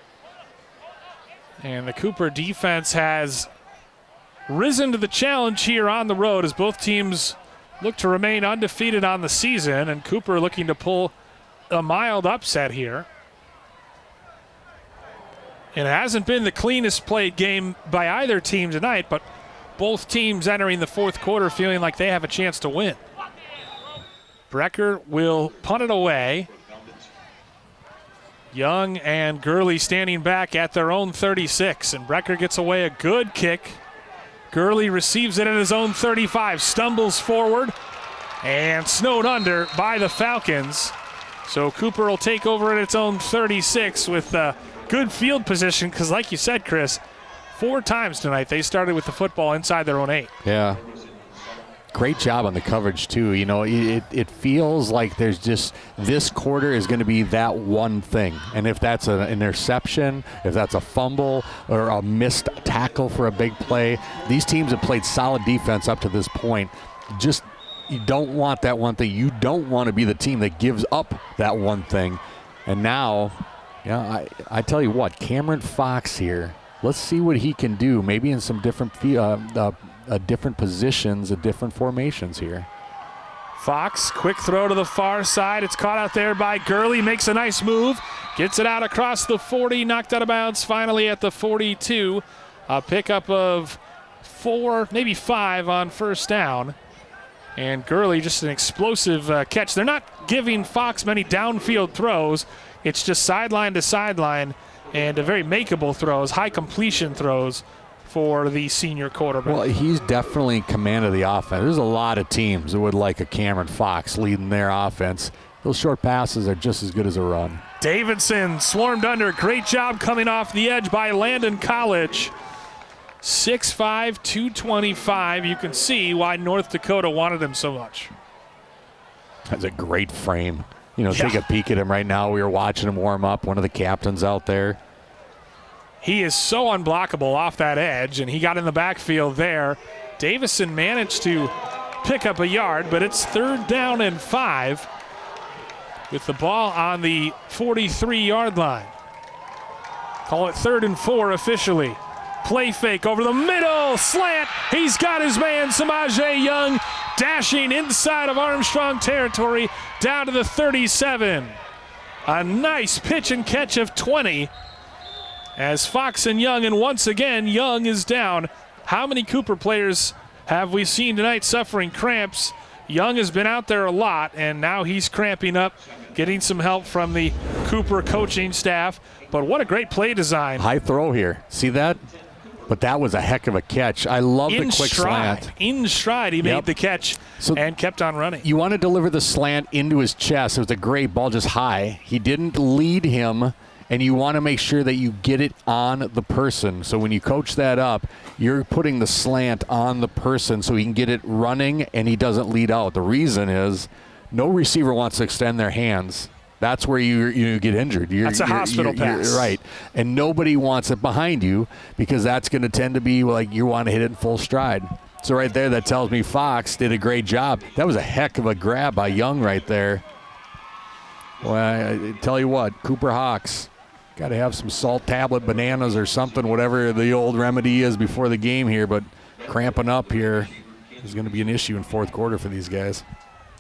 And the Cooper defense has risen to the challenge here on the road as both teams look to remain undefeated on the season, and Cooper looking to pull a mild upset here. It hasn't been the cleanest played game by either team tonight, but both teams entering the fourth quarter feeling like they have a chance to win. Brecker will punt it away. Young and Gurley standing back at their own 36, and Brecker gets away a good kick. Gurley receives it at his own 35, stumbles forward, and snowed under by the Falcons. So Cooper will take over at its own 36 with good field position, because like you said, Chris, 4 times tonight they started with the football inside their own 8. Yeah. Great job on the coverage, too. You know, it feels like there's just this quarter is going to be that one thing. And if that's an interception, if that's a fumble or a missed tackle for a big play, these teams have played solid defense up to this point. Just you don't want that one thing. You don't want to be the team that gives up that one thing. And now, I tell you what, Cameron Fox here, let's see what he can do, maybe in some different different positions, different formations here. Fox, quick throw to the far side. It's caught out there by Gurley, makes a nice move, gets it out across the 40, knocked out of bounds finally at the 42. A pickup of 4, maybe 5 on first down. And Gurley, just an explosive catch. They're not giving Fox many downfield throws. It's just sideline to sideline. and very makeable throws, high completion throws for the senior quarterback. Well, he's definitely in command of the offense. There's a lot of teams that would like a Cameron Fox leading their offense. Those short passes are just as good as a run. Davidson swarmed under. Great job coming off the edge by Landon College. 6'5", 225. You can see why North Dakota wanted him so much. That's a great frame. Take a peek at him right now. We were watching him warm up, one of the captains out there. He is so unblockable off that edge, and he got in the backfield there. Davison managed to pick up a yard, but it's 3rd down and 5 with the ball on the 43-yard line. Call it 3rd and 4 officially. Play fake over the middle, slant. He's got his man, Samaje Young, dashing inside of Armstrong territory down to the 37. A nice pitch and catch of 20 as Fox and Young, and once again, Young is down. How many Cooper players have we seen tonight suffering cramps? Young has been out there a lot, and now he's cramping up, getting some help from the Cooper coaching staff. But what a great play design. High throw here. See that? But that was a heck of a catch. I love the quick slant. In stride, he made the catch and kept on running. You want to deliver the slant into his chest. It was a great ball, just high. He didn't lead him, and you want to make sure that you get it on the person. So when you coach that up, you're putting the slant on the person so he can get it running and he doesn't lead out. The reason is no receiver wants to extend their hands. That's where you get injured. That's a hospital pass. Right. And nobody wants it behind you because that's going to tend to be like you want to hit it in full stride. So right there, that tells me Fox did a great job. That was a heck of a grab by Young right there. Well, I tell you what, Cooper Hawks, got to have some salt tablet bananas or something, whatever the old remedy is before the game here. But cramping up here is going to be an issue in 4th quarter for these guys.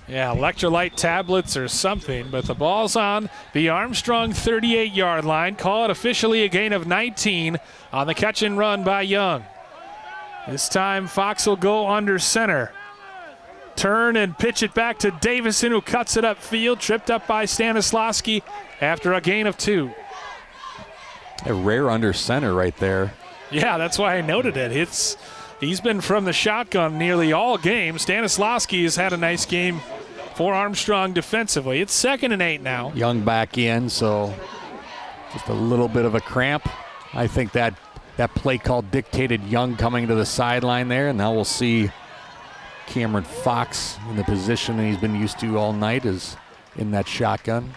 Yeah, electrolyte tablets or something, but the ball's on the Armstrong 38-yard line. Call it officially a gain of 19 on the catch and run by Young. This time Fox will go under center. Turn and pitch it back to Davison, who cuts it upfield, tripped up by Stanislawski after a gain of 2. A rare under center right there. Yeah, that's why I noted it. He's been from the shotgun nearly all game. Stanislawski has had a nice game for Armstrong defensively. It's 2nd and 8 now. Young back in, so just a little bit of a cramp. I think that play call dictated Young coming to the sideline there, and now we'll see Cameron Fox in the position that he's been used to all night is in that shotgun.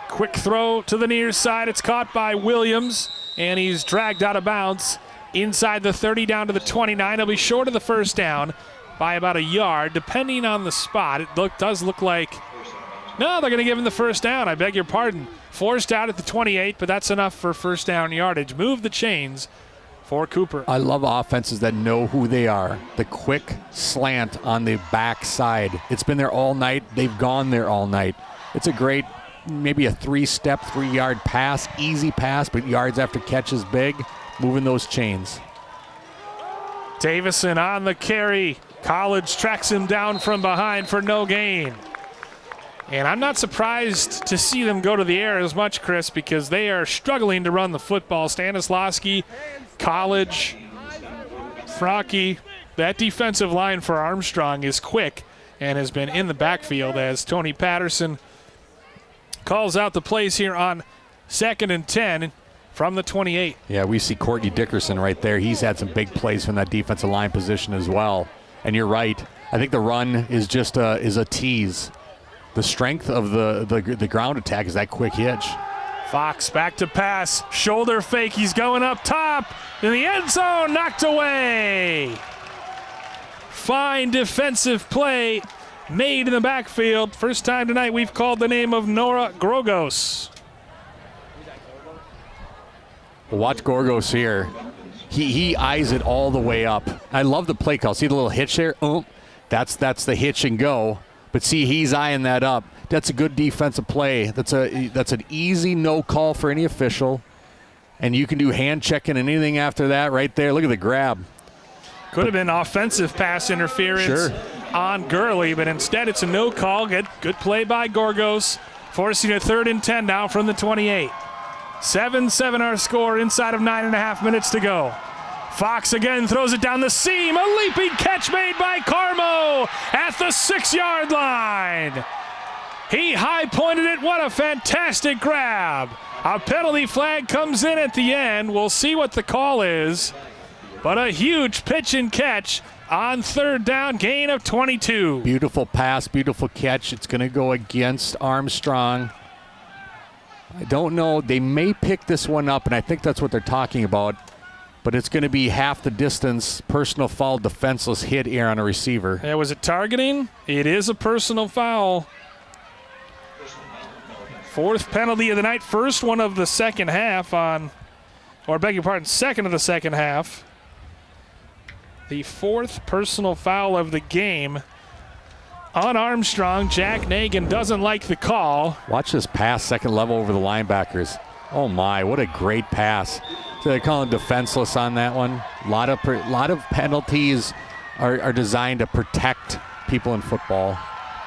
Quick throw to the near side. It's caught by Williams, and he's dragged out of bounds inside the 30 down to the 29. He'll be short of the first down by about a yard, depending on the spot. It does look like, no, they're going to give him the first down. I beg your pardon. Forced out at the 28, but that's enough for first down yardage. Move the chains for Cooper. I love offenses that know who they are. The quick slant on the backside. It's been there all night. They've gone there all night. It's a great, maybe a 3-step, 3-yard pass, easy pass, but yards after catch is big. Moving those chains. Davison on the carry. College tracks him down from behind for no gain. And I'm not surprised to see them go to the air as much, Chris, because they are struggling to run the football. Stanislawski, College, Frocky. That defensive line for Armstrong is quick and has been in the backfield as Tony Patterson calls out the plays here on 2nd and 10 from the 28. Yeah, we see Courtney Dickerson right there. He's had some big plays from that defensive line position as well. And you're right. I think the run is just a tease. The strength of the ground attack is that quick hitch. Fox back to pass. Shoulder fake. He's going up top. In the end zone. Knocked away. Fine defensive play made in the backfield. First time tonight we've called the name of Nora Grogos. Watch Gorgos here. He eyes it all the way up. I love the play call. See the little hitch there? Oh, that's the hitch and go. But see, he's eyeing that up. That's a good defensive play. That's an easy no call for any official. And you can do hand checking and anything after that right there. Look at the grab. Could have been offensive pass interference on Gurley, but instead it's a no call. Good play by Gorgos. forcing a 3rd and 10 now from the 28. 7-7 our score inside of 9.5 minutes to go. Fox again throws it down the seam. A leaping catch made by Carmo at the 6-yard line. He high-pointed it. What a fantastic grab. A penalty flag comes in at the end. We'll see what the call is. But a huge pitch and catch on 3rd down, gain of 22. Beautiful pass, beautiful catch. It's going to go against Armstrong. I don't know. They may pick this one up, and I think that's what they're talking about. But it's going to be half the distance, personal foul, defenseless hit here on a receiver. Yeah, was it targeting? It is a personal foul. 4th penalty of the night, first one of the second half second of the second half. The 4th personal foul of the game on Armstrong. Jack Nagan doesn't like the call. Watch this pass, second level over the linebackers. Oh my, what a great pass. So they're calling defenseless on that one. A lot of penalties are designed to protect people in football.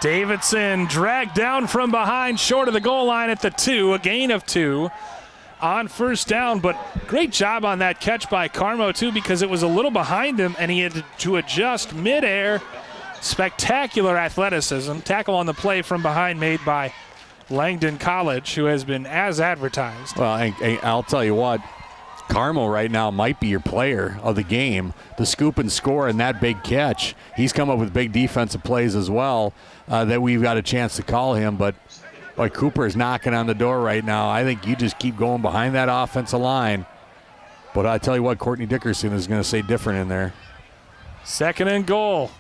Davidson dragged down from behind, short of the goal line at the 2, a gain of 2 on 1st down. But great job on that catch by Carmo too, because it was a little behind him and he had to adjust midair. Spectacular athleticism. Tackle on the play from behind made by Langdon College, who has been as advertised. Well, I'll tell you what, Carmo right now might be your player of the game. The scoop and score and that big catch. He's come up with big defensive plays as well that we've got a chance to call him. But boy, Cooper is knocking on the door right now. I think you just keep going behind that offensive line. But I tell you what, Courtney Dickerson is going to say different in there. 2nd and goal.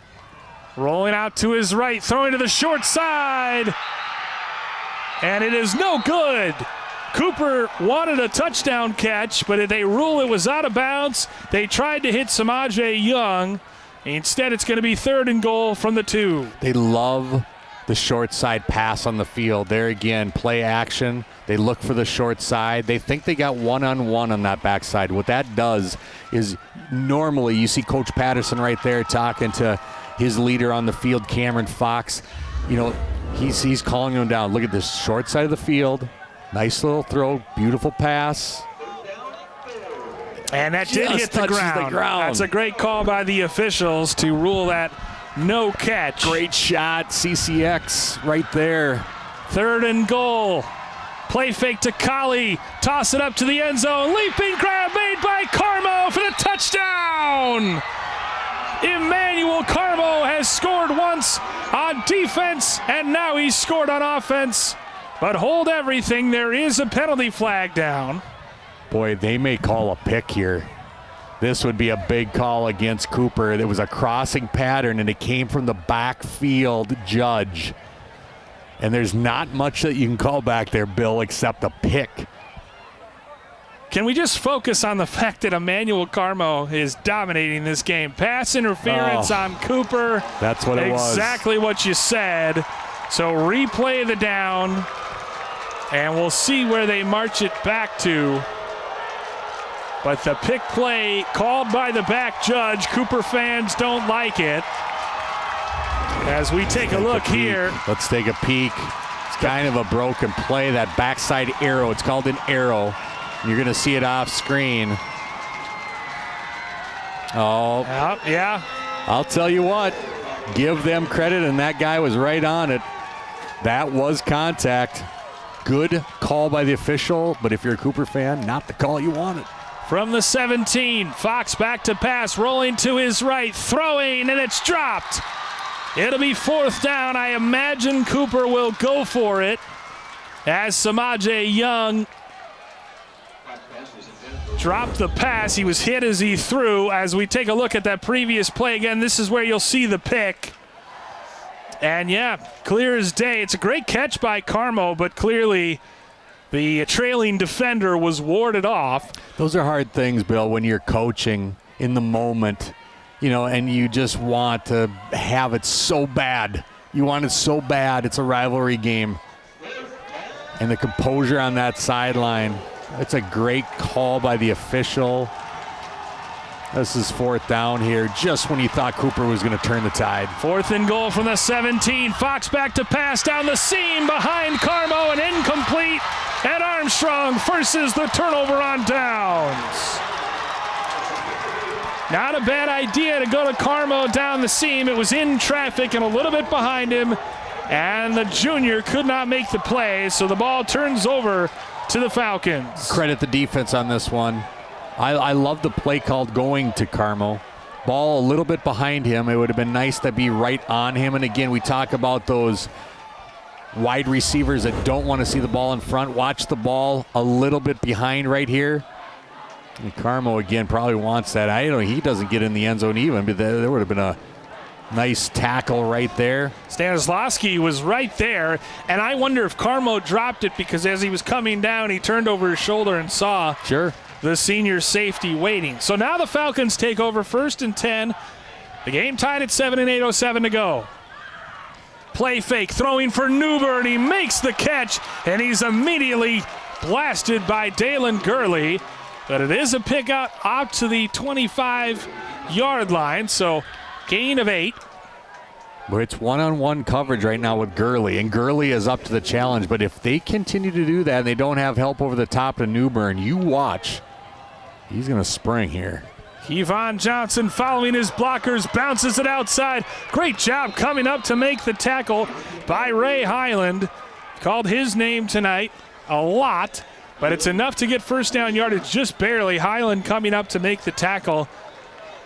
Rolling out to his right, throwing to the short side. And it is no good. Cooper wanted a touchdown catch, but they rule it was out of bounds. They tried to hit Samaje Young. Instead, it's going to be 3rd and goal from the 2. They love the short side pass on the field. There again, play action. They look for the short side. They think they got one-on-one on that backside. What that does is normally you see Coach Patterson right there talking to his leader on the field, Cameron Fox. You know, he's calling him down. Look at this short side of the field. Nice little throw, beautiful pass. And that did hit the ground. That's a great call by the officials to rule that no catch. Great shot, CCX right there. 3rd and goal. Play fake to Colley. Toss it up to the end zone. Leaping grab made by Carmo for the touchdown. Emmanuel Carmo has scored once on defense, and now he's scored on offense. But hold everything, there is a penalty flag down. Boy, they may call a pick here. This would be a big call against Cooper. It was a crossing pattern, and it came from the backfield judge. And there's not much that you can call back there, Bill, except a pick. Can we just focus on the fact that Emmanuel Carmo is dominating this game? Pass interference on Cooper. That's what it was. Exactly what you said. So replay the down, and we'll see where they march it back to. But the pick play called by the back judge, Cooper fans don't like it. As we take a look here. Let's take a peek. It's kind of a broken play, that backside arrow. It's called an arrow. You're going to see it off screen. Oh. Yeah. I'll tell you what. Give them credit, and that guy was right on it. That was contact. Good call by the official, but if you're a Cooper fan, not the call you wanted. From the 17, Fox back to pass, rolling to his right, throwing, and it's dropped. It'll be 4th down. I imagine Cooper will go for it as Samaje Young dropped the pass. He was hit as he threw. As we take a look at that previous play again, this is where you'll see the pick. And yeah, clear as day. It's a great catch by Carmo, but clearly the trailing defender was warded off. Those are hard things, Bill, when you're coaching in the moment, you know, and you just want to have it so bad. You want it so bad. It's a rivalry game. And the composure on that sideline. It's a great call by the official. This is 4th down here, just when you thought Cooper was going to turn the tide. 4th and goal from the 17. Fox back to pass down the seam behind Carmo and incomplete. And Armstrong forces the turnover on downs. Not a bad idea to go to Carmo down the seam. It was in traffic and a little bit behind him. And the junior could not make the play, so the ball turns over to the Falcons. Credit the defense on this one. I love the play called going to Carmo. Ball a little bit behind him. It would have been nice to be right on him. And again, we talk about those wide receivers that don't want to see the ball in front. Watch the ball a little bit behind right here. And Carmo, again, probably wants that. I know he doesn't get in the end zone even, but there would have been a nice tackle right there. Stanislawski was right there, and I wonder if Carmo dropped it because as he was coming down, he turned over his shoulder and saw the senior safety waiting. So now the Falcons take over 1st and 10. The game tied at 7 and 8:07 to go. Play fake, throwing for Newbern. He makes the catch, and he's immediately blasted by Dalen Gurley. But it is a pick out to the 25-yard line, so gain of 8. But it's one-on-one coverage right now with Gurley, and Gurley is up to the challenge. But if they continue to do that and they don't have help over the top of Newbern, you watch. He's going to spring here. Kevon Johnson following his blockers, bounces it outside. Great job coming up to make the tackle by Ray Highland. Called his name tonight a lot, but it's enough to get first down yardage, just barely. Highland coming up to make the tackle.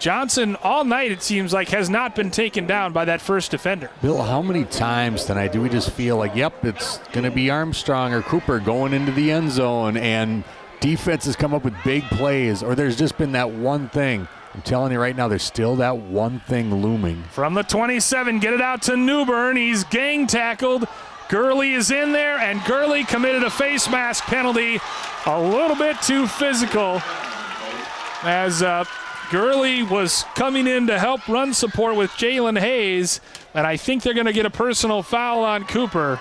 Johnson all night, it seems like, has not been taken down by that first defender. Bill, how many times tonight do we just feel like, yep, it's going to be Armstrong or Cooper going into the end zone, and defenses come up with big plays, or there's just been that one thing. I'm telling you right now, there's still that one thing looming. From the 27, get it out to Newbern. He's gang tackled. Gurley is in there, and Gurley committed a face mask penalty. A little bit too physical as Gurley was coming in to help run support with Jalen Hayes, and I think they're going to get a personal foul on Cooper.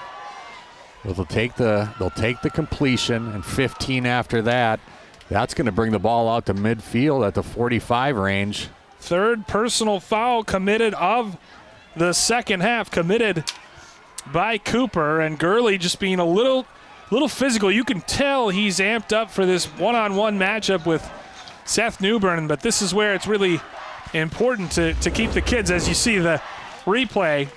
Well, they'll take the completion, and 15 after that. That's going to bring the ball out to midfield at the 45 range. 3rd personal foul committed of the second half, committed by Cooper, and Gurley just being a little physical. You can tell he's amped up for this one-on-one matchup with Seth Newbern, but this is where it's really important to keep the kids, as you see the replay.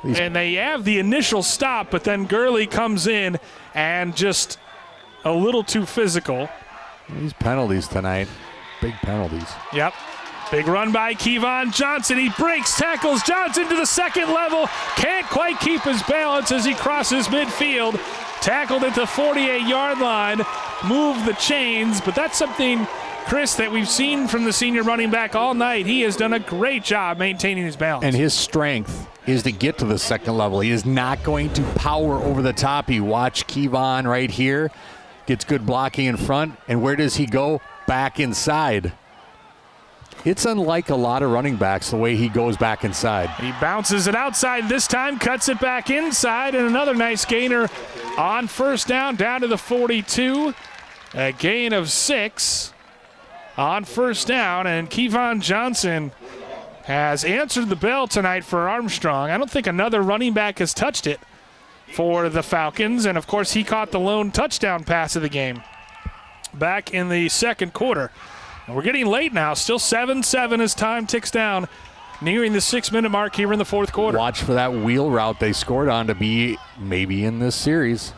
And they have the initial stop, but then Gurley comes in and just a little too physical. These penalties tonight, big penalties. Yep. Big run by Kevon Johnson. He breaks, tackles Johnson to the second level. Can't quite keep his balance as he crosses midfield. Tackled at the 48-yard line. Move the chains, but that's something, Chris, that we've seen from the senior running back all night. He has done a great job maintaining his balance. And his strength is to get to the second level. He is not going to power over the top. You watch Kevon right here. Gets good blocking in front. And where does he go? Back inside. It's unlike a lot of running backs the way he goes back inside. He bounces it outside this time, cuts it back inside, and another nice gainer on first down to the 42. A gain of 6 on first down, and Kevon Johnson has answered the bell tonight for Armstrong. I don't think another running back has touched it for the Falcons, and of course he caught the lone touchdown pass of the game back in the second quarter. And we're getting late now, still 7-7 as time ticks down, nearing the 6-minute mark here in the fourth quarter. Watch for that wheel route they scored on to be maybe in this series.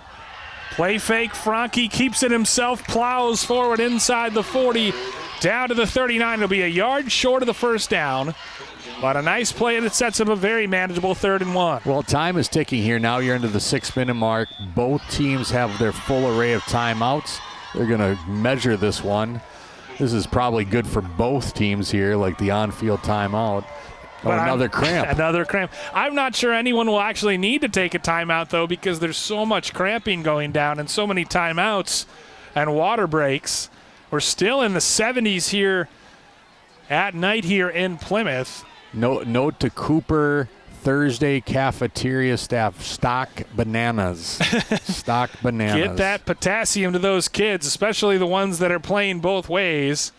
Play fake, Franke keeps it himself, plows forward inside the 40, down to the 39. It'll be a yard short of the first down, but a nice play that sets up a very manageable 3rd and 1. Well, time is ticking here. Now you're into the 6-minute mark. Both teams have their full array of timeouts. They're going to measure this one. This is probably good for both teams here, like the on-field timeout. Oh, another cramp. Another cramp. I'm not sure anyone will actually need to take a timeout, though, because there's so much cramping going down and so many timeouts and water breaks. We're still in the 70s here at night here in Plymouth. Note to Cooper Thursday cafeteria staff, stock bananas. Stock bananas. Get that potassium to those kids, especially the ones that are playing both ways.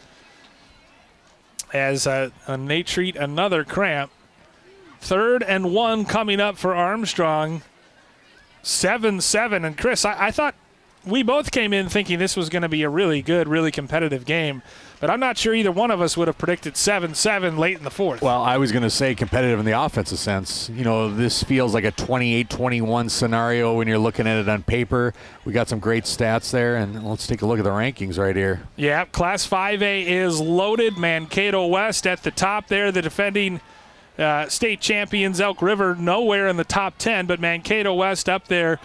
as they treat another cramp. 3rd and 1 coming up for Armstrong. 7-7. And Chris, I thought we both came in thinking this was going to be a really good, really competitive game. But I'm not sure either one of us would have predicted 7-7 late in the 4th. Well, I was going to say competitive in the offensive sense. You know, this feels like a 28-21 scenario when you're looking at it on paper. We got some great stats there, and let's take a look at the rankings right here. Yeah, Class 5A is loaded. Mankato West at the top there, the defending state champions. Elk River nowhere in the top 10, but Mankato West up there.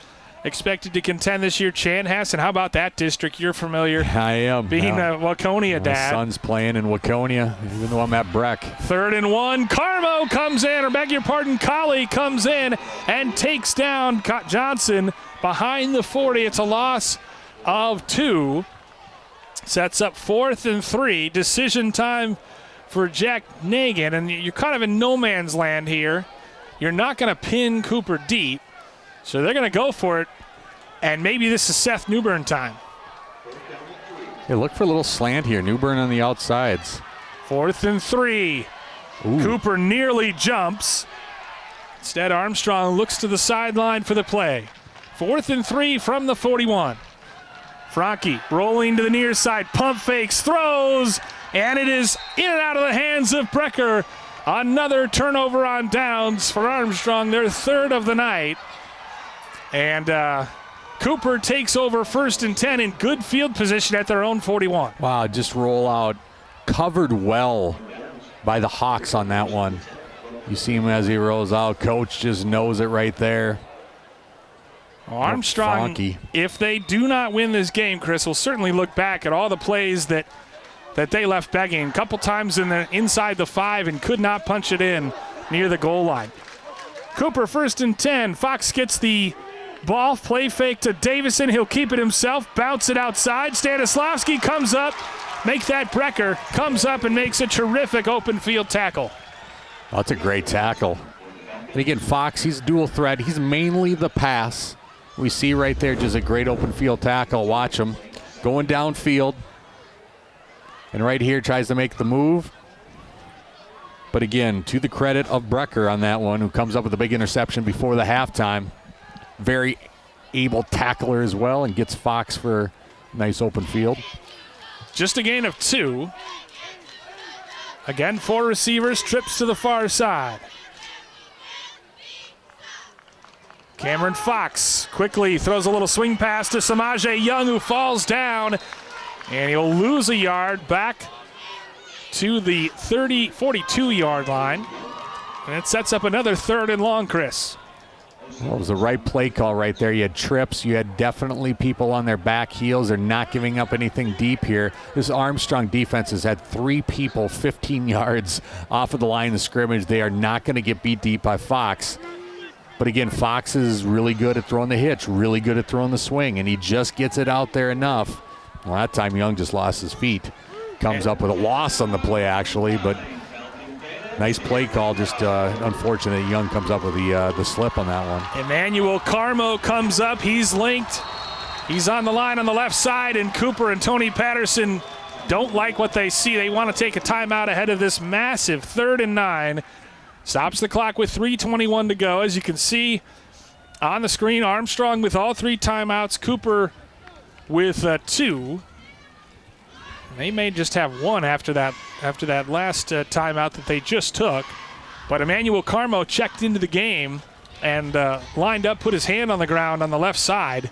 Expected to contend this year. Chanhassen, how about that district? You're familiar. I am. Being a Waconia dad. My son's playing in Waconia, even though I'm at Breck. 3rd and 1. Carmo comes in, or beg your pardon, Colley comes in and takes down Johnson behind the 40. It's a loss of 2. Sets up 4th and 3. Decision time for Jack Nagan. And you're kind of in no man's land here. You're not going to pin Cooper deep. So they're going to go for it, and maybe this is Seth Newbern time. Hey, look for a little slant here. Newbern on the outsides. 4th and 3. Ooh. Cooper nearly jumps. Instead, Armstrong looks to the sideline for the play. 4th and 3 from the 41. Franke rolling to the near side, pump fakes, throws, and it is in and out of the hands of Brecker. Another turnover on downs for Armstrong, their 3rd of the night. And Cooper takes over 1st and 10 in good field position at their own 41. Wow, just roll out. Covered well by the Hawks on that one. You see him as he rolls out. Coach just knows it right there. Armstrong, if they do not win this game, Chris, will certainly look back at all the plays that they left begging. A couple times inside the 5 and could not punch it in near the goal line. Cooper 1st and 10. Fox gets the ball, play fake to Davison. He'll keep it himself, bounce it outside. Stanislavski comes up, make that Brecker, comes up and makes a terrific open field tackle. That's a great tackle. And again, Fox, he's dual threat. He's mainly the pass. We see right there just a great open field tackle. Watch him going downfield. And right here tries to make the move. But again, to the credit of Brecker on that one, who comes up with a big interception before the halftime. Very able tackler as well, and gets Fox for a nice open field. Just a gain of 2. Again, 4 receivers, trips to the far side. Cameron Fox quickly throws a little swing pass to Samaje Young, who falls down, and he'll lose a yard back to the 42-yard line. And it sets up another 3rd and long, Chris. Well, it was the right play call right there. You had trips. You had definitely people on their back heels. They're not giving up anything deep here. This Armstrong defense has had 3 people 15 yards off of the line of scrimmage. They are not going to get beat deep by Fox. But again, Fox is really good at throwing the hitch, really good at throwing the swing, and he just gets it out there enough. Well, that time Young just lost his feet. Comes up with a loss on the play, actually, but nice play call. Just unfortunate Young comes up with the slip on that one. Emmanuel Carmo comes up. He's linked. He's on the line on the left side, and Cooper and Tony Patterson don't like what they see. They want to take a timeout ahead of this massive 3rd and 9. Stops the clock with 3:21 to go. As you can see on the screen, Armstrong with all 3 timeouts. Cooper with 2. They may just have 1 after that last timeout that they just took. But Emmanuel Carmo checked into the game and lined up, put his hand on the ground on the left side.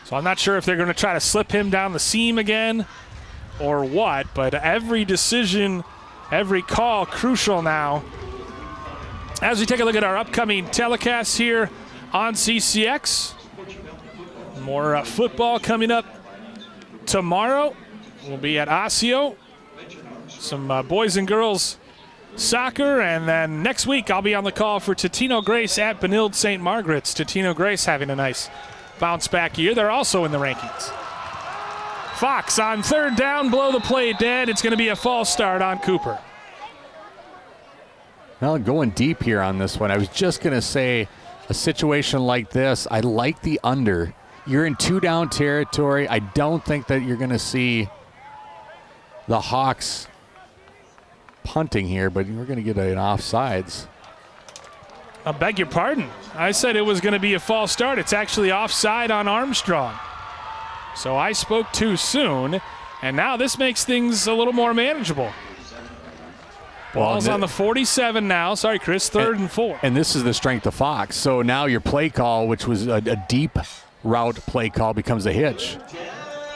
So I'm not sure if they're going to try to slip him down the seam again or what. But every decision, every call crucial now. As we take a look at our upcoming telecasts here on CCX. More football coming up tomorrow. We'll be at Osseo. Some boys and girls soccer. And then next week I'll be on the call for Totino Grace at Benilde St. Margaret's. Totino Grace having a nice bounce back year. They're also in the rankings. Fox on 3rd down, blow the play dead. It's going to be a false start on Cooper. Well, going deep here on this one, I was just going to say a situation like this, I like the under. You're in 2-down territory. I don't think that you're going to see the Hawks punting here, but we're going to get an offsides. I beg your pardon. I said it was going to be a false start. It's actually offside on Armstrong. So I spoke too soon, and now this makes things a little more manageable. Ball's on the 47 now. Sorry, Chris, 3rd and 4. And this is the strength of Fox. So now your play call, which was a deep route play call, becomes a hitch.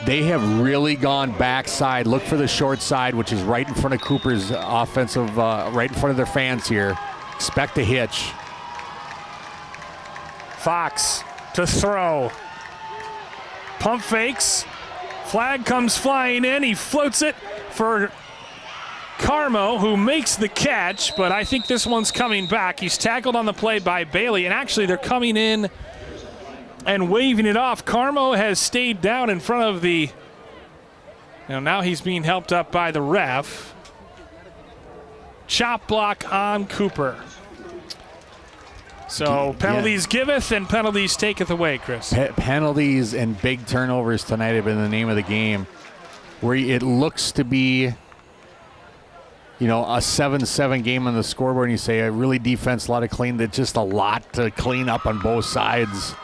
They have really gone backside. Look for the short side, which is right in front of Cooper's offensive, right in front of their fans here. Expect a hitch. Fox to throw. Pump fakes. Flag comes flying in. He floats it for Carmo, who makes the catch, but I think this one's coming back. He's tackled on the play by Bailey, and actually they're coming in and waving it off. Carmo has stayed down in front of the... Now he's being helped up by the ref. Chop block on Cooper. So penalties giveth and penalties taketh away, Chris. Penalties and big turnovers tonight have been the name of the game, where it looks to be, a 7-7 game on the scoreboard, and you say, really defense, a lot of clean. That's just a lot to clean up on both sides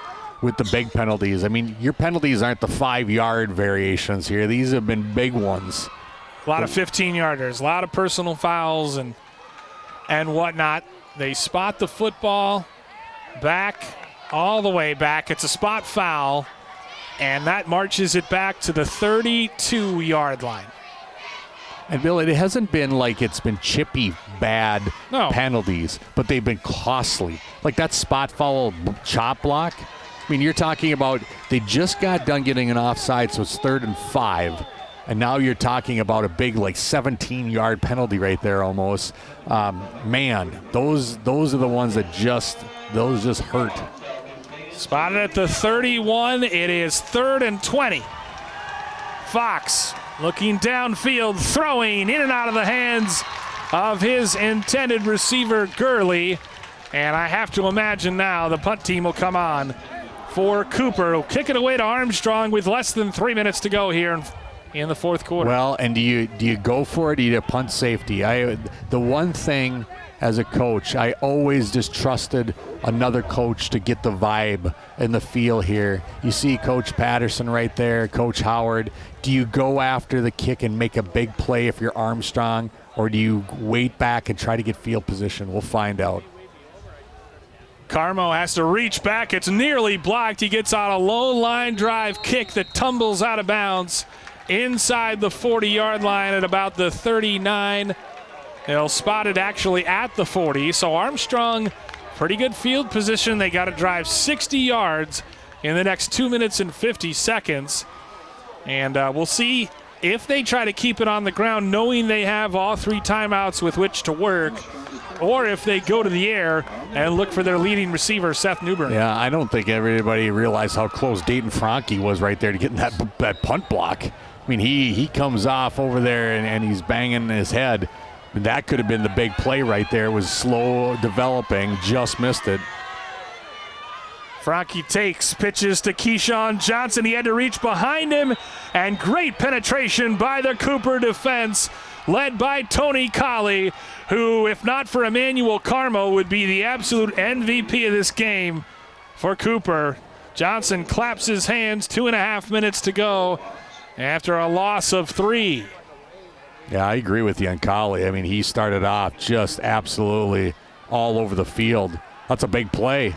with the big penalties. I mean, your penalties aren't the 5-yard variations here. These have been big ones. A lot of 15-yarders, a lot of personal fouls and whatnot. They spot the football back, all the way back. It's a spot foul, and that marches it back to the 32-yard line. And Bill, it hasn't been like it's been chippy bad penalties, but they've been costly. Like that spot foul chop block. I mean, you're talking about they just got done getting an offside, so it's 3rd and 5. And now you're talking about a big, 17-yard penalty right there almost. Man, those are the ones that just hurt. Spotted at the 31. It is 3rd and 20. Fox looking downfield, throwing in and out of the hands of his intended receiver, Gurley. And I have to imagine now the punt team will come on for Cooper. He'll kick it away to Armstrong with less than 3 minutes to go here in the fourth quarter. Well, and do you go for it? Do you punt safety? The one thing as a coach, I always just trusted another coach to get the vibe and the feel here. You see Coach Patterson right there, Coach Howard. Do you go after the kick and make a big play if you're Armstrong, or do you wait back and try to get field position? We'll find out. Carmo has to reach back. It's nearly blocked. He gets on a low line drive kick that tumbles out of bounds inside the 40-yard line at about the 39. They'll spot it actually at the 40. So Armstrong, pretty good field position. They got to drive 60 yards in the next 2 minutes and 50 seconds. And we'll see if they try to keep it on the ground, knowing they have all 3 timeouts with which to work, or if they go to the air and look for their leading receiver, Seth Newbern. Yeah, I don't think everybody realized how close Dayton Franke was right there to getting that punt block. I mean, he comes off over there and he's banging his head. That could have been the big play right there. It was slow developing, just missed it. Franke takes, pitches to Keyshawn Johnson. He had to reach behind him, and great penetration by the Cooper defense, led by Tony Colley, who, if not for Emmanuel Carmo, would be the absolute MVP of this game for Cooper. Johnson claps his hands, 2.5 minutes to go after a loss of 3. Yeah, I agree with you on Colley. I mean, he started off just absolutely all over the field. That's a big play.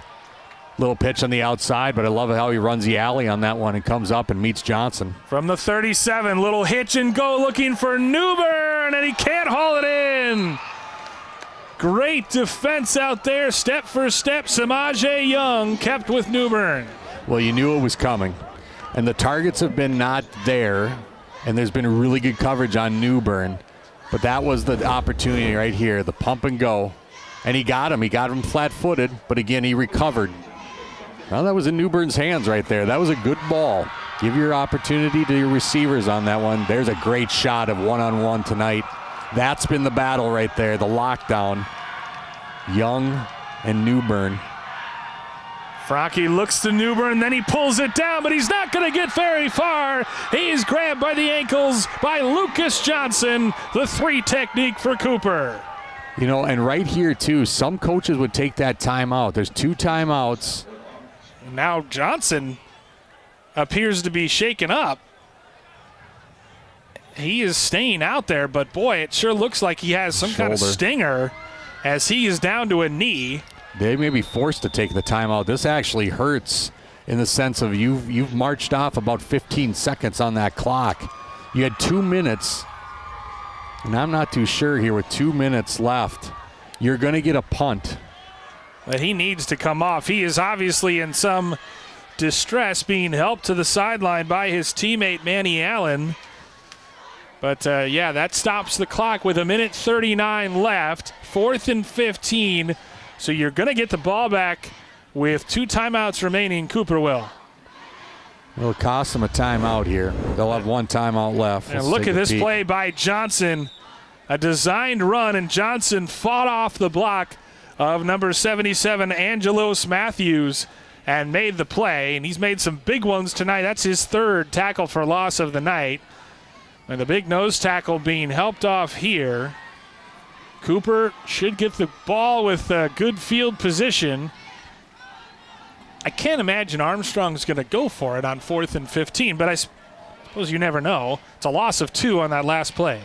Little pitch on the outside, but I love how he runs the alley on that one and comes up and meets Johnson. From the 37, little hitch and go looking for Newbern, and he can't haul it in. Great defense out there, step for step. Samaje Young kept with Newbern. Well, you knew it was coming, and the targets have been not there, and there's been really good coverage on Newbern, but that was the opportunity right here, the pump and go, and he got him flat-footed, but again, he recovered. Well, that was in Newbern's hands right there. That was a good ball. Give your opportunity to your receivers on that one. There's a great shot of one-on-one tonight. That's been the battle right there, the lockdown. Young and Newbern. Franke looks to Newbern, then he pulls it down, but he's not going to get very far. He's grabbed by the ankles by Lucas Johnson, the 3 technique for Cooper. You know, and right here, too, some coaches would take that timeout. There's 2 timeouts. Now Johnson appears to be shaken up. He is staying out there, but boy, it sure looks like he has some kind of stinger as he is down to a knee. They may be forced to take the timeout. This actually hurts in the sense of you've marched off about 15 seconds on that clock. You had 2 minutes, and I'm not too sure here with 2 minutes left. You're going to get a punt. But he needs to come off. He is obviously in some distress, being helped to the sideline by his teammate Manny Allen. But, yeah, that stops the clock with 1:39 left, 4th and 15. So you're going to get the ball back with 2 timeouts remaining, Cooper will. It'll cost them a timeout here. They'll have 1 timeout left. And look at this play by Johnson. A designed run, and Johnson fought off the block of number 77, Angelos Matthews, and made the play. And he's made some big ones tonight. That's his 3rd tackle for loss of the night. And the big nose tackle being helped off here. Cooper should get the ball with good field position. I can't imagine Armstrong's going to go for it on 4th and 15, but I suppose you never know. It's a loss of 2 on that last play.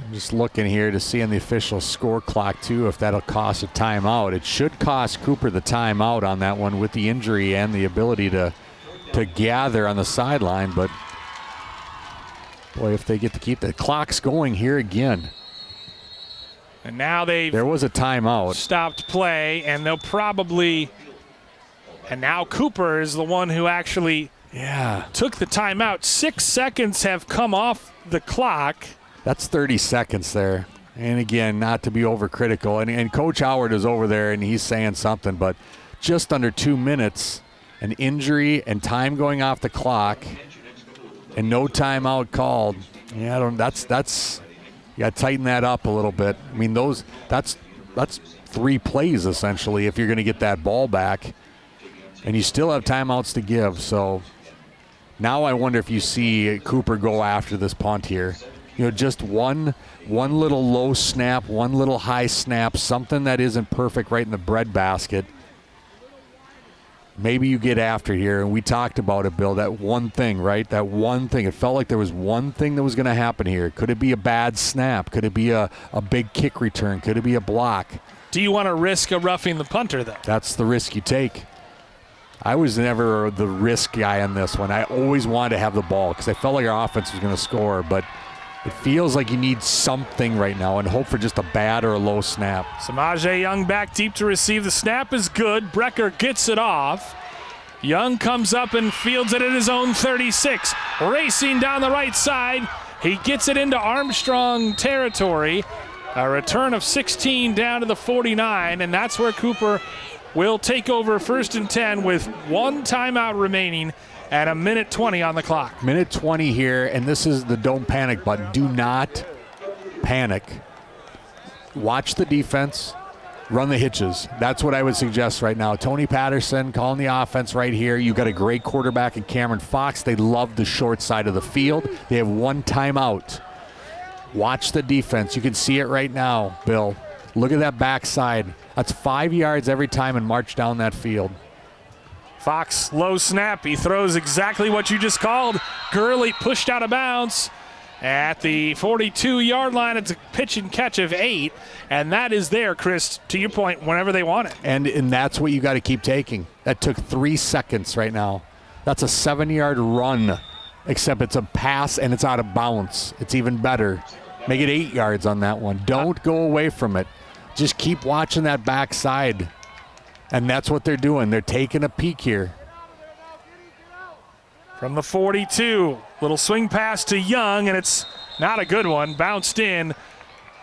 I'm just looking here to see on the official score clock, too, if that'll cost a timeout. It should cost Cooper the timeout on that one with the injury and the ability to gather on the sideline. But, boy, if they get to keep the clocks going here again. And now there was a timeout. Stopped play, and they'll probably – and now Cooper is the one who actually took the timeout. 6 seconds have come off the clock. That's 30 seconds there. And, again, not to be overcritical. And Coach Howard is over there, and he's saying something. But just under 2 minutes, an injury and time going off the clock, and no timeout called. Yeah, that's – you got to tighten that up a little bit. I mean, that's 3 plays, essentially, if you're going to get that ball back. And you still have timeouts to give. So now I wonder if you see Cooper go after this punt here. You know, just one little low snap, one little high snap, something that isn't perfect right in the breadbasket. Maybe you get after here, and we talked about it, Bill, that one thing, right? That one thing. It felt like there was one thing that was going to happen here. Could it be a bad snap? Could it be a big kick return? Could it be a block? Do you want to risk a roughing the punter, though? That's the risk you take. I was never the risk guy on this one. I always wanted to have the ball because I felt like our offense was going to score, but it feels like you need something right now and hope for just a bad or a low snap. Samaje Young back deep to receive. The snap is good. Brecker gets it off. Young comes up and fields it at his own 36. Racing down the right side. He gets it into Armstrong territory. A return of 16 down to the 49, and that's where Cooper will take over 1st and 10 with 1 timeout remaining at 1:20 on the clock. 1:20 here, and this is the don't panic button. Do not panic. Watch the defense. Run the hitches. That's what I would suggest right now. Tony Patterson calling the offense right here. You've got a great quarterback in Cameron Fox. They love the short side of the field. They have 1 timeout. Watch the defense. You can see it right now, Bill. Look at that backside. That's 5 yards every time and march down that field. Fox, low snap. He throws exactly what you just called. Gurley pushed out of bounds at the 42-yard line. It's a pitch and catch of 8, and that is there, Chris, to your point, whenever they want it. And that's what you got to keep taking. That took 3 seconds right now. That's a 7-yard run, except it's a pass and it's out of bounds. It's even better. Make it 8 yards on that one. Don't go away from it. Just keep watching that backside. And that's what they're doing. They're taking a peek here. From the 42, little swing pass to Young, and it's not a good one. Bounced in.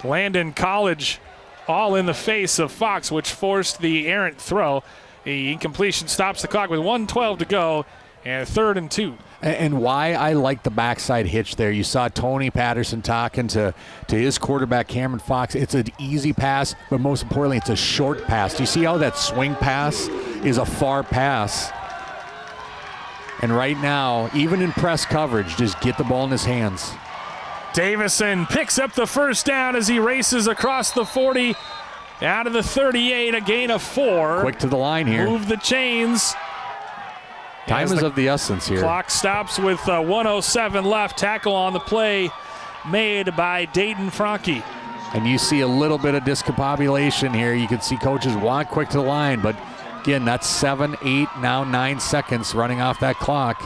Landon College all in the face of Fox, which forced the errant throw. The incompletion stops the clock with 1:12 to go and 3rd and 2. And why I like the backside hitch there. You saw Tony Patterson talking to his quarterback, Cameron Fox. It's an easy pass, but most importantly, it's a short pass. Do you see how that swing pass is a far pass? And right now, even in press coverage, just get the ball in his hands. Davison picks up the first down as he races across the 40, out of the 38, a gain of 4. Quick to the line here. Move the chains. Time is of the essence here. Clock stops with 1:07 left. Tackle on the play made by Dayton Franke. And you see a little bit of discombobulation here. You can see coaches want quick to the line, but again, that's 7, 8, now 9 seconds running off that clock.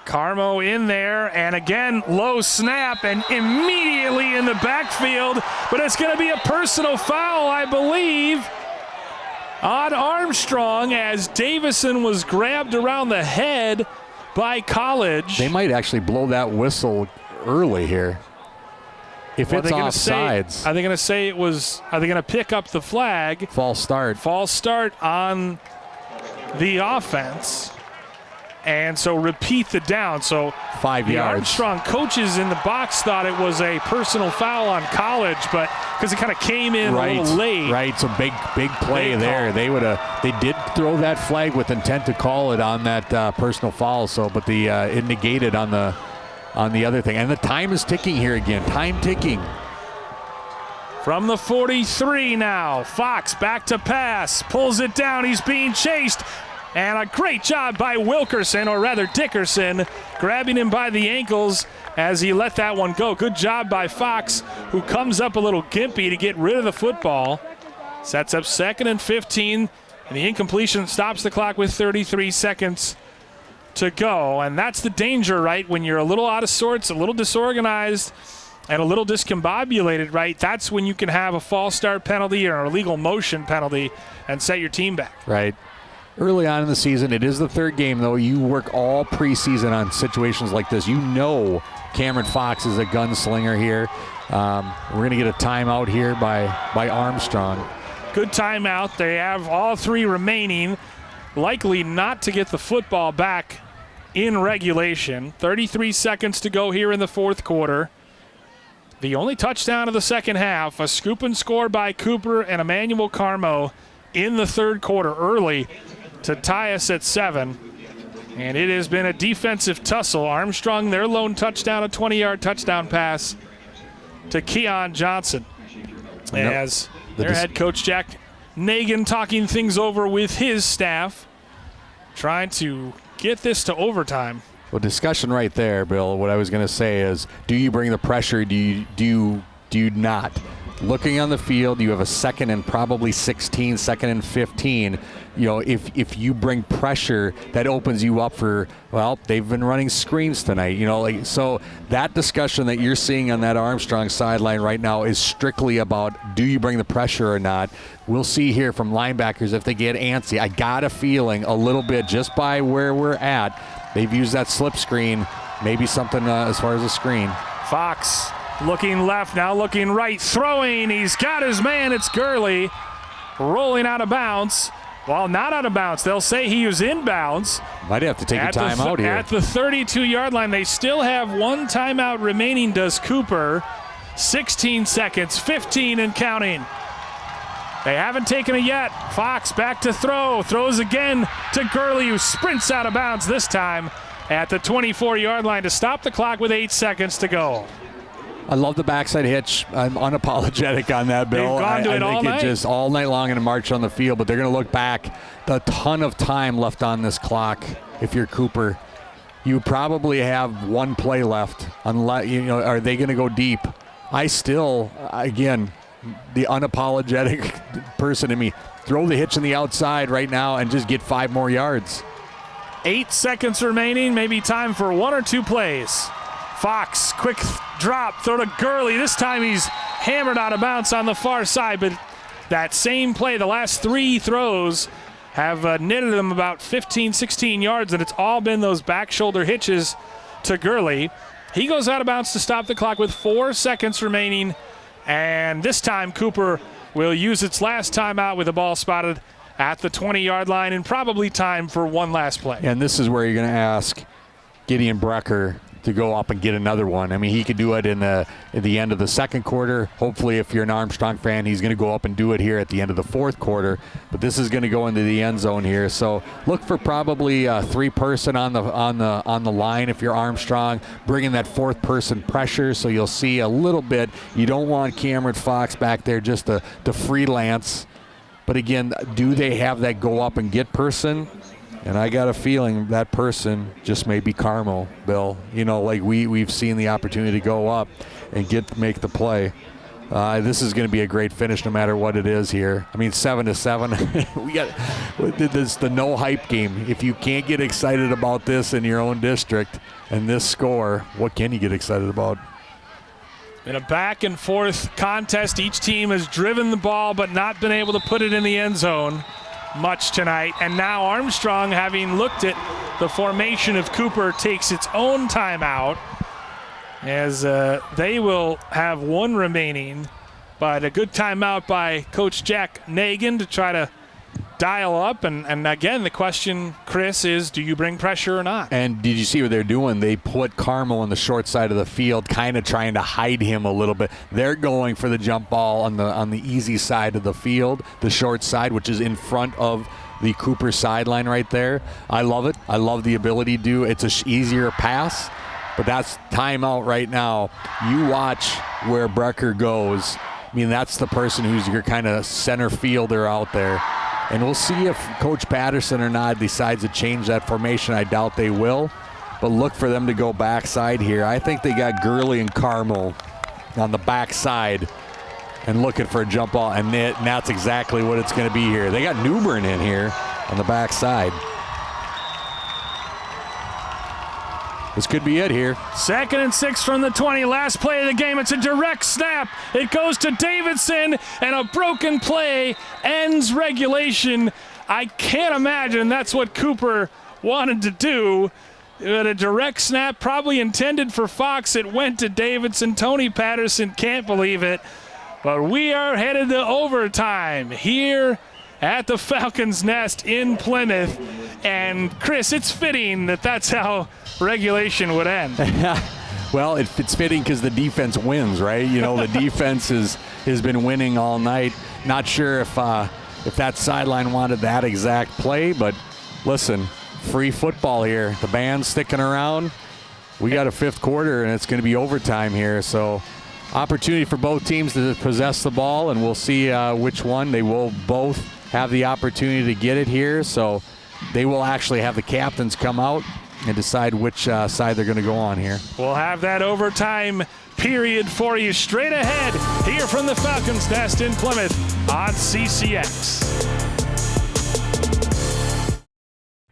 Carmo in there, and again, low snap, and immediately in the backfield, but it's going to be a personal foul, I believe, on Armstrong as Davison was grabbed around the head by College. They might actually blow that whistle early here. If it's offsides. Are they going to say it was, are they going to pick up the flag? False start. False start on the offense. And so repeat the down. So 5 the yards. Armstrong coaches in the box thought it was a personal foul on College, but because it kind of came in a little late. Right, so big play there. They did throw that flag with intent to call it on that personal foul. So, but it negated on the other thing. And the time is ticking here again. Time ticking. From the 43 now, Fox back to pass, pulls it down. He's being chased. And a great job by Wilkerson, or rather Dickerson, grabbing him by the ankles as he let that one go. Good job by Fox, who comes up a little gimpy to get rid of the football. Sets up 2nd and 15, and the incompletion stops the clock with 33 seconds to go. And that's the danger, right? When you're a little out of sorts, a little disorganized, and a little discombobulated, right? That's when you can have a false start penalty or an illegal motion penalty and set your team back. Right. Early on in the season, it is the 3rd game, though. You work all preseason on situations like this. You know Cameron Fox is a gunslinger here. We're going to get a timeout here by Armstrong. Good timeout. They have all 3 remaining. Likely not to get the football back in regulation. 33 seconds to go here in the 4th quarter. The only touchdown of the second half, a scoop and score by Cooper and Emmanuel Carmo in the 3rd quarter early to tie us at 7. And it has been a defensive tussle. Armstrong, their lone touchdown, a 20-yard touchdown pass to Keon Johnson. As their head coach, Jack Nagin, talking things over with his staff, trying to get this to overtime. Well, discussion right there, Bill. What I was going to say is, do you bring the pressure? Do you not? Looking on the field, you have a 2nd and probably 16, 2nd and 15. You know, if you bring pressure, that opens you up for, well, they've been running screens tonight. You know, like, so that discussion that you're seeing on that Armstrong sideline right now is strictly about, do you bring the pressure or not? We'll see here from linebackers if they get antsy. I got a feeling a little bit just by where we're at. They've used that slip screen, maybe something as far as a screen. Fox looking left, now looking right, throwing. He's got his man. It's Gurley rolling out of bounds. Well, not out of bounds. They'll say he was inbounds. Might have to take a timeout here. At the 32-yard line, they still have 1 timeout remaining, does Cooper. 16 seconds, 15 and counting. They haven't taken it yet. Fox back to throw. Throws again to Gurley, who sprints out of bounds this time at the 24-yard line to stop the clock with 8 seconds to go. I love the backside hitch. I'm unapologetic on that, Bill. They've gone to it all night. Just all night long in a march on the field, but they're going to look back. A ton of time left on this clock. If you're Cooper, you probably have 1 play left. Unless, you know, are they going to go deep? I still, again, the unapologetic person in me, throw the hitch in the outside right now and just get 5 more yards. 8 seconds remaining. Maybe time for 1 or 2 plays. Fox, quick drop, throw to Gurley. This time he's hammered out of bounds on the far side, but that same play, the last 3 throws have knitted him about 15, 16 yards, and it's all been those back shoulder hitches to Gurley. He goes out of bounds to stop the clock with 4 seconds remaining, and this time Cooper will use its last timeout with the ball spotted at the 20-yard line and probably time for one last play. And this is where you're going to ask Gideon Brecker to go up and get another one. I mean, he could do it at the end of the second quarter. Hopefully, if you're an Armstrong fan, he's going to go up and do it here at the end of the fourth quarter. But this is going to go into the end zone here. So look for probably a three-person on the line if you're Armstrong, bringing that fourth-person pressure. So you'll see a little bit. You don't want Cameron Fox back there just to freelance. But again, do they have that go up and get person? And I got a feeling that person just may be Carmel, Bill. You know, like we've seen the opportunity to go up and make the play. This is going to be a great finish no matter what it is here. I mean, 7-7. We got this the no hype game. If you can't get excited about this in your own district and this score, what can you get excited about? In a back and forth contest, each team has driven the ball but not been able to put it in the end zone much tonight. And now Armstrong, having looked at the formation of Cooper, takes its own timeout as they will have one remaining. But a good timeout by Coach Jack Nagan to try to dial up. And again, the question, Chris, is do you bring pressure or not? And did you see what they're doing? They put Carmel on the short side of the field, kind of trying to hide him a little bit. They're going for the jump ball on the easy side of the field, the short side, which is in front of the Cooper sideline right there. I love it. I love the ability to do. It's a easier pass, but that's timeout right now. You watch where Brecker goes. I mean, that's the person who's your kind of center fielder out there. And we'll see if Coach Patterson or not decides to change that formation. I doubt they will. But look for them to go backside here. I think they got Gurley and Carmel on the backside and looking for a jump ball. And that's exactly what it's going to be here. They got Newbern in here on the backside. This could be it here. 2nd and 6 from the 20. Last play of the game. It's a direct snap. It goes to Davidson, and a broken play ends regulation. I can't imagine that's what Cooper wanted to do. But a direct snap, probably intended for Fox. It went to Davidson. Tony Patterson can't believe it. But we are headed to overtime here at the Falcons' Nest in Plymouth. And, Chris, it's fitting that that's how regulation would end. Well, it's fitting because the defense wins, right? You know, the defense has been winning all night. Not sure if that sideline wanted that exact play, but listen, free football here. The band's sticking around. We got a fifth quarter, and it's going to be overtime here. So opportunity for both teams to possess the ball, and we'll see which one. They will both have the opportunity to get it here. So they will actually have the captains come out and decide which side they're going to go on here. We'll have that overtime period for you straight ahead here from the Falcons' Nest in Plymouth on CCX.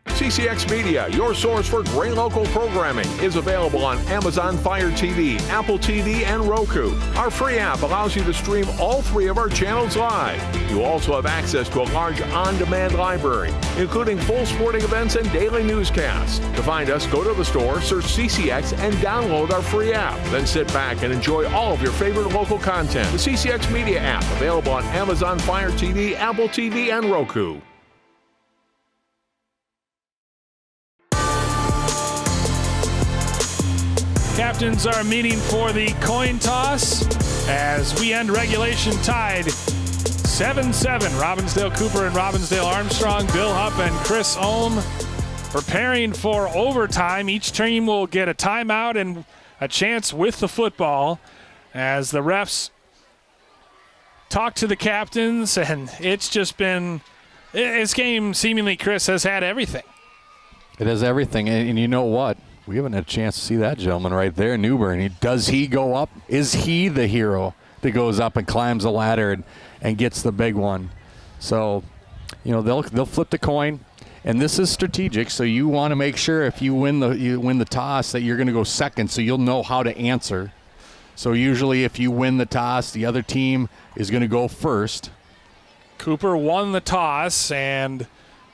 CCX Media, your source for great local programming, is available on Amazon Fire TV, Apple TV, and Roku. Our free app allows you to stream all 3 of our channels live. You also have access to a large on-demand library, including full sporting events and daily newscasts. To find us, go to the store, search CCX, and download our free app. Then sit back and enjoy all of your favorite local content. The CCX Media app, available on Amazon Fire TV, Apple TV, and Roku. Captains are meeting for the coin toss as we end regulation tied 7-7. Robbinsdale Cooper and Robbinsdale Armstrong, Bill Hupp and Chris Ohm preparing for overtime. Each team will get a timeout and a chance with the football as the refs talk to the captains, and it's just been this game seemingly, Chris, has had everything. It has everything, and you know what? We haven't had a chance to see that gentleman right there, Newbern. Does he go up? Is he the hero that goes up and climbs the ladder and gets the big one? So, you know, they'll flip the coin, and this is strategic. So you want to make sure if you win the toss that you're going to go second, so you'll know how to answer. So usually, if you win the toss, the other team is going to go first. Cooper won the toss, and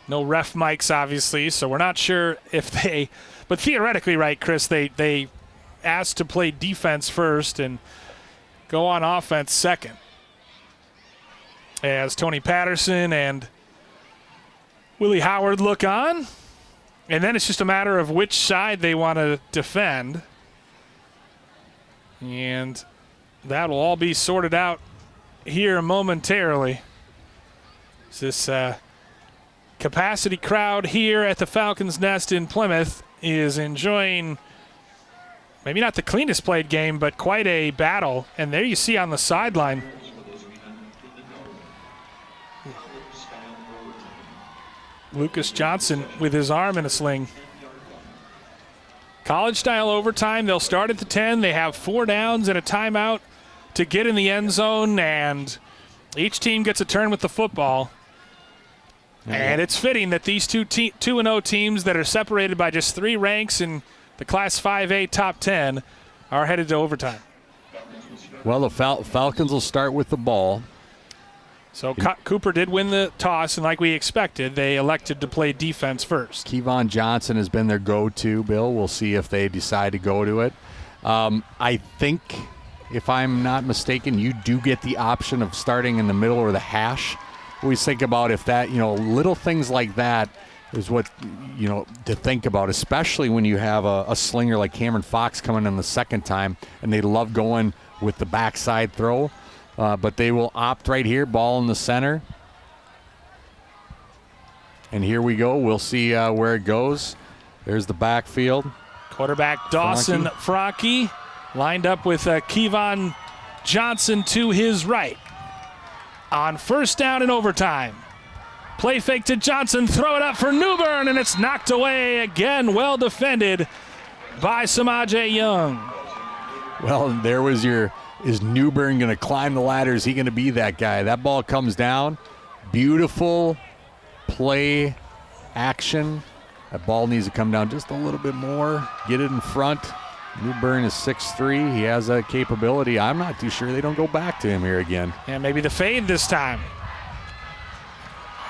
no ref mics, obviously. So we're not sure if they. But theoretically, right, Chris, they asked to play defense first and go on offense second. As Tony Patterson and Willie Howard look on. And then it's just a matter of which side they want to defend. And that will all be sorted out here momentarily. This capacity crowd here at the Falcons' Nest in Plymouth is enjoying maybe not the cleanest played game, but quite a battle. And there you see on the sideline, Lucas Johnson with his arm in a sling. College-style overtime. They'll start at the 10. They have 4 downs and a timeout to get in the end zone, and each team gets a turn with the football. And it's fitting that these 2-0 teams that are separated by just 3 ranks in the Class 5A top 10 are headed to overtime. Well, the Falcons will start with the ball. So Cooper did win the toss, and like we expected, they elected to play defense first. Kevon Johnson has been their go-to, Bill. We'll see if they decide to go to it. I think, if I'm not mistaken, you do get the option of starting in the middle or the hash. Always think about if that, little things like that is what, to think about, especially when you have a slinger like Cameron Fox coming in the second time, and they love going with the backside throw. But they will opt right here, ball in the center. And here we go. We'll see where it goes. There's the backfield. Quarterback Dawson Franke lined up with Kevon Johnson to his right. On first down in overtime. Play fake to Johnson, throw it up for Newbern, and it's knocked away again. Well defended by Samaje Young. Well, there was your... Is Newbern going to climb the ladder? Is he going to be that guy? That ball comes down. Beautiful play action. That ball needs to come down just a little bit more. Get it in front. Newbern is 6'3". He has that capability. I'm not too sure they don't go back to him here again. And maybe the fade this time.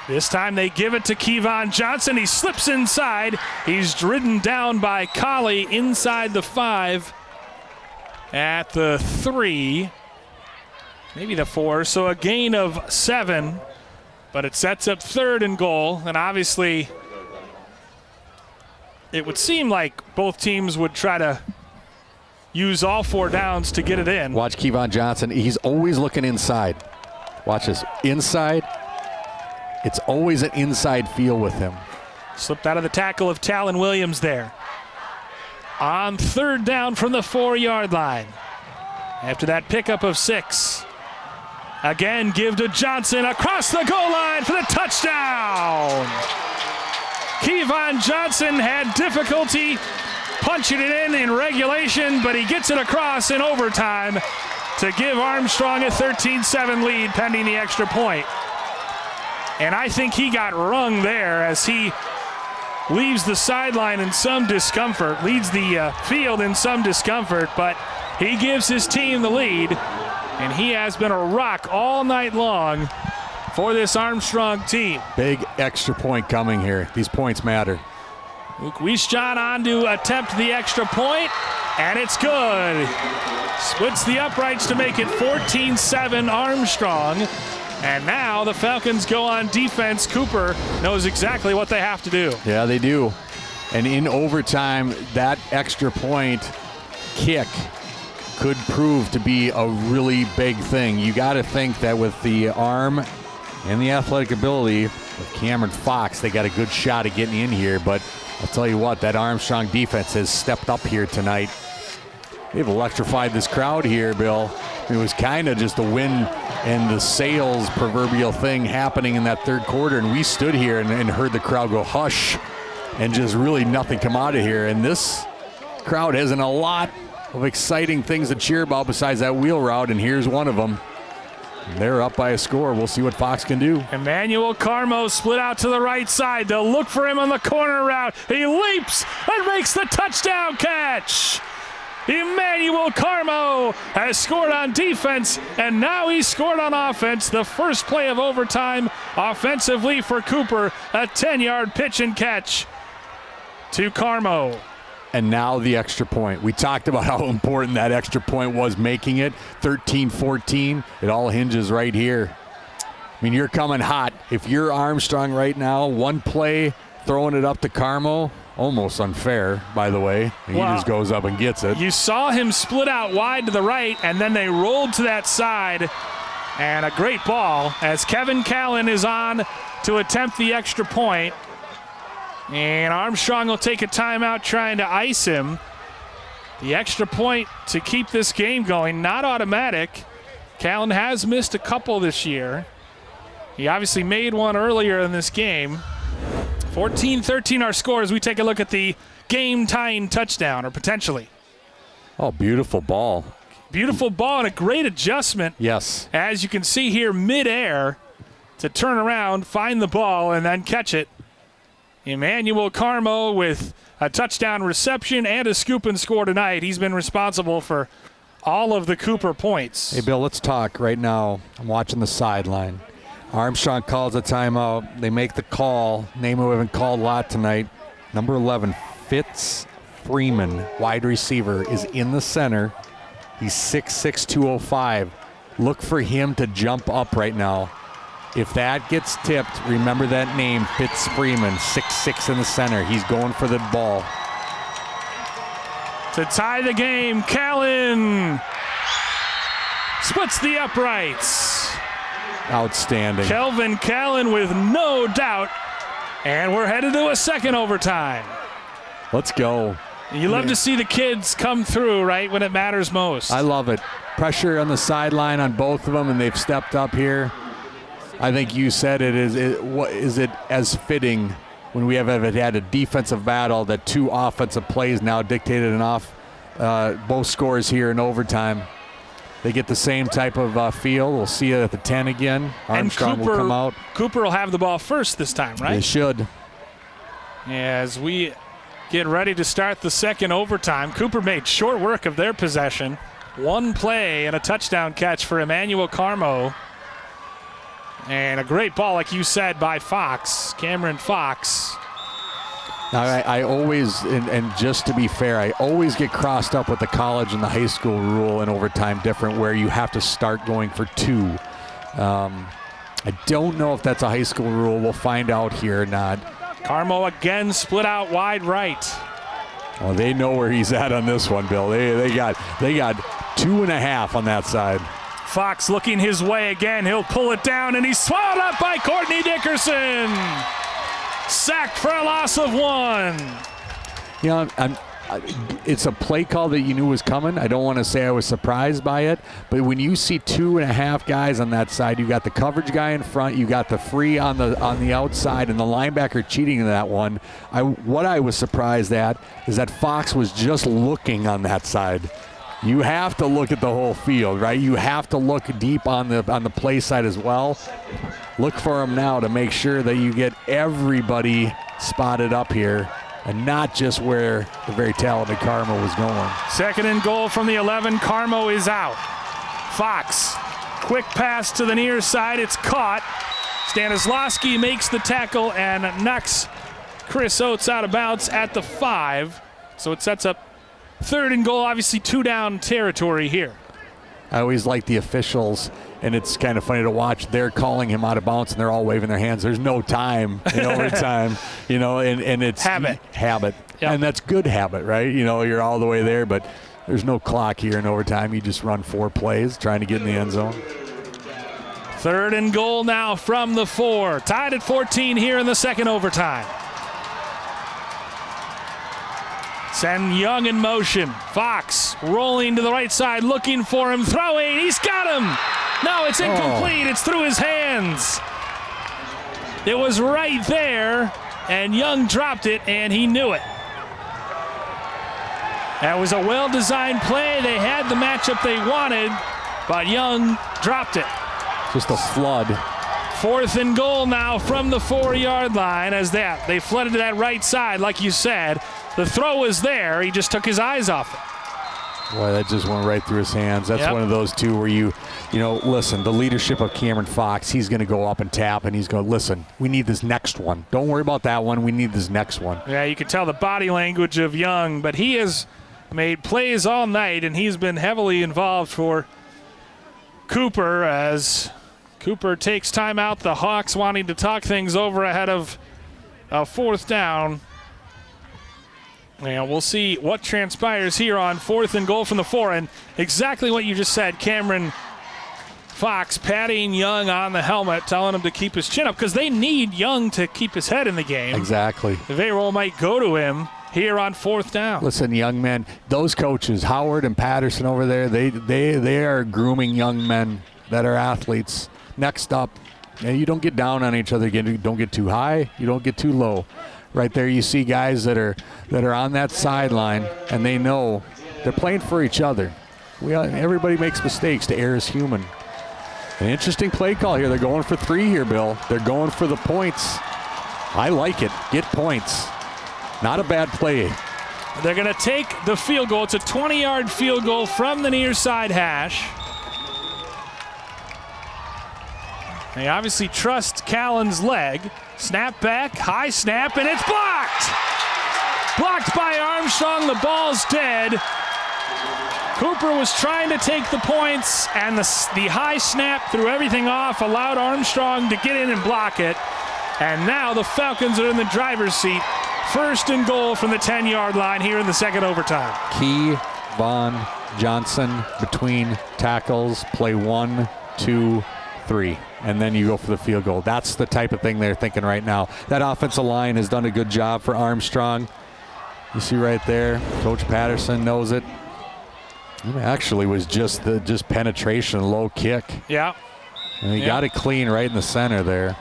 This time they give it to Kevon Johnson. He slips inside. He's ridden down by Colley inside the 5. At the 3, maybe the 4, so a gain of 7, but it sets up 3rd and goal, and obviously it would seem like both teams would try to use all 4 downs to get it in. Watch Kevon Johnson. He's always looking inside. Watch this. Inside. It's always an inside feel with him. Slipped out of the tackle of Talon Williams there. On 3rd down from the 4-yard line. After that pickup of 6. Again, give to Johnson across the goal line for the touchdown. Kevon Johnson had difficulty punching it in regulation, but he gets it across in overtime to give Armstrong a 13-7 lead pending the extra point. And I think he got rung there as he leaves the sideline in some discomfort, leads the field in some discomfort, but he gives his team the lead, and he has been a rock all night long for this Armstrong team. Big extra point coming here. These points matter. Luke Wiesjohn on to attempt the extra point, and it's good. Splits the uprights to make it 14-7 Armstrong. And now the Falcons go on defense. Cooper knows exactly what they have to do. Yeah, they do. And in overtime, that extra point kick could prove to be a really big thing. You got to think that with the arm and the athletic ability of Cameron Fox, they got a good shot at getting in here. But I'll tell you what, that Armstrong defense has stepped up here tonight. They've electrified this crowd here, Bill. It was kind of just the wind and the sails proverbial thing happening in that 3rd quarter, and we stood here and heard the crowd go hush and just really nothing come out of here. And this crowd has a lot of exciting things to cheer about besides that wheel route, and here's one of them. They're up by a score. We'll see what Fox can do. Emmanuel Carmo split out to the right side. They'll look for him on the corner route. He leaps and makes the touchdown catch. Emmanuel Carmo has scored on defense, and now he's scored on offense. The first play of overtime offensively for Cooper, a 10-yard pitch and catch to Carmo. And now the extra point. We talked about how important that extra point was making it. 13-14. It all hinges right here. I mean, you're coming hot. If you're Armstrong right now, one play, throwing it up to Carmo, almost unfair, by the way. He just goes up and gets it. You saw him split out wide to the right, and then they rolled to that side. And a great ball as Kevin Callan is on to attempt the extra point. And Armstrong will take a timeout trying to ice him. The extra point to keep this game going, not automatic. Callan has missed a couple this year. He obviously made one earlier in this game. 14-13 our score as we take a look at the game-tying touchdown, or potentially. Oh, beautiful ball. Beautiful ball and a great adjustment. Yes. As you can see here, midair to turn around, find the ball, and then catch it. Emmanuel Carmo with a touchdown reception and a scoop and score tonight. He's been responsible for all of the Cooper points. Hey, Bill, let's talk right now. I'm watching the sideline. Armstrong calls a timeout. They make the call. Name who haven't called a lot tonight. Number 11, Fitz Freeman, wide receiver, is in the center. He's 6'6", 205. Look for him to jump up right now. If that gets tipped, remember that name, Fitz Freeman, 6'6" in the center. He's going for the ball. To tie the game, Callan splits the uprights. Outstanding. Kelvin Callan with no doubt. And we're headed to a second overtime. Let's go. You love to see the kids come through, right, when it matters most. I love it. Pressure on the sideline on both of them, and they've stepped up here. I think you said it is it as fitting when we have had a defensive battle that two offensive plays now dictated both scores here in overtime. They get the same type of feel. We'll see it at the 10 again. Armstrong will come out. Cooper will have the ball first this time, right? They should. As we get ready to start the second overtime, Cooper made short work of their possession. One play and a touchdown catch for Emmanuel Carmo. And a great ball, like you said, by Fox, Cameron Fox. Now, I always, and just to be fair, I always get crossed up with the college and the high school rule in overtime different, where you have to start going for two. I don't know if that's a high school rule. We'll find out here or not. Carmo again split out wide right. Well, they know where he's at on this one, Bill. They got 2.5 on that side. Fox looking his way again. He'll pull it down, and he's swallowed up by Courtney Dickerson. Sacked for a loss of 1. You know, it's a play call that you knew was coming. I don't want to say I was surprised by it, but when you see 2.5 guys on that side, you got the coverage guy in front, you got the free on the outside, and the linebacker cheating in that one. What I was surprised at is that Fox was just looking on that side. You have to look at the whole field, right? You have to look deep on the play side as well. Look for him now to make sure that you get everybody spotted up here and not just where the very talented Carmo was going. Second and goal from the 11. Carmo is out. Fox, quick pass to the near side. It's caught. Stanislawski makes the tackle and knocks Chris Oates out of bounds at the 5. So it sets up third and goal, obviously 2 down territory here. I always like the officials, and it's kind of funny to watch. They're calling him out of bounds, and they're all waving their hands. There's no time in overtime, and it's habit. Yep. And that's good habit, right? You're all the way there, but there's no clock here in overtime. You just run 4 plays trying to get in the end zone. Third and goal now from the 4. Tied at 14 here in the second overtime. Send Young in motion. Fox rolling to the right side, looking for him, throwing. He's got him. No, it's incomplete. It's through his hands. It was right there, and Young dropped it, and he knew it. That was a well-designed play. They had the matchup they wanted, but Young dropped it. Just a flood. Fourth and goal now from the 4-yard line as they flooded to that right side, like you said. The throw was there. He just took his eyes off it. Boy, that just went right through his hands. That's one of those two where listen, the leadership of Cameron Fox, he's going to go up and tap, and he's going, listen, we need this next one. Don't worry about that one. We need this next one. Yeah, you can tell the body language of Young, but he has made plays all night, and he's been heavily involved for Cooper as Cooper takes time out. The Hawks wanting to talk things over ahead of a 4th down. And we'll see what transpires here on 4th and goal from the 4. And exactly what you just said, Cameron Fox patting Young on the helmet, telling him to keep his chin up because they need Young to keep his head in the game. Exactly. Vayroll might go to him here on 4th down. Listen, young men, those coaches, Howard and Patterson over there, they are grooming young men that are athletes. Next up, you don't get down on each other again. You don't get too high. You don't get too low. Right there, you see guys that are on that sideline, and they know they're playing for each other. Everybody makes mistakes. To err is human. An interesting play call here. They're going for 3 here, Bill. They're going for the points. I like it. Get points. Not a bad play. They're going to take the field goal. It's a 20-yard field goal from the near side hash. They obviously trust Callan's leg. Snap back, high snap, and it's blocked! Blocked by Armstrong. The ball's dead. Cooper was trying to take the points, and the high snap threw everything off, allowed Armstrong to get in and block it. And now the Falcons are in the driver's seat. 1st and goal from the 10-yard line here in the 2nd overtime. Kevon Johnson between tackles, play 1, 2, 3. And then you go for the field goal. That's the type of thing they're thinking right now. That offensive line has done a good job for Armstrong. You see right there, Coach Patterson knows it. It actually was just penetration, low kick. Yeah. And he got it clean right in the center there.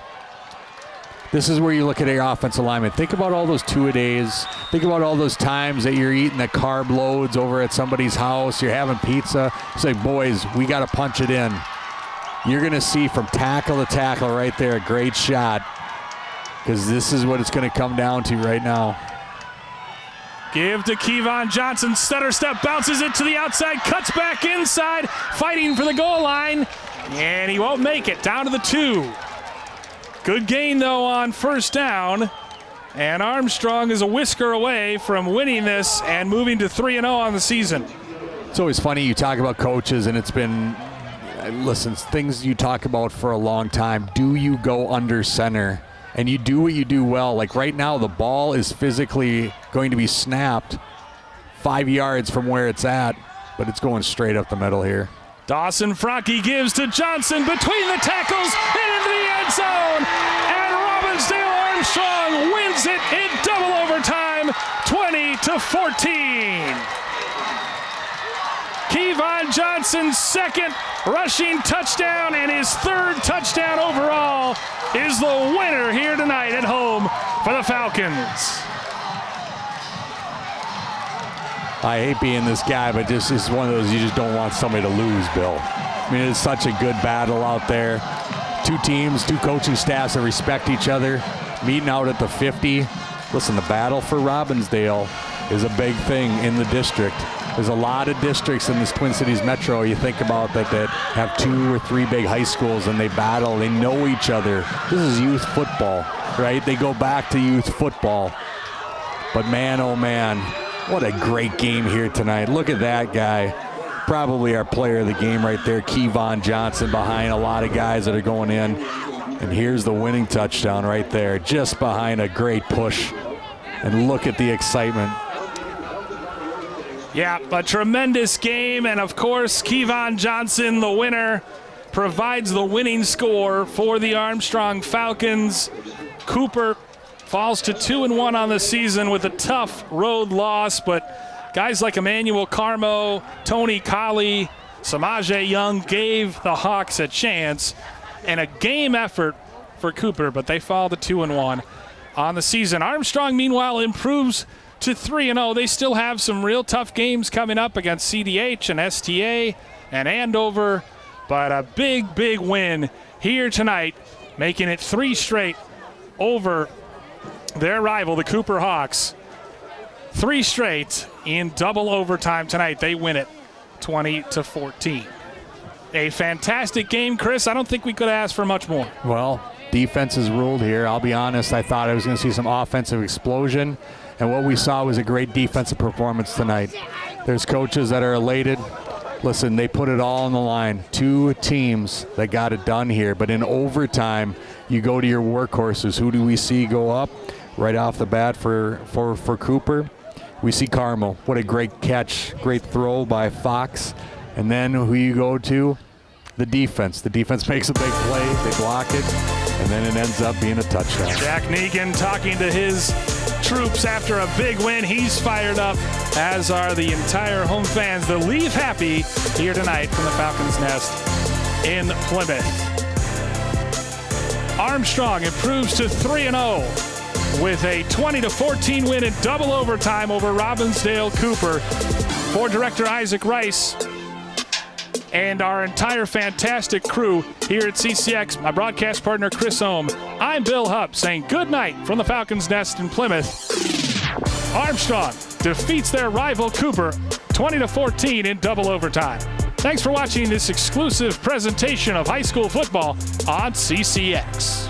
This is where you look at your offensive lineman. Think about all those two-a-days. Think about all those times that you're eating the carb loads over at somebody's house. You're having pizza. Say, boys, we got to punch it in. You're going to see from tackle to tackle right there a great shot, because this is what it's going to come down to right now. Give to Kevon Johnson. Stutter step, bounces it to the outside, cuts back inside, fighting for the goal line, and he won't make it. Down to the 2. Good gain, though, on 1st down, and Armstrong is a whisker away from winning this and moving to 3-0 on the season. It's always funny you talk about coaches, and it's been, listen, things you talk about for a long time. Do you go under center? And you do what you do well. Like right now, the ball is physically going to be snapped 5 yards from where it's at, but it's going straight up the middle here. Dawson Franke gives to Johnson between the tackles and into the end zone. And Robbinsdale Armstrong wins it in double overtime, 20-14. Kevon Johnson's 2nd rushing touchdown and his 3rd touchdown overall is the winner here tonight at home for the Falcons. I hate being this guy, but this is one of those you just don't want somebody to lose, Bill. I mean, it's such a good battle out there. 2 teams, 2 coaching staffs that respect each other, meeting out at the 50. Listen, the battle for Robbinsdale is a big thing in the district. There's a lot of districts in this Twin Cities Metro you think about that have 2 or 3 big high schools, and they battle. They know each other. This is youth football, right? They go back to youth football. But man, oh man, what a great game here tonight. Look at that guy. Probably our player of the game right there, Kevon Johnson, behind a lot of guys that are going in. And here's the winning touchdown right there, just behind a great push. And look at the excitement. Yeah, a tremendous game, and of course, Kevon Johnson, the winner, provides the winning score for the Armstrong Falcons. Cooper falls to 2-1 on the season with a tough road loss, but guys like Emmanuel Carmo, Tony Colley, Samaje Young gave the Hawks a chance, and a game effort for Cooper, but they fall to 2-1 on the season. Armstrong, meanwhile, improves to 3-0. They still have some real tough games coming up against CDH and STA and Andover, but a big, big win here tonight, making it 3 straight over their rival, the Cooper Hawks. 3 straight in double overtime tonight. They win it 20-14. A fantastic game, Chris. I don't think we could ask for much more. Well, defense has ruled here. I'll be honest, I thought I was going to see some offensive explosion. And what we saw was a great defensive performance tonight. There's coaches that are elated. Listen, they put it all on the line. Two teams that got it done here. But in overtime, you go to your workhorses. Who do we see go up right off the bat for Cooper? We see Carmel. What a great catch, great throw by Fox. And then who you go to? The defense. The defense makes a big play. They block it. And then it ends up being a touchdown. Jack Negan talking to his troops after a big win. He's fired up, as are the entire home fans. They'll leave happy here tonight from the Falcons' Nest in Plymouth. Armstrong improves to 3-0 with a 20-14 win in double overtime over Robbinsdale Cooper. For Director Isaac Rice and our entire fantastic crew here at CCX, my broadcast partner Chris Ohm, I'm Bill Hupp saying good night from the Falcons' Nest in Plymouth. Armstrong defeats their rival Cooper 20-14 in double overtime. Thanks for watching this exclusive presentation of high school football on CCX.